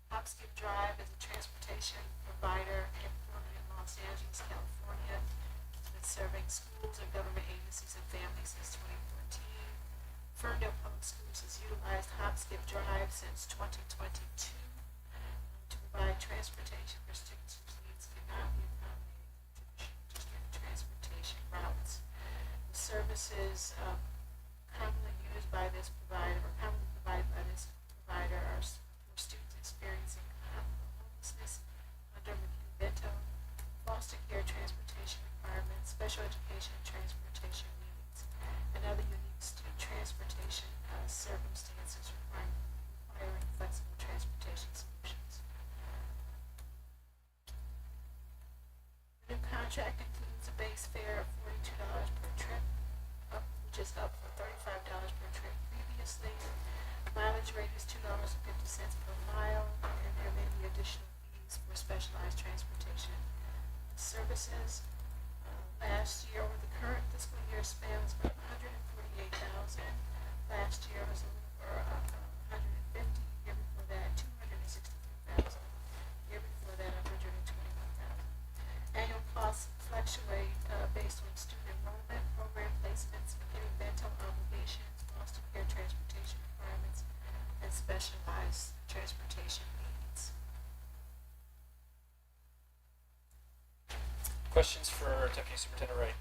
Speaker 18: Hop Skip Drive is a transportation provider headquartered in Los Angeles, California. It's been serving schools and government agencies and families since 2014. Ferndale Public Schools has utilized Hop Skip Drive since 2022 to provide transportation for students whose needs cannot be accommodated through traditional district transportation routes. The services commonly used by this provider, or commonly provided by this provider, are for students experiencing homelessness under Bento, foster care transportation requirements, special education transportation needs, and other unique student transportation circumstances requiring flexible transportation solutions. The new contract includes a base fare of $42 per trip, which is up from $35 per trip previously. Mileage rate is $2.50 per mile, and there may be additional fees for specialized transportation services. Last year, or the current fiscal year span, was about $148,000. Last year was a little over $150,000. Year before that, $263,000. Year before that, $121,000. Annual costs fluctuate based on student enrollment, program placements, environmental obligations, foster care transportation requirements, and specialized transportation needs.
Speaker 1: Questions for Deputy Superintendent Wright?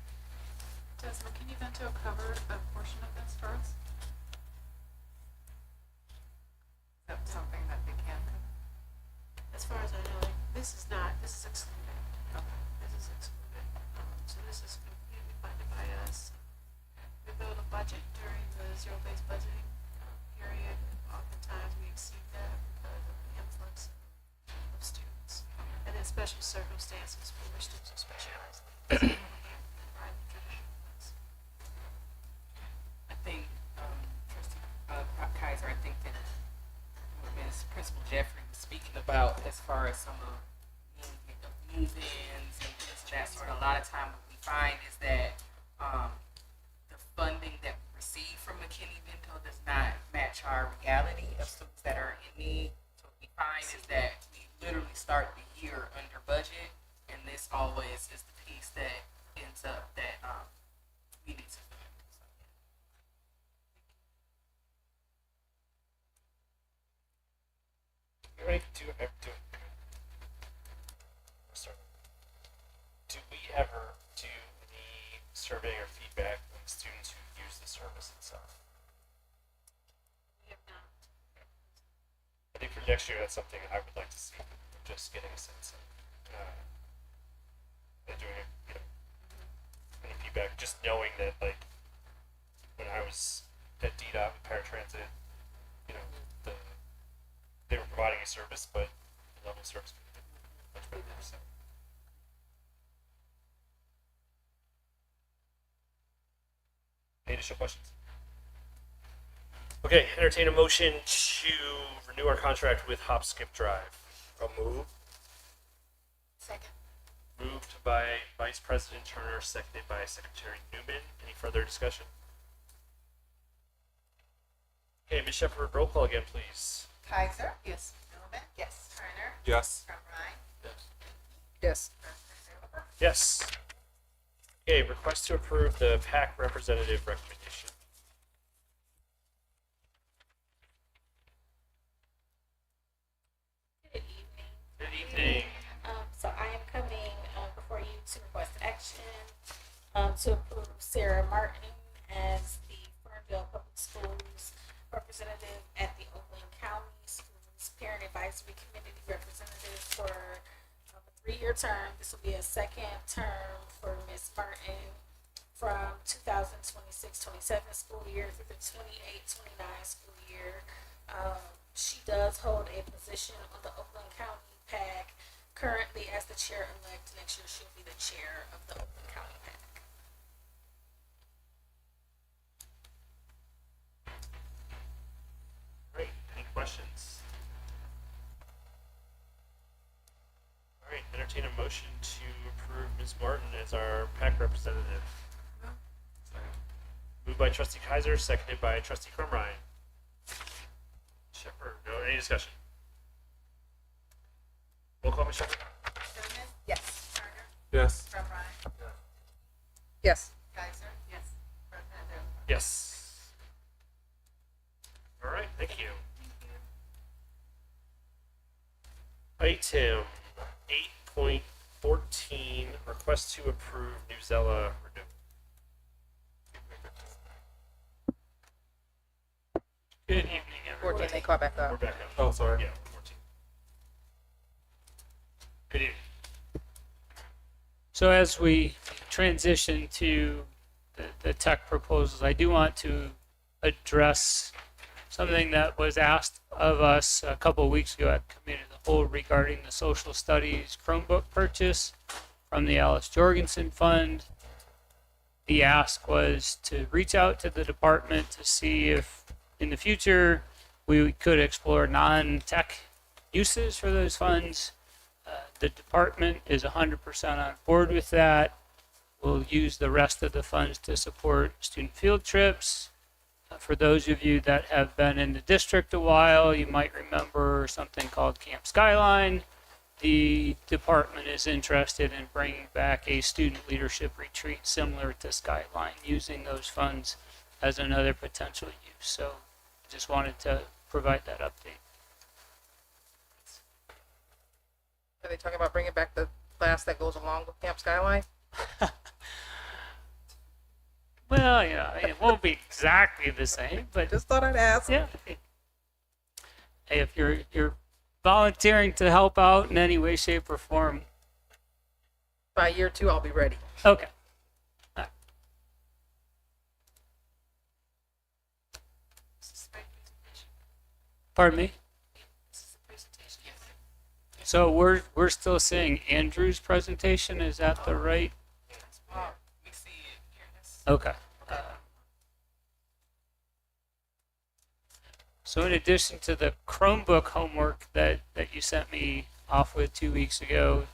Speaker 18: Desmond, can you Bento cover a portion of this for us? Is that something that they can cover? As far as I know, this is excluded. Okay. This is excluded. So this is completely funded by us. We build a budget during the zero-based budgeting period. Oftentimes we exceed that because of the influx of students. And then special circumstances where students are specialized needs. Right, the traditional ones.
Speaker 7: I think, Trustee Kaiser, I think that what Ms. Principal Jeffrey was speaking about as far as some of the move-ins and things of that sort, a lot of time what we find is that the funding that we receive from McKinney-Vento does not match our reality of students that are in need. So what we find is that we literally start the year under budget, and this always is the piece that ends up that we need to fund. So, yeah.
Speaker 1: Ready? Do we ever do any survey or feedback on students who use the service itself?
Speaker 18: We have not.
Speaker 1: I think for next year, that's something I would like to see. Just getting a sense of doing it, any feedback. Just knowing that, like, when I was at DDOT with paratransit, they were providing a service, but the level of service could have been much better. So. Any additional questions? Okay, entertain a motion to renew our contract with Hop Skip Drive.
Speaker 4: I'll move.
Speaker 2: Second.
Speaker 1: Moved by Vice President Turner, seconded by Secretary Newman. Any further discussion? Okay, Ms. Shepherd, roll call again, please.
Speaker 5: Kaiser? Yes. Newman? Yes. Turner?
Speaker 4: Yes.
Speaker 5: Fromrein?
Speaker 3: Yes.
Speaker 1: Yes. Okay, request to approve the PAC representative recommendation.
Speaker 19: Good evening.
Speaker 1: Good evening.
Speaker 19: So I am coming before you to request action to approve Sarah Martin as the Ferndale Public Schools representative at the Oakland County Schools Parent Advisory Committee representative for a 3-year term. This will be a second term for Ms. Martin from 2026-27 school year through the 28-29 school year. She does hold a position on the Oakland County PAC currently as the chair-elect. Next year she'll be the chair of the Oakland County PAC.
Speaker 1: Great. Any questions? All right, entertain a motion to approve Ms. Martin as our PAC representative. Moved by Trustee Kaiser, seconded by Trustee Crumrine. Shepherd, no, any discussion? Roll call, Ms. Shepherd.
Speaker 5: Newman? Yes. Turner?
Speaker 4: Yes.
Speaker 5: Fromrein?
Speaker 3: Yes.
Speaker 5: Kaiser? Yes. President
Speaker 1: Yes. All right, thank you. Item 8.14, request to approve Newzella renewal.
Speaker 15: Good evening,
Speaker 3: 14,
Speaker 15: everybody.
Speaker 3: they call back
Speaker 1: We're
Speaker 3: up.
Speaker 1: back up.
Speaker 4: Oh, sorry.
Speaker 1: Yeah, 14. Good evening.
Speaker 15: So as we transition to the tech proposals, I do want to address something that was asked of us a couple of weeks ago at Committee of the Whole regarding the social studies Chromebook purchase from the Alice Jorgensen Fund. The ask was to reach out to the department to see if in the future we could explore non-tech uses for those funds. The department is 100% on board with that. We'll use the rest of the funds to support student field trips. For those of you that have been in the district a while, you might remember something called Camp Skyline. The department is interested in bringing back a student leadership retreat similar to Skyline, using those funds as another potential use. So just wanted to provide that update.
Speaker 3: Are they talking about bringing back the class that goes along with Camp Skyline?
Speaker 15: Well, it won't be exactly the same, but
Speaker 3: Just thought I'd ask.
Speaker 15: yeah. Hey, if you're volunteering to help out in any way, shape, or form,
Speaker 3: By year 2, I'll be ready.
Speaker 15: okay. Pardon me? So we're still seeing Andrew's presentation. Is that the right? Okay. So in addition to the Chromebook homework that you sent me off with 2 weeks ago,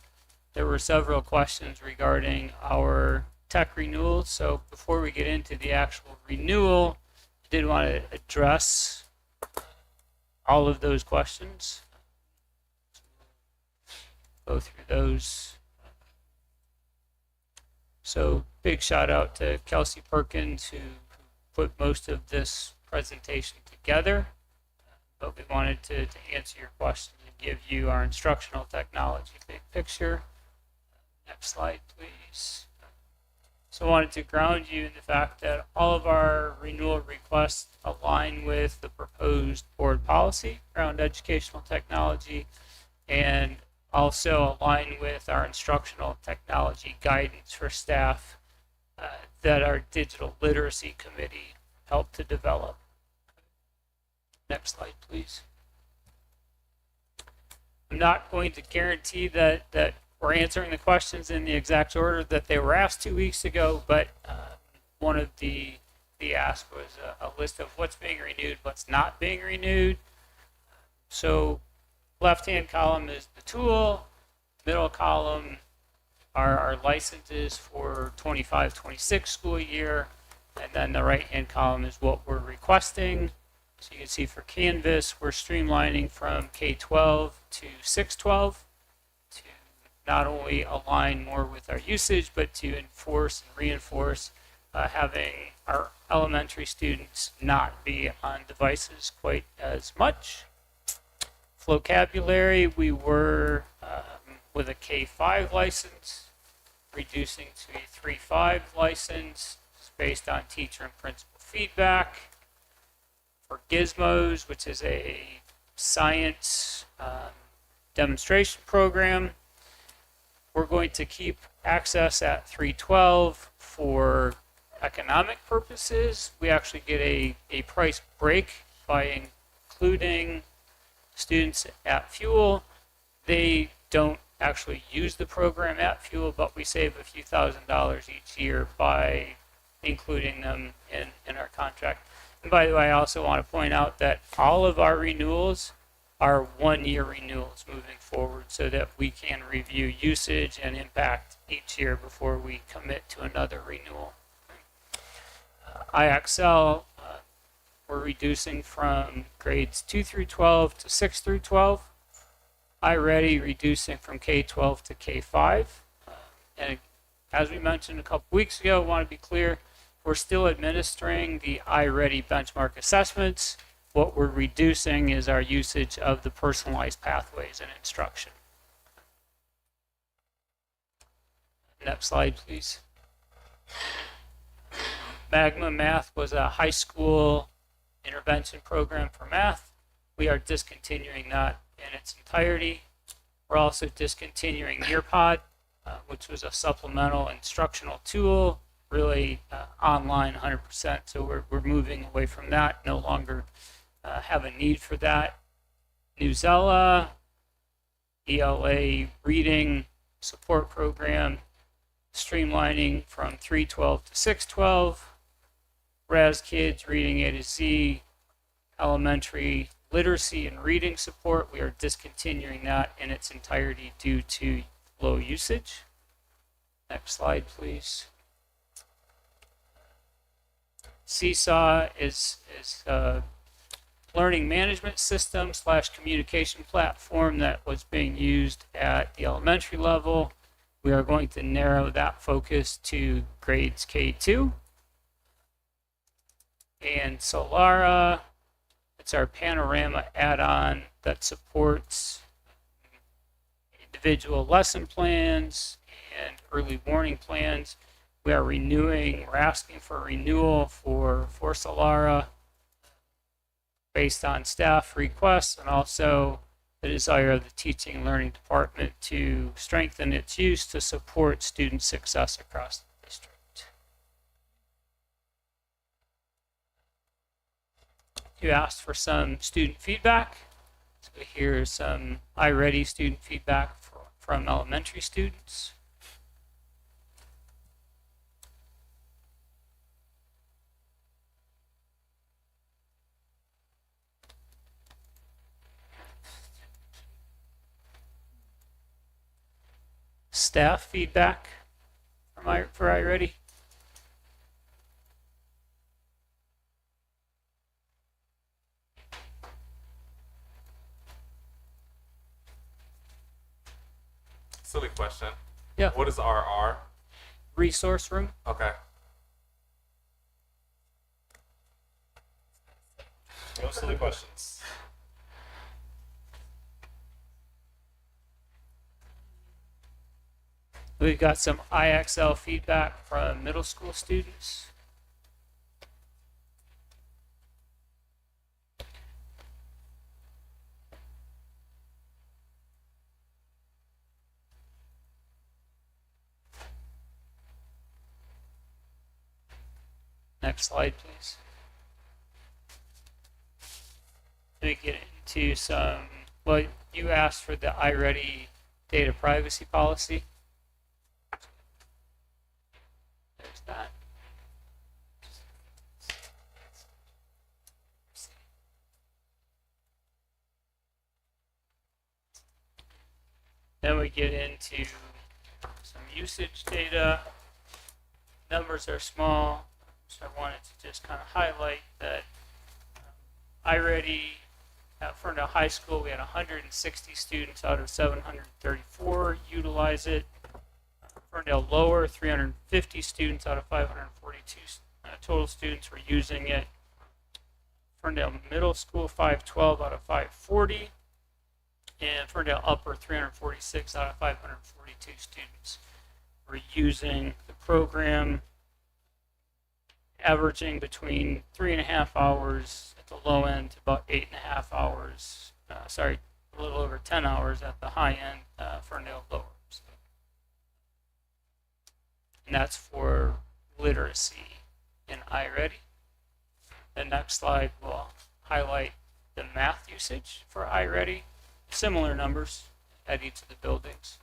Speaker 15: there were several questions regarding our tech renewal. So before we get into the actual renewal, I did want to address all of those questions. Go through those. So big shout out to Kelsey Perkins who put most of this presentation together. But we wanted to answer your question and give you our instructional technology big picture. Next slide, please. So I wanted to ground you in the fact that all of our renewal requests align with the proposed board policy around educational technology and also align with our instructional technology guidance for staff that our digital literacy committee helped to develop. Next slide, please. I'm not going to guarantee that we're answering the questions in the exact order that they were asked 2 weeks ago, but one of the asks was a list of what's being renewed, what's not being renewed. So left-hand column is the tool, middle column are our licenses for 25-26 school year, and then the right-hand column is what we're requesting. So you can see for Canvas, we're streamlining from K-12 to 6-12 to not only align more with our usage, but to enforce and reinforce having our elementary students not be on devices quite as much. Vocabulary, we were with a K-5 license, reducing to a 3-5 license based on teacher and principal feedback. For Gizmos, which is a science demonstration program, we're going to keep access at 312 for economic purposes. We actually get a price break by including students at Fuel. They don't actually use the program at Fuel, but we save a few $1,000s each year by including them in our contract. And by the way, I also want to point out that all of our renewals are one-year renewals moving forward so that we can review usage and impact each year before we commit to another renewal. IXL, we're reducing from grades 2 through 12 to 6 through 12. iReady reducing from K-12 to K-5. And as we mentioned a couple weeks ago, I want to be clear, we're still administering the iReady benchmark assessments. What we're reducing is our usage of the personalized pathways in instruction. Next slide, please. Magma Math was a high school intervention program for math. We are discontinuing that in its entirety. We're also discontinuing Nearpod, which was a supplemental instructional tool, really online 100%. So we're moving away from that, no longer have a need for that. Newsella, ELA reading support program, streamlining from 312 to 612. Raz Kids reading A to Z, elementary literacy and reading support. We are discontinuing that in its entirety due to low usage. Next slide, please. Seesaw is a learning management system / communication platform that was being used at the elementary level. We are going to narrow that focus to grades K2. And Solara, it's our Panorama add-on that supports individual lesson plans and early warning plans. We're asking for renewal for Solara based on staff requests and also the desire of the teaching and learning department to strengthen its use to support student success across the district. you asked for some student feedback. So here's some iReady student feedback from elementary students. Staff feedback for iReady.
Speaker 4: Silly question.
Speaker 15: Yeah.
Speaker 4: What is RR?
Speaker 15: Resource room.
Speaker 4: Okay.
Speaker 14: No silly questions.
Speaker 15: We've got some IXL feedback from middle school students. Next slide, please. We get into some, well, you asked for the iReady data privacy policy. There's that. Then we get into some usage data. Numbers are small, so I wanted to just kind of highlight that iReady at Ferndale High School, we had 160 students out of 734 utilize it. Ferndale Lower, 350 students out of 542 total students were using it. Ferndale Middle School, 512 out of 540. And Ferndale Upper, 346 out of 542 students were using the program, averaging between 3.5 hours at the low end to about 8.5 hours. A little over 10 hours at the high end, Ferndale Lower. And that's for literacy in iReady. The next slide will highlight the math usage for iReady. Similar numbers at each of the buildings.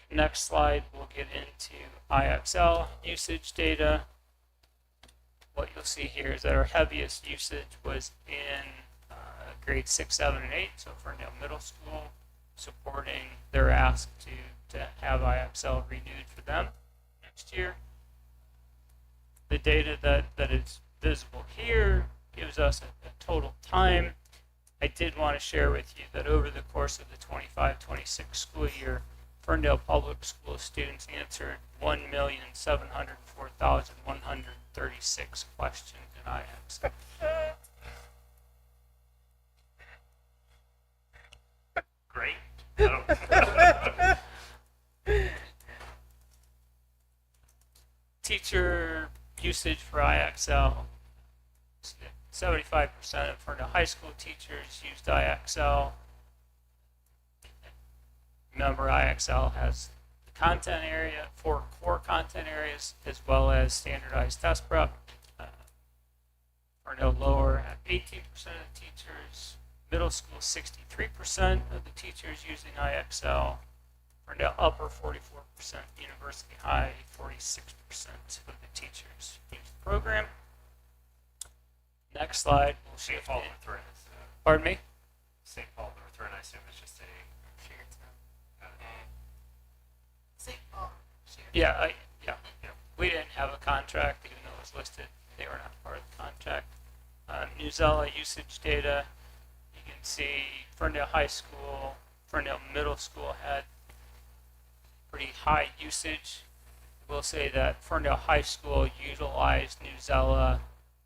Speaker 15: Next slide, we'll get into IXL usage data. What you'll see here is that our heaviest usage was in grades 6, 7, and 8, so Ferndale Middle School, supporting their ask to have IXL renewed for them next year. The data that is visible here gives us a total time. I did want to share with you that over the course of the 25-26 school year, Ferndale Public School students answered 1,704,136 questions in IX.
Speaker 1: Great.
Speaker 15: Teacher usage for IXL. 75% of Ferndale High School teachers used IXL. Remember, IXL has the content area, 4 core content areas, as well as standardized test prep. Ferndale Lower had 18% of the teachers. Middle school, 63% of the teachers using IXL. Ferndale Upper, 44%. University High, 46% of the teachers use the program. Next slide, we'll
Speaker 1: St.
Speaker 15: shift
Speaker 1: Paul
Speaker 15: in.
Speaker 1: Lutheran.
Speaker 15: Pardon me?
Speaker 1: St. Paul Lutheran, I assume it's just a shared
Speaker 11: St. Paul.
Speaker 15: Yeah, we didn't have a contract, even though it was listed. They were not part of the contract. Newsella usage data. You can see Ferndale High School, Ferndale Middle School had pretty high usage. We'll say that Ferndale High School utilized Newsella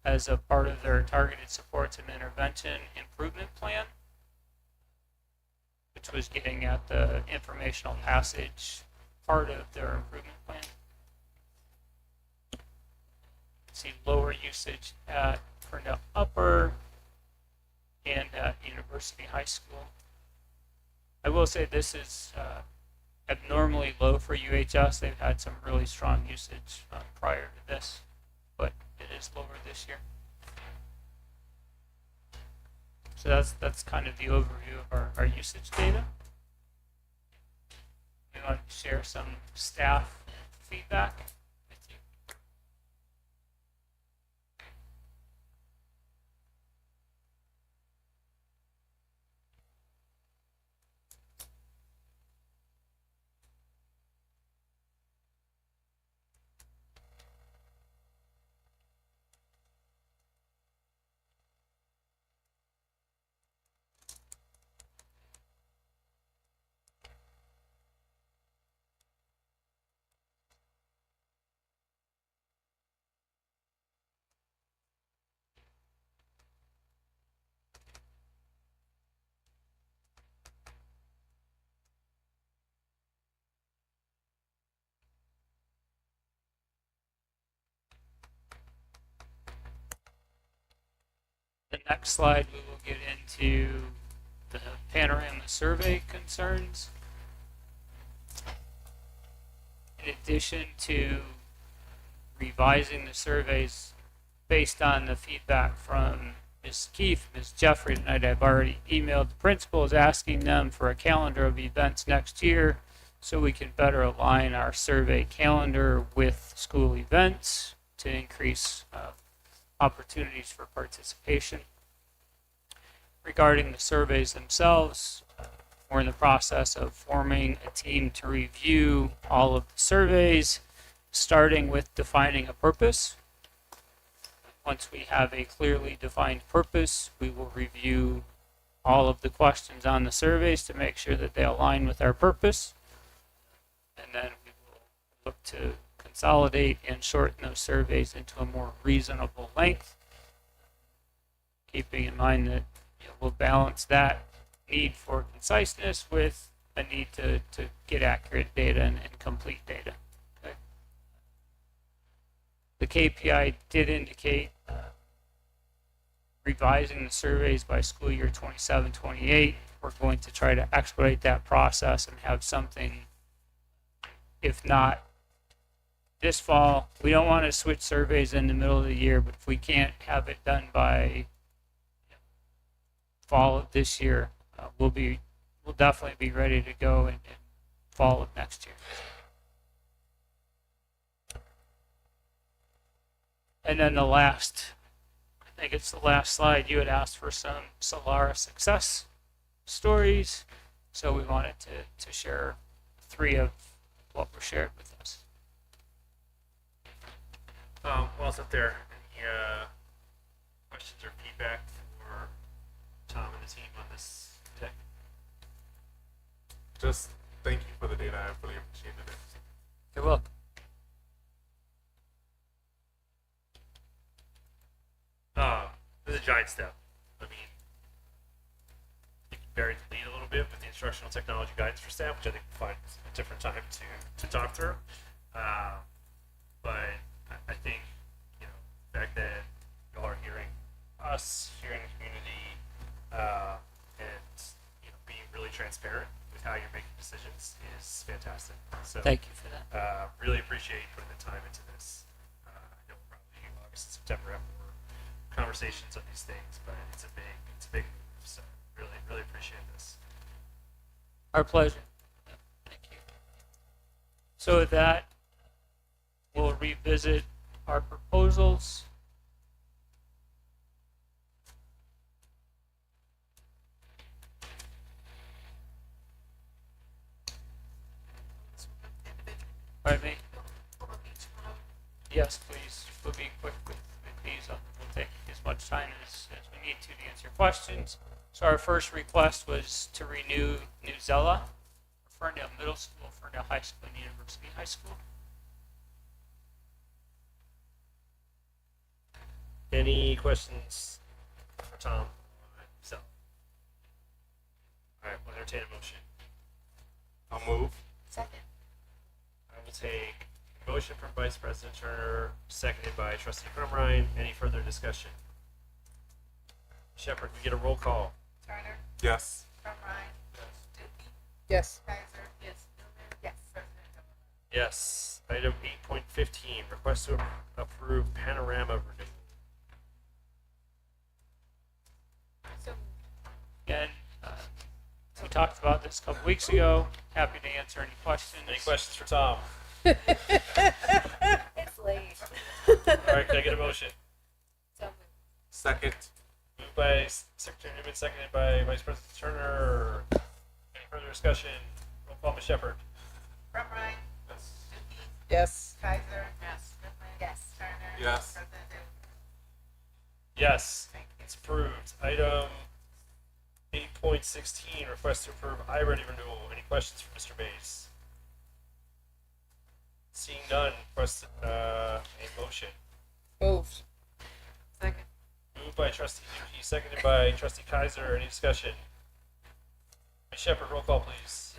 Speaker 15: as a part of their targeted supports and intervention improvement plan, which was getting at the informational passage part of their improvement plan. See lower usage at Ferndale Upper and at University High School. I will say this is abnormally low for UHS. They've had some really strong usage prior to this, but it is lower this year. So that's kind of the overview of our usage data. We want to share some staff feedback with you. The next slide, we will get into the panorama survey concerns. In addition to revising the surveys based on the feedback from Ms. Keefe, Ms. Jeffrey tonight, I've already emailed the principals asking them for a calendar of events next year so we can better align our survey calendar with school events to increase opportunities for participation. Regarding the surveys themselves, we're in the process of forming a team to review all of the surveys, starting with defining a purpose. Once we have a clearly defined purpose, we will review all of the questions on the surveys to make sure that they align with our purpose. And then we will look to consolidate and shorten those surveys into a more reasonable length, keeping in mind that we'll balance that need for conciseness with a need to get accurate data and complete data. Okay. The KPI did indicate revising the surveys by school year 27-28. We're going to try to expedite that process and have something, if not this fall. We don't want to switch surveys in the middle of the year, but if we can't have it done by fall of this year, we'll definitely be ready to go in fall of next year. And then the last, I think it's the last slide, you had asked for some Solara success stories, so we wanted to share 3 of what were shared with us.
Speaker 1: While it's up there, any questions or feedback for Tom and the team on this deck?
Speaker 4: Just thank you for the data. I really appreciated it.
Speaker 15: You're welcome.
Speaker 1: This is a giant step. I mean, you can vary the lead a little bit with the instructional technology guidance for staff, which I think we'll find a different time to talk through. But I think, the fact that y'all are hearing us, hearing the community, and being really transparent with how you're making decisions is fantastic. So
Speaker 15: thank you for that.
Speaker 1: Really appreciate you putting the time into this. I know probably August and September have more conversations on these things, but it's a big move. So really appreciate this.
Speaker 15: Our pleasure. Thank you. So with that, we'll revisit our proposals. Pardon me? Yes, please. We'll be quick with these. We'll take as much time as we need to answer questions. So our first request was to renew Newzella for Ferndale Middle School, Ferndale High School, and University High School.
Speaker 1: Any questions for Tom? So, all right, we'll entertain a motion.
Speaker 4: I'll move.
Speaker 2: Second.
Speaker 1: I will take a motion from Vice President Turner, seconded by Trustee Crumrine. Any further discussion? Shepherd, we get a roll call.
Speaker 11: Turner.
Speaker 4: Yes.
Speaker 11: Crumrine. Yes. Dookie.
Speaker 3: Yes.
Speaker 11: Kaiser. Yes. Newman.
Speaker 1: Yes. Item 8.15, request to approve panorama renewal.
Speaker 15: Again, we talked about this a couple weeks ago. Happy to answer any questions.
Speaker 1: Any questions for Tom?
Speaker 2: It's late.
Speaker 1: All right, can I get a motion?
Speaker 4: Second.
Speaker 1: Moved by Secretary Newman, seconded by Vice President Turner. Any further discussion? Roll call, Ms. Shepherd.
Speaker 3: Yes.
Speaker 4: Yes.
Speaker 1: Yes, it's approved. Item 8.16, request to approve iReady renewal. Any questions for Mr. Bays? Seeing none, request a motion.
Speaker 3: Moved.
Speaker 1: Moved by Trustee Zuki, seconded by Trustee Kaiser. Any discussion? Ms. Shepherd, roll call, please.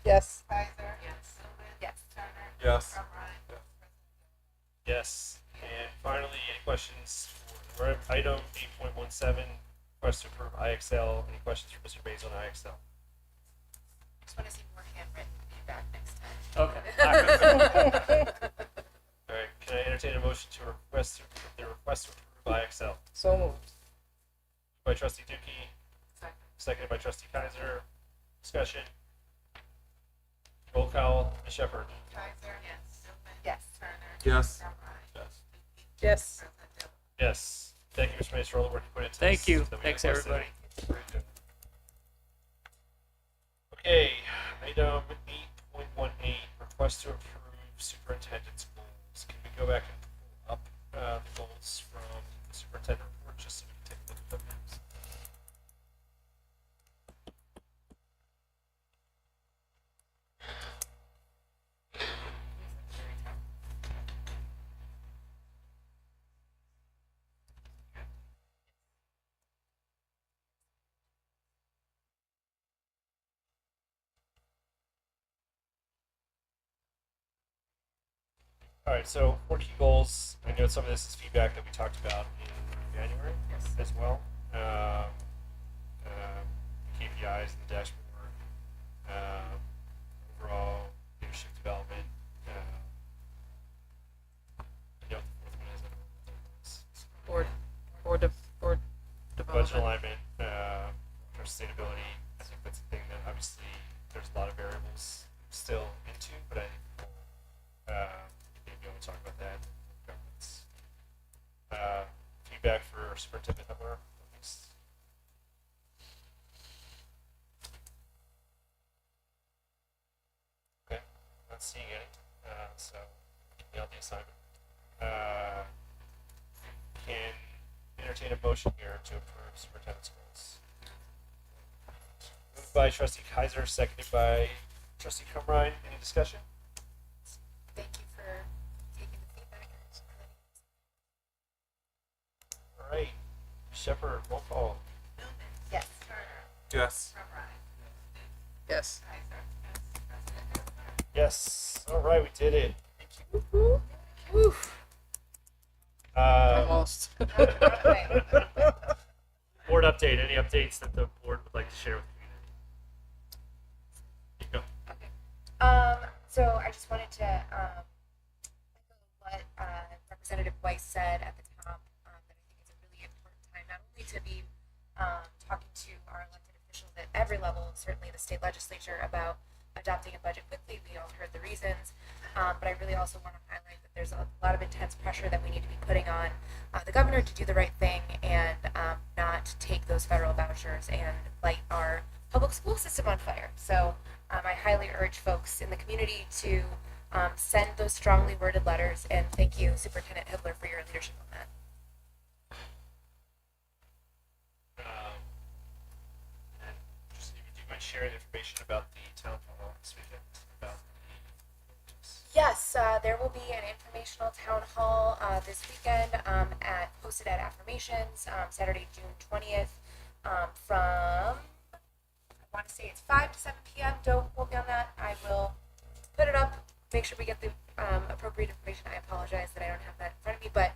Speaker 3: Yes.
Speaker 4: Yes.
Speaker 1: Yes. And finally, any questions for item 8.17, request to approve IXL. Any questions for Mr. Bays on IXL?
Speaker 2: Just want to see more handwritten feedback next time.
Speaker 15: Okay.
Speaker 1: All right, can I entertain a motion to request to approve IXL?
Speaker 3: So moved.
Speaker 1: By Trustee Dookie, seconded by Trustee Kaiser. Discussion. Roll call, Ms. Shepherd.
Speaker 2: Yes.
Speaker 4: Yes.
Speaker 3: Yes.
Speaker 1: Yes. Thank you, Mr. Mays, for all the work you put into
Speaker 15: Thank
Speaker 1: this.
Speaker 15: you.
Speaker 1: that we
Speaker 15: Thanks,
Speaker 1: requested.
Speaker 15: everybody.
Speaker 1: Okay, item 8.18, request to approve superintendent's goals. Can we go back and pull up the goals from the superintendent report just so we can take a look at them? All right, so 4 key goals. I know some of this is feedback that we talked about in January as well. KPIs and the dashboard, overall leadership development. You know, the fourth one is
Speaker 3: Board
Speaker 1: budget
Speaker 3: development.
Speaker 1: alignment, for sustainability. I think that's the thing that obviously there's a lot of variables still into, but I think we'll maybe we'll talk about that. Governance. Feedback for Superintendent Hubler. Okay, not seeing any, so we can nail the assignment. Can entertain a motion here to approve superintendent's goals. Moved by Trustee Kaiser, seconded by Trustee Cumrine. Any discussion?
Speaker 2: Thank you for taking the feedback.
Speaker 1: All right, Shepherd, roll call.
Speaker 2: Yes.
Speaker 4: Yes.
Speaker 3: Yes.
Speaker 1: Yes. All right, we did it.
Speaker 3: Woo.
Speaker 1: Um,
Speaker 3: Almost.
Speaker 1: Board update. Any updates that the board would like to share with the community?
Speaker 2: So I just wanted to echo what Representative Weiss said at the top, that I think is a really important time, not only to be talking to our elected officials at every level, certainly the state legislature, about adopting a budget quickly. We all heard the reasons, but I really also want to highlight that there's a lot of intense pressure that we need to be putting on the governor to do the right thing and not take those federal vouchers and light our public school system on fire. So I highly urge folks in the community to send those strongly worded letters, and thank you, Superintendent Hibler, for your leadership on that.
Speaker 1: And just do you mind sharing information about the town hall this weekend? About
Speaker 2: Yes, there will be an informational town hall this weekend posted at Affirmations, Saturday, June 20th, from, I want to say it's 5 to 7 p.m. Don't quote me on that. I will put it up, make sure we get the appropriate information. I apologize that I don't have that in front of me, but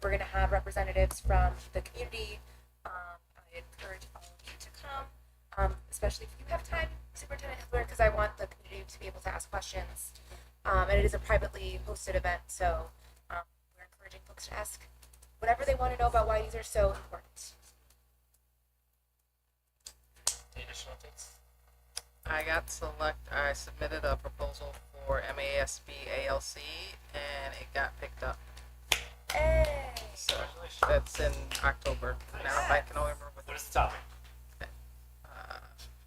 Speaker 2: we're going to have representatives from the community. I encourage all of you to come, especially if you have time, Superintendent Hibler, because I want the community to be able to ask questions And it is a privately hosted event, so we're encouraging folks to ask whatever they want to know about why these are so important.
Speaker 1: Any additional updates?
Speaker 3: I submitted a proposal for MASB ALC and it got picked up.
Speaker 2: Hey!
Speaker 3: So that's in October. Now I can only remember
Speaker 1: What is the topic?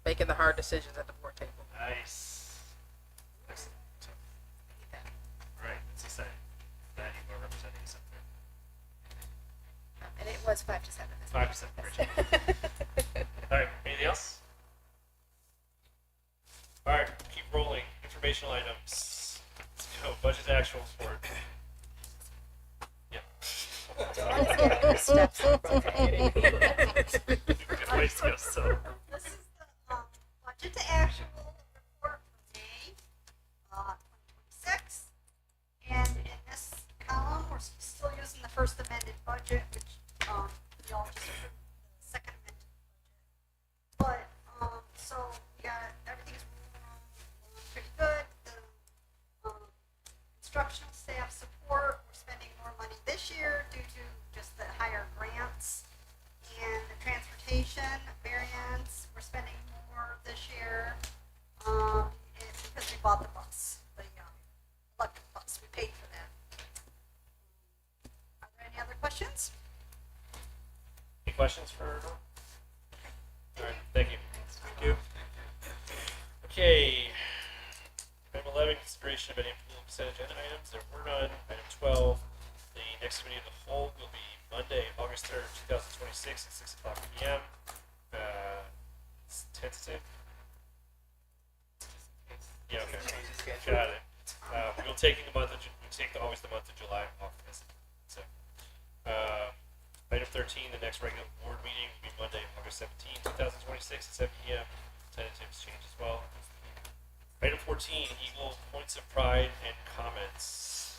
Speaker 3: making the hard decisions at the board table.
Speaker 1: Nice. Excellent. All right, that's exciting. That you are representing us up there.
Speaker 2: And it was 5 to 7.
Speaker 1: 5 to 7. Great job. All right, anything else? All right, keep rolling. Informational items. Let's go. Budget actual report. Yeah.
Speaker 2: Steps.
Speaker 1: Good ways to go. So.
Speaker 11: This is the budget to actual report for May 2026. And in this column, we're still using the first amended budget, which we all just approved the second amended budget. But, so, yeah, everything is moving along pretty good. The instructional staff support, we're spending more money this year due to just the higher grants. And the transportation variance, we're spending more this year, it's because we bought the bus, the electric bus, we paid for that. Are there any other questions?
Speaker 1: Any questions for? All right, thank you. Thank you. Okay. Item 11, consideration of any consent agenda items. There were none. Item 12, the next committee of the whole will be Monday, August 3rd, 2026 at 6 o'clock p.m. It's tentative. Yeah, okay. Got it. We'll take always the month of July off this. So, item 13, the next regular board meeting will be Monday, August 17th, 2026 at 7 p.m. Tentatives change as well. Item 14, Eagle Points of Pride and Comments.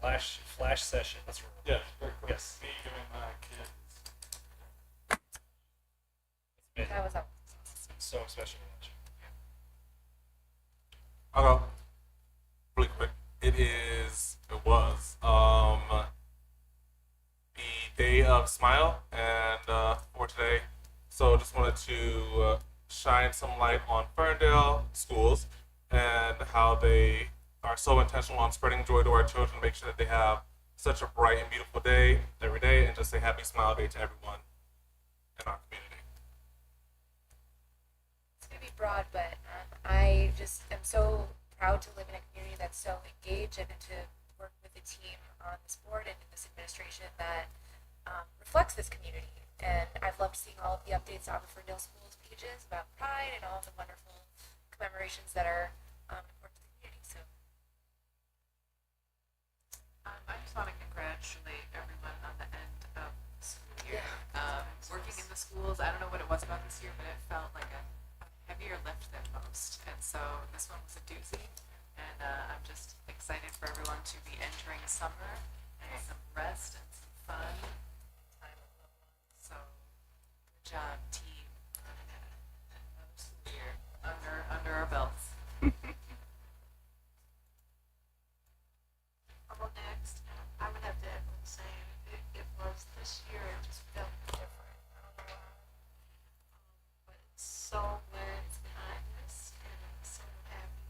Speaker 1: Flash session. That's right.
Speaker 16: Yeah, very quick.
Speaker 1: Yes.
Speaker 16: Me giving my kids.
Speaker 2: That was up.
Speaker 1: So special.
Speaker 4: I'll go really quick. It was the day of Smile and for today. So just wanted to shine some light on Ferndale schools and how they are so intentional on spreading joy to our children, make sure that they have such a bright and beautiful day every day, and just a happy Smile Day to everyone in our community.
Speaker 2: It's going to be broad, but I just am so proud to live in a community that's so engaged and to work with a team on this board and in this administration that reflects this community. And I've loved seeing all of the updates on the Ferndale Schools pages about Pride and all of the wonderful commemorations that are important to the community. So.
Speaker 20: I just want to congratulate everyone on the end of the school year. Working in the schools, I don't know what it was about this year, but it felt like a heavier lift than most. And so this one was a doozy. And I'm just excited for everyone to be entering summer and some rest and some fun. Time with loved ones. So good job, team. Another school year under our belts.
Speaker 18: I'll go next. I would have to echo the same. It was this year, it just felt different. I don't know why. But it's so glad it's behind us, and I'm so happy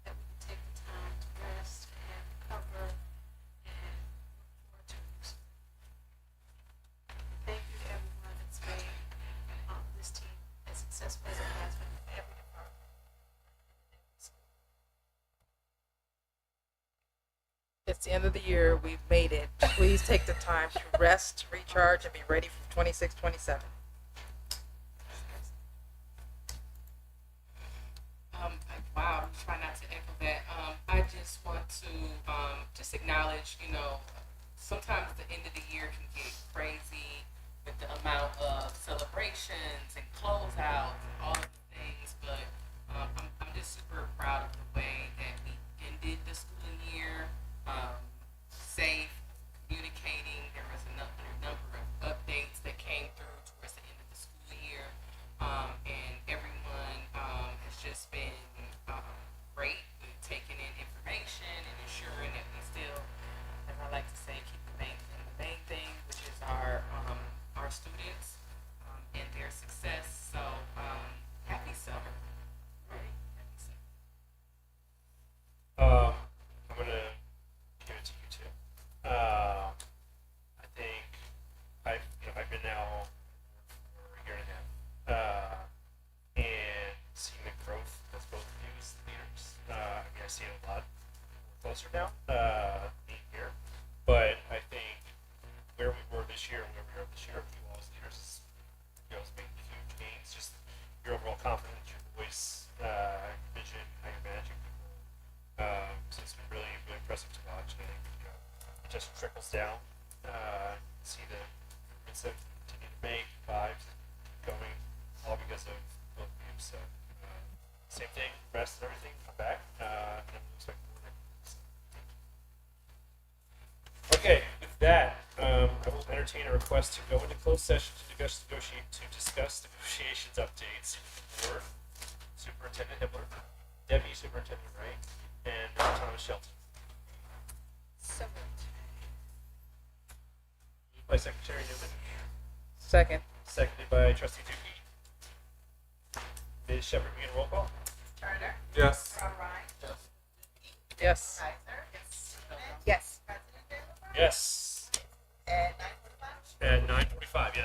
Speaker 18: that we can take the time to rest and recover and look forward to it. Thank you to everyone that's made this team as successful as it has been in every department.
Speaker 3: It's the end of the year. We've made it. Please take the time to rest, recharge, and be ready for 26, 27.
Speaker 7: Wow, I'm trying not to echo that. I just want to just acknowledge, sometimes the end of the year can get crazy with the amount of celebrations and closeouts and all of the things, but I'm just super proud of the way that we ended the school year, safe, communicating. There was a number of updates that came through towards the end of the school year, and everyone has just been great
Speaker 1: closer now, being here. But I think where we were this year and where we are this year, you all as leaders, is making huge gains. Just your overall confidence, your voice, your vision, how you're managing people. So it's been really, really impressive to watch. And I think it just trickles down. See the improvements that we continue to make, vibes going, all because of both of you. So same thing, rest and everything, come back, and we'll expect more next week. Okay, with that, I will entertain a request to go into closed session to discuss negotiations updates with the board, Superintendent Hibbler, Deputy Superintendent Wright, and Thomas Shelton.
Speaker 2: So moved.
Speaker 1: Moved by Secretary Newman,
Speaker 3: Second.
Speaker 1: seconded by Trustee Dookie. Ms. Shepherd, begin roll call.
Speaker 20: Turner.
Speaker 4: Yes.
Speaker 3: Yes.
Speaker 2: Yes.
Speaker 1: Yes.
Speaker 9: At 9:45.
Speaker 1: At 9:45, yes.